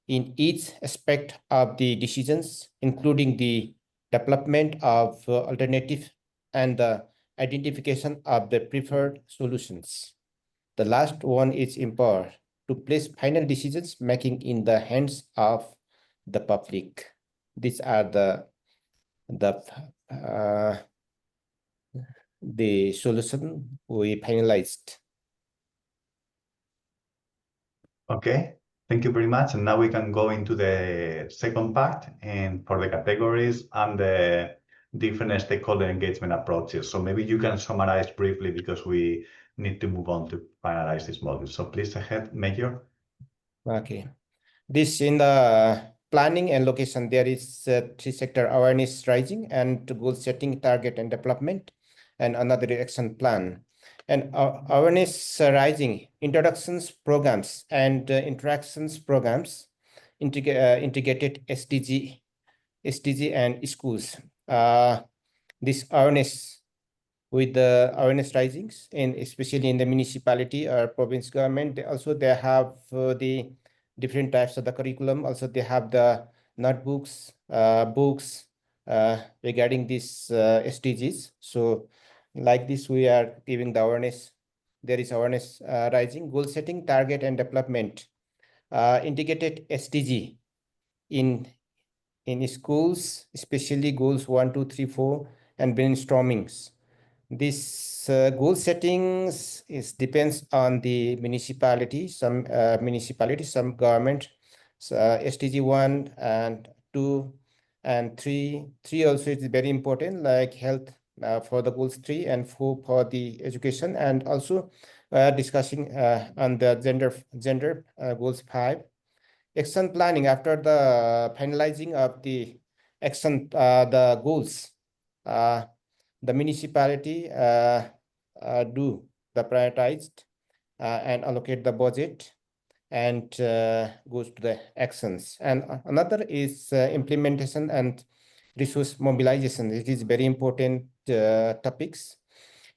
in each aspect of the decisions, including the development of alternative and the identification of the preferred solutions. The last one is empower to place final decisions making in the hands of the public. These are the solution we finalized. Okay, thank you very much. And now we can go into the second part and for the categories and the different stakeholder engagement approaches. So maybe you can summarize briefly because we need to move on to finalize this module. So please ahead, Major. Okay. This in the planning and location, there is 3-sector awareness raising and goal setting, target and development, and another action plan. And awareness raising, introductions programs and interactions programs, integrated SDG and schools. this awareness with the awareness risings, and especially in the municipality or province government. They have the different types of the curriculum. Also, they have the notebooks, books regarding these SDGs. So like this, we are giving the awareness. There is awareness rising, goal setting, target and development, integrated SDG in schools, especially goals 1, 2, 3, 4, and brainstormings. This goal settings depends on the municipality. Some municipalities, some government, SDG 1 and 2 and 3. 3 also is very important, like health for the goals 3 and 4 for the education, and also discussing on the gender goals 5. Action planning after the finalizing of the action, the goals. The municipality do the prioritized and allocate the budget and goes to the actions. And another is implementation and resource mobilization. It is very important topics,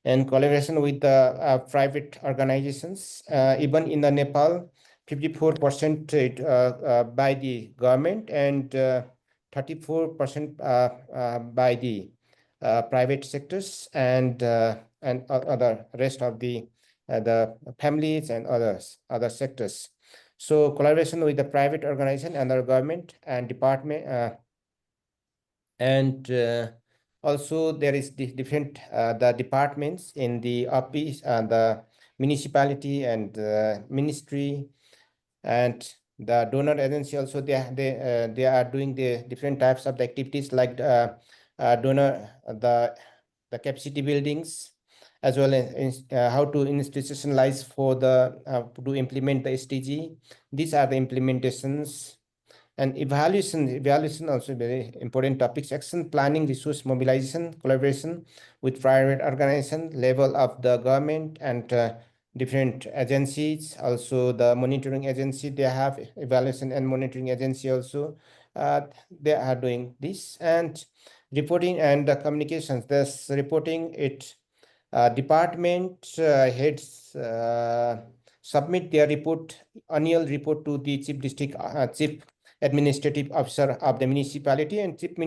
and collaboration with the private organizations. Even in the Nepal, 54% by the government and 34% by the private sectors, and other rest of the families and other sectors. So collaboration with the private organization and the government and department, and also there is the different the departments in the office and the municipality and ministry and the donor agency. Also they are doing the different types of the activities, like donor the capacity buildings, as well as how to institutionalize for the to implement the SDG. These are the implementations. And evaluation also very important topics. Action planning, resource mobilization, collaboration with private organization, level of the government and different agencies. Also the monitoring agency, they have evaluation and monitoring agency also. They are doing this. And reporting and communications. This reporting, it department heads submit their annual report to the chief administrative officer of the municipality, and chief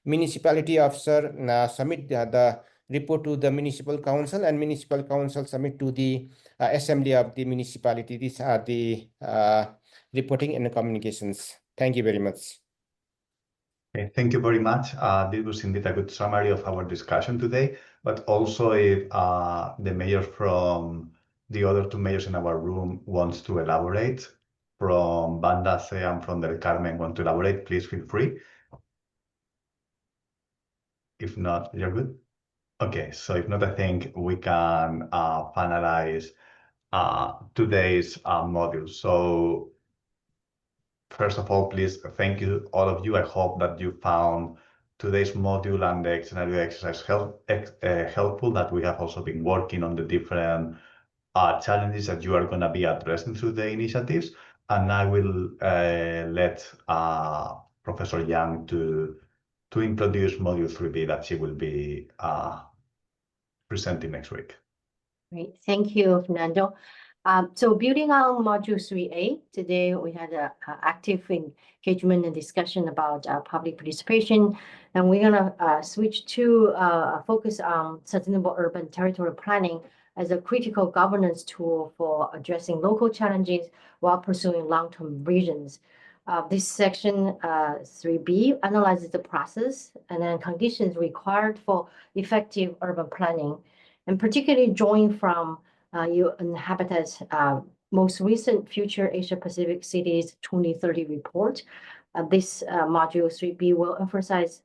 municipality officer submit the report to the municipal council, and municipal council submit to the assembly of the municipality. These are the reporting and communications. Thank you very much. Okay, thank you very much. This was indeed a good summary of our discussion today, but also if the mayor from the other two mayors in our room wants to elaborate, from Bandase and from Del Carmen want to elaborate, please feel free. If not, you're good? Okay, so if not, I think we can finalize today's module. So first of all, please, thank you, all of you. I hope that you found today's module and the scenario exercise helpful, that we have also been working on the different challenges that you are going to be addressing through the initiatives. And I will let Professor Yang to introduce Module 3B that she will be presenting next week. Great, thank you, Fernando. So building on Module 3A, today we had an active engagement and discussion about public participation, and we're gonna switch to focus on sustainable urban territorial planning as a critical governance tool for addressing local challenges while pursuing long-term visions. This section 3B analyzes the process and then conditions required for effective urban planning, and particularly drawing from UN Habitat's most recent Future Asia Pacific Cities 2030 report. This module 3B will emphasize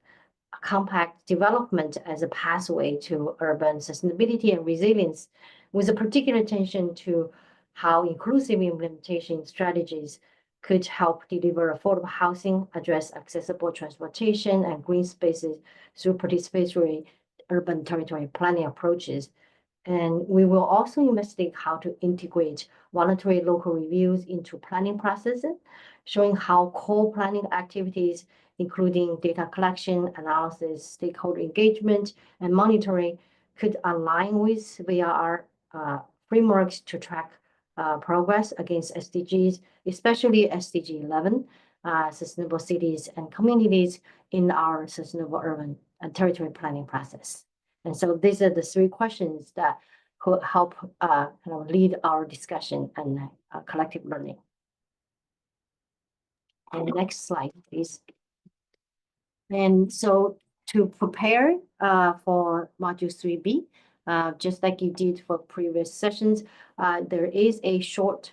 compact development as a pathway to urban sustainability and resilience, with a particular attention to how inclusive implementation strategies could help deliver affordable housing, address accessible transportation and green spaces through participatory urban territorial planning approaches. And we will also investigate how to integrate voluntary local reviews into planning processes, showing how core planning activities including data collection, analysis, stakeholder engagement, and monitoring, could align with VRR frameworks to track progress against SDGs, especially SDG 11, sustainable cities and communities in our sustainable urban and territory planning process. And so these are the three questions that could help kind of lead our discussion and collective learning. And next slide, please. And so to prepare for Module 3B, just like you did for previous sessions, there is a short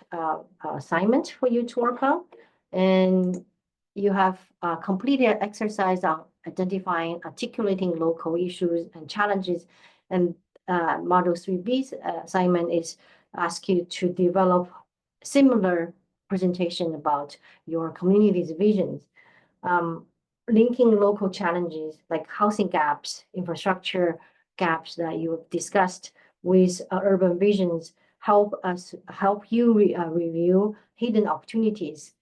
assignment for you to work on. And you have completed an exercise on identifying, articulating local issues and challenges. And Module 3B's assignment is ask you to develop similar presentation about your community's visions. Linking local challenges like housing gaps, infrastructure gaps that you have discussed with urban visions help you review hidden opportunities.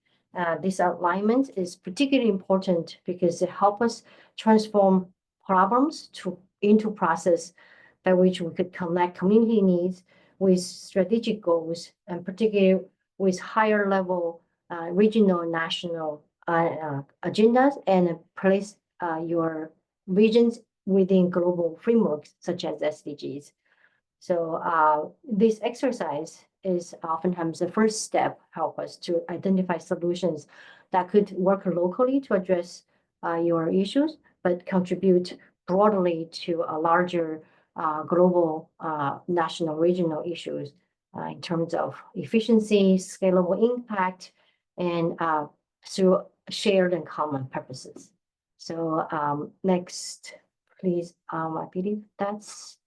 This alignment is particularly important because it helps us transform problems into process by which we could connect community needs with strategic goals, and particularly with higher level regional and national agendas, and place your regions within global frameworks such as SDGs. So this exercise is oftentimes the first step, help us to identify solutions that could work locally to address your issues, but contribute broadly to a larger global, national, regional issues in terms of efficiency, scalable impact, and through shared and common purposes. So next, please. I believe that's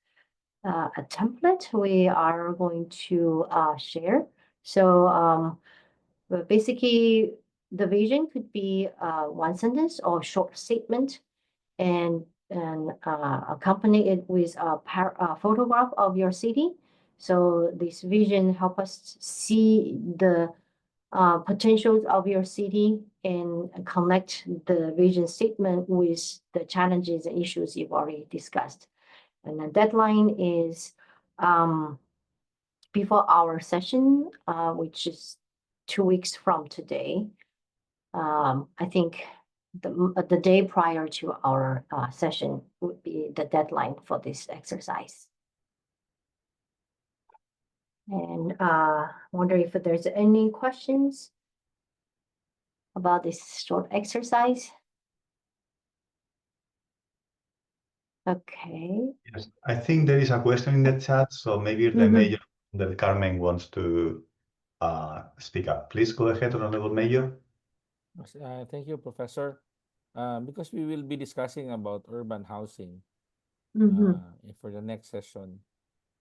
a template we are going to share. So basically, the vision could be one sentence or short statement, and accompany it with a photograph of your city. So this vision help us see the potentials of your city and connect the vision statement with the challenges and issues you've already discussed. And the deadline is before our session, which is 2 weeks from today. I think the day prior to our session would be the deadline for this exercise. And wonder if there's any questions about this short exercise. Okay. Yes, I think there is a question in the chat, so maybe the Mayor that Carmen wants to speak up. Please go ahead, Honorable Mayor. Thank you, Professor. Because we will be discussing about urban housing for the next session.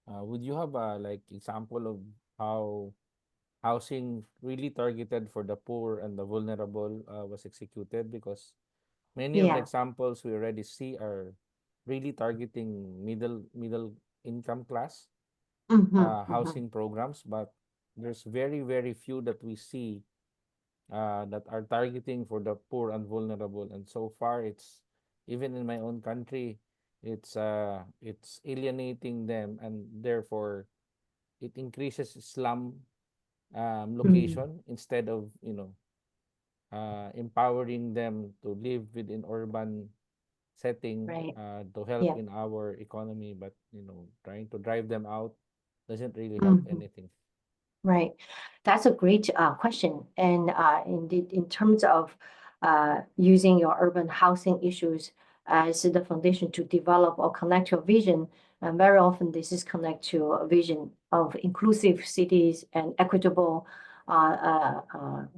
Would you have a example of how housing really targeted for the poor and the vulnerable was executed? Because many of the examples we already see are really targeting middle income class housing programs, but there's very, very few that we see that are targeting for the poor and vulnerable. And so far, it's even in my own country, it's alienating them, and therefore it increases slum location instead of empowering them to live within urban setting to help in our economy. But trying to drive them out doesn't really help anything. Right. That's a great question. And indeed, in terms of using your urban housing issues as the foundation to develop or connect your vision, very often this is connected to a vision of inclusive cities and equitable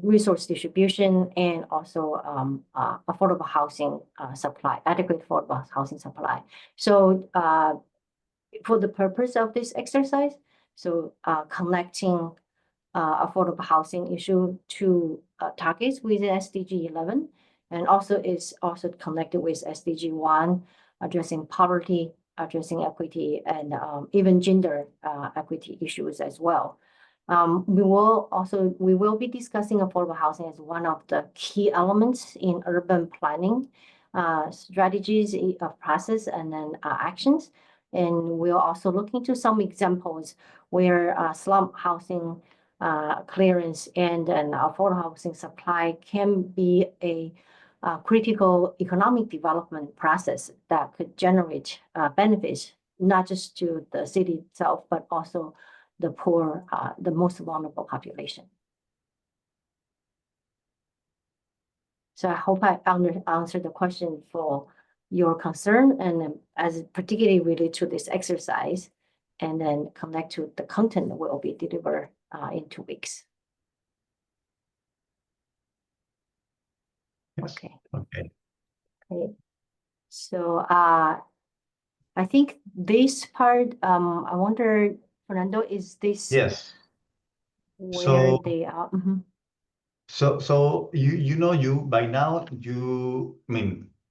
resource distribution, and also affordable housing supply, adequate affordable housing supply. So for the purpose of this exercise, so connecting affordable housing issue to targets within SDG 11, and also is also connected with SDG 1, addressing poverty, addressing equity, and even gender equity issues as well. We will be discussing affordable housing as one of the key elements in urban planning strategies of process and then actions. And we'll also look into some examples where slum housing clearance and an affordable housing supply can be a critical economic development process that could generate benefits, not just to the city itself, but also the poor, the most vulnerable population. So I hope I answered the question for your concern, and as particularly related to this exercise, and then connect to the content that will be delivered in 2 weeks. Yes. Okay. Okay. Great. So I think this part, I wonder, Fernando, is this Yes. where So they are? So you by now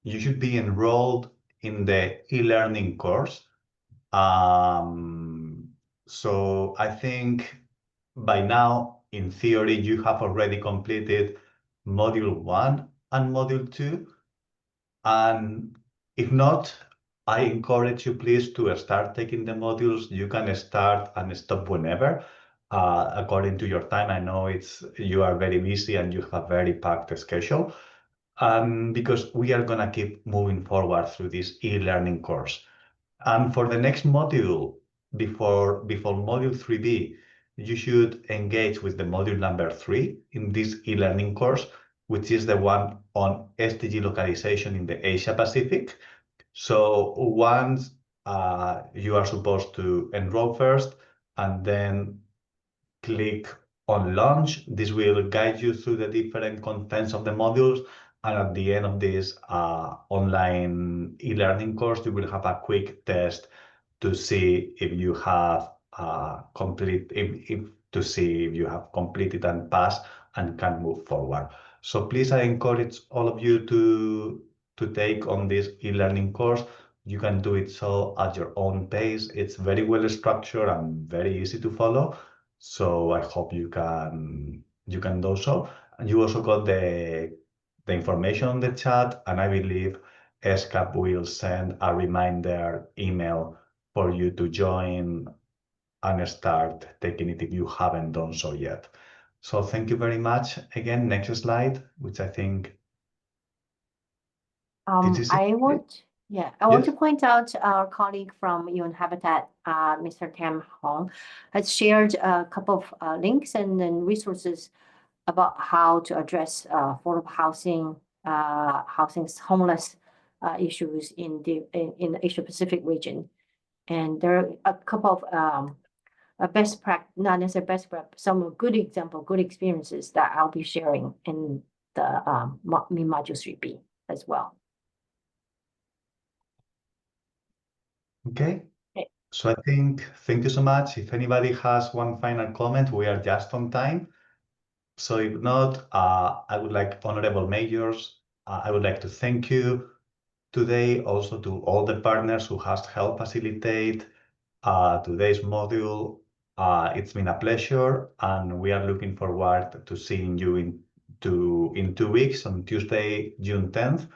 you should be enrolled in the e-learning course. So I think by now, in theory, you have already completed module 1 and module 2. And if not, I encourage you please to start taking the modules. You can start and stop whenever, according to your time. I know you are very busy and you have very packed schedule. Because we are gonna keep moving forward through this e-learning course. And for the next module, before module 3B, you should engage with the module number 3 in this e-learning course, which is the one on SDG localization in the Asia Pacific. So once you are supposed to enroll first and then click on launch. This will guide you through the different contents of the modules. And at the end of this online e-learning course, you will have a quick test to see if you have completed and passed and can move forward. So please, I encourage all of you to take on this e-learning course. You can do it so at your own pace. It's very well structured and very easy to follow. So I hope you can do so. And you also got the information on the chat, and I believe ESCAP will send a reminder email for you to join and start taking it if you haven't done so yet. So thank you very much. Again, next slide, which I think. I want to point out our colleague from UN Habitat, Mr. Tam Hong, has shared a couple of links and then resources about how to address affordable housing, homeless issues in the Asia Pacific region. And there are a couple of best practice, not necessarily best practice, some good example, good experiences that I'll be sharing in the module 3B as well. Okay. So I think, thank you so much. If anybody has one final comment, we are just on time. So if not, I would like, honorable mayors, I would like to thank you today, also to all the partners who has helped facilitate today's module. It's been a pleasure, and we are looking forward to seeing you in 2 weeks on Tuesday, June 10th,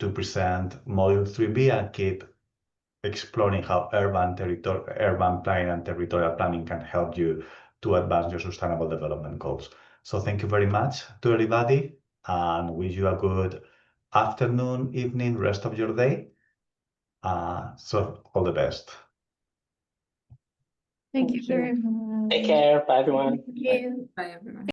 to present module 3B and keep exploring how urban planning and territorial planning can help you to advance your sustainable development goals. So thank you very much to everybody, and wish you a good afternoon, evening, rest of your day. So all the best. Thank you very much. Take care. Bye, everyone. Thank you. Bye, everyone.